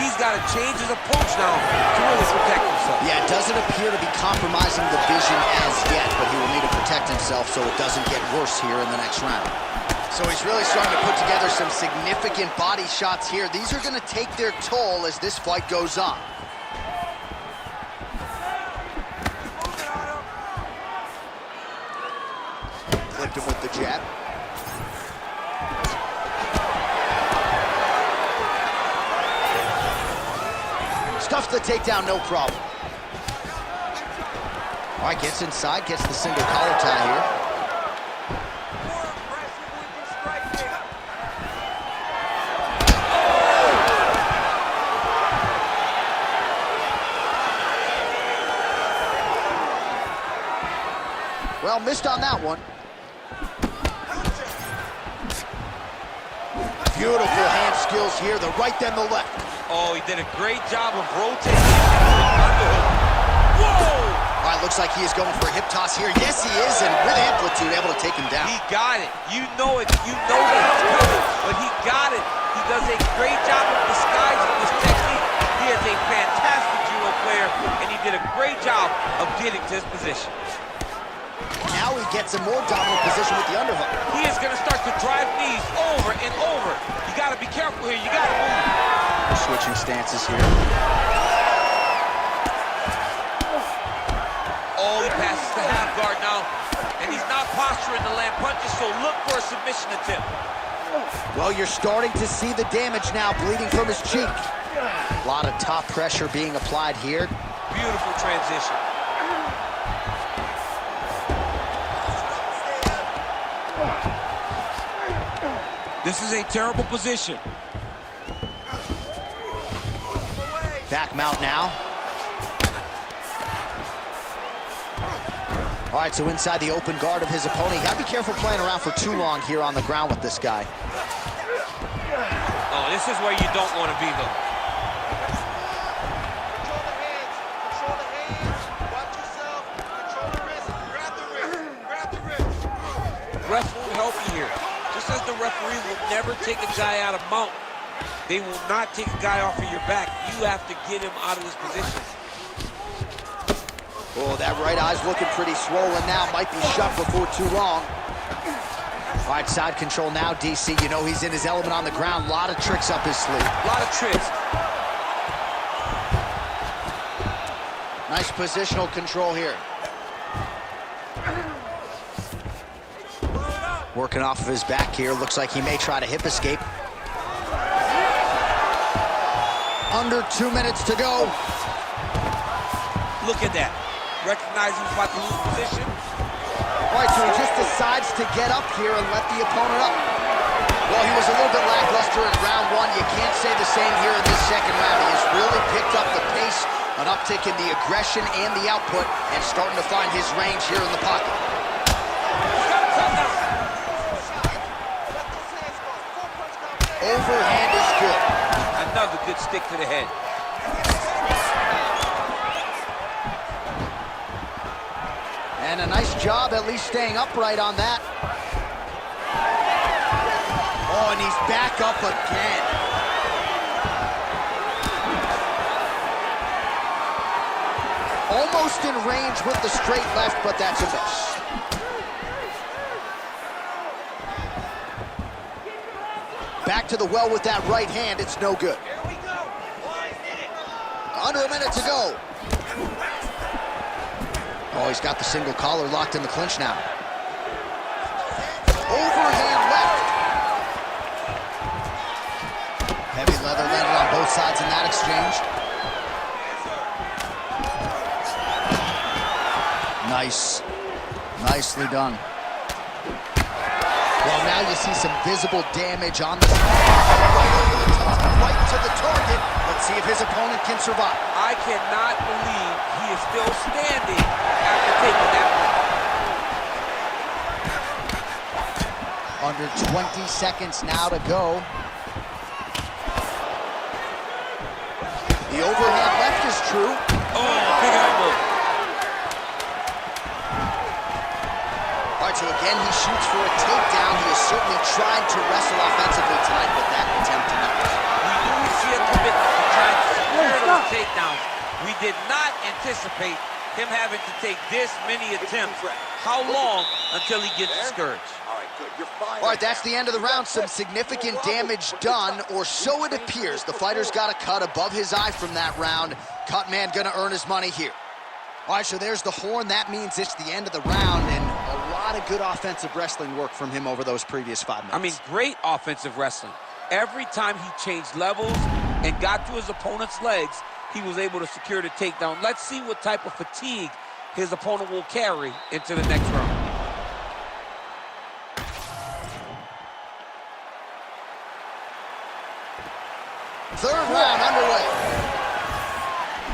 He's got to change his approach now to really protect himself. Yeah, it doesn't appear to be compromising the vision as yet, but he will need to protect himself so it doesn't get worse here in the next round. So he's really starting to put together some significant body shots here. These are going to take their toll as this fight goes on. Flipped him with the jab. Stuffs the takedown, no problem. All right, gets inside, gets the single collar tie here. Well, missed on that one. Beautiful hand skills here, the right then the left. Oh, he did a great job of rotating underhook. Whoa! All right, looks like he is going for a hip toss here. Yes, he is, and with amplitude, able to take him down. He got it. You know it. You know that it's coming, but he got it. He does a great job of disguising this technique. He is a fantastic judo player, and he did a great job of getting to his position. Now he gets a more dominant position with the underhook. He is going to start to drive knees over and over. You got to be careful here. You got to move. Switching stances here. Oh, he passes the half guard now, and he's not posturing to land punches, so look for a submission attempt. Well, you're starting to see the damage now, bleeding from his cheek. A lot of top pressure being applied here. Beautiful transition. This is a terrible position. Back mount now. All right, so inside the open guard of his opponent. You gotta be careful playing around for too long here on the ground with this guy. Oh, this is where you don't want to be, though. Control the hands. Watch yourself. Control the wrist. Grab the wrist. Ref won't help you here. Just as the referee will never take a guy out of mount, they will not take a guy off of your back. You have to get him out of this position. Oh, that right eye's looking pretty swollen now. Might be shut before too long. All right, side control now, DC. You know he's in his element on the ground. A lot of tricks up his sleeve. A lot of tricks. Nice positional control here. Working off of his back here. Looks like he may try to hip escape. Under 2 minutes to go. Look at that. Recognizing he's about to lose position. All right, so he just decides to get up here and let the opponent up. Well, he was a little bit lackluster in round one. You can't say the same here in this second round. He has really picked up the pace, an uptick in the aggression and the output, and starting to find his range here in the pocket. Overhand is good. Another good stick to the head. And a nice job at least staying upright on that. Oh, and he's back up again. Almost in range with the straight left, but that's a miss. Back to the well with that right hand. It's no good. Here we go. 1 minute. Under a minute to go. Oh, he's got the single collar locked in the clinch now. Overhand left. Heavy leather landed on both sides in that exchange. Nice. Nicely done. Well, now you see some visible damage on the right to the target. Let's see if his opponent can survive. I cannot believe he is still standing after taking that one. Under 20 seconds now to go. The overhand left is true. Oh, big elbow. All right, so again, he shoots for a takedown. He is certainly trying to wrestle offensively tonight, but that attempt to not. We knew we'd see a commitment to trying to secure those takedowns. We did not anticipate him having to take this many attempts. How long until he gets discouraged? All right, good. You're fine. All right, that's the end of the round. Some significant damage done, or so it appears. The fighter's got a cut above his eye from that round. Cut man gonna earn his money here. All right, so there's the horn. That means it's the end of the round, and a lot of good offensive wrestling work from him over those previous 5 minutes. I mean, great offensive wrestling. Every time he changed levels and got to his opponent's legs, he was able to secure the takedown. Let's see what type of fatigue his opponent will carry into the next round. Third round underway.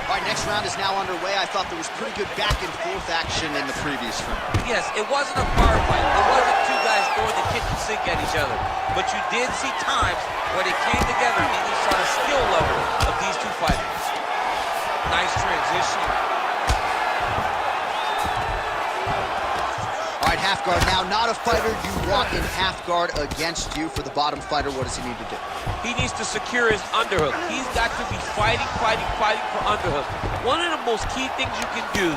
All right, next round is now underway. I thought there was pretty good back and forth action in the previous round. Yes, it wasn't a firefight. It wasn't two guys throwing the kitchen sink at each other. But you did see times where they came together and you saw the skill level of these two fighters. Nice transition. All right, half guard now. Not a fighter you want in half guard against you. For the bottom fighter, what does he need to do? He needs to secure his underhook. He's got to be fighting for underhook. One of the most key things you can do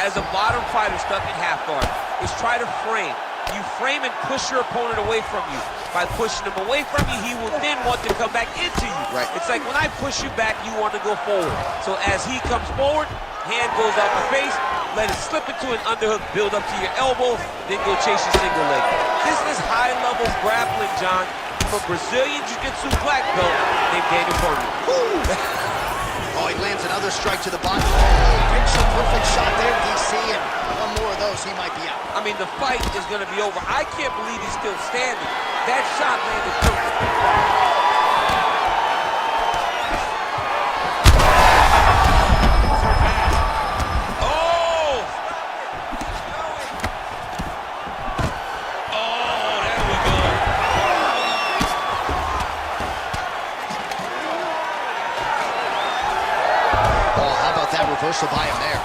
as a bottom fighter stuck in half guard is try to frame. You frame and push your opponent away from you. By pushing him away from you, he will then want to come back into you. Right. It's like when I push you back, you want to go forward. So as he comes forward, hand goes out the face, let it slip into an underhook, build up to your elbow, then go chase your single leg. This is high-level grappling, John, from a Brazilian Jiu-Jitsu black belt named Daniel Fernandez. Oh, he lands another strike to the bottom. Oh, picture-perfect shot there, DC, and one more of those, he might be out. I mean, the fight is going to be over. I can't believe he's still standing. That shot landed perfect. Reversal by him there.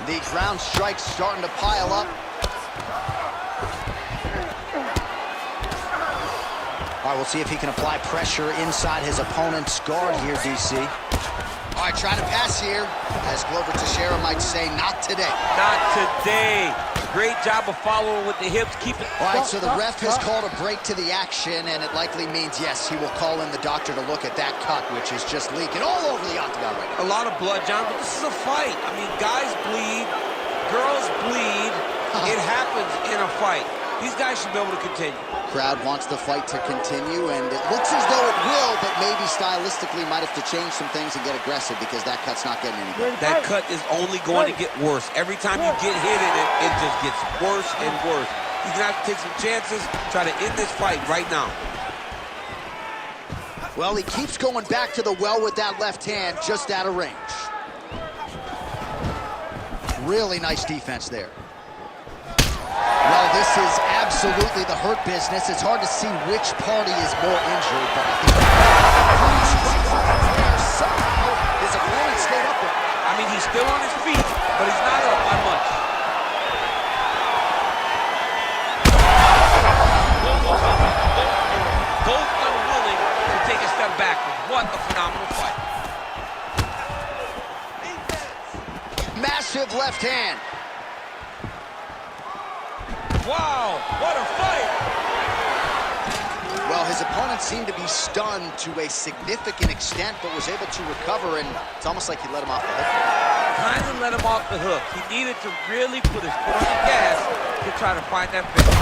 The ground strikes starting to pile up. All right, we'll see if he can apply pressure inside his opponent's guard here, DC. All right, trying to pass here. As Glover Teixeira might say, not today. Not today. Great job of following with the hips. Keep it. All right, so the ref has called a break to the action, and it likely means, yes, he will call in the doctor to look at that cut, which is just leaking all over the octagon right now. A lot of blood, John, but this is a fight. I mean, guys bleed, girls bleed. It happens in a fight. These guys should be able to continue. Crowd wants the fight to continue, and it looks as though it will, but maybe stylistically might have to change some things and get aggressive because that cut's not getting any better. That cut is only going to get worse. Every time you get hit in it, it just gets worse and worse. He's going to have to take some chances, try to end this fight right now. Well, he keeps going back to the well with that left hand, just out of range. Really nice defense there. Well, this is absolutely the hurt business. It's hard to see which party is more injured, but I think somehow his opponent stayed up with him. I mean, he's still on his feet, but he's not up by much. Both unwilling to take a step backwards. What a phenomenal fight. aggressive left hand. Wow, what a fight! Well, his opponent seemed to be stunned to a significant extent, but was able to recover, and it's almost like he let him off the hook. Kind of let him off the hook. He needed to really put his foot on the gas to try to find that finish.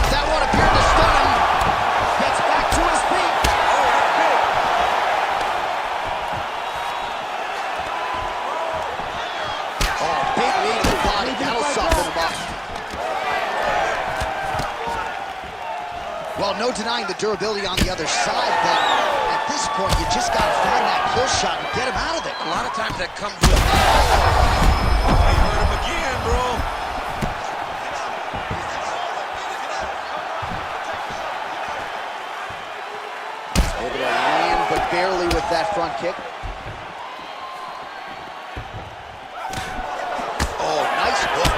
That one appeared to stun him. Gets back to his feet. Oh, that's big. Oh, big knee to the body. That'll soften him up. Well, no denying the durability on the other side, but at this point, you just got to find that kill shot and get him out of there. A lot of times that comes with... Oh, you hurt him again, bro. Able to land, but barely with that front kick. Oh, nice hook.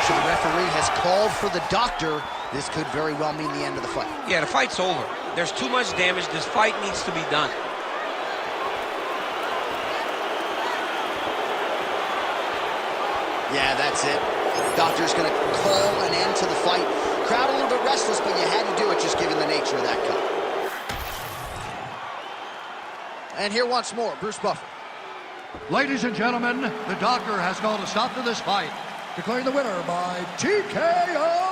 The referee has called for the doctor. This could very well mean the end of the fight. Yeah, the fight's over. There's too much damage. This fight needs to be done. Yeah, that's it. Doctor's going to call an end to the fight. Crowd a little bit restless, but you had to do it just given the nature of that cut. And here once more, Bruce Buffer. Ladies and gentlemen, the doctor has called a stop to this fight, declaring the winner by TKO.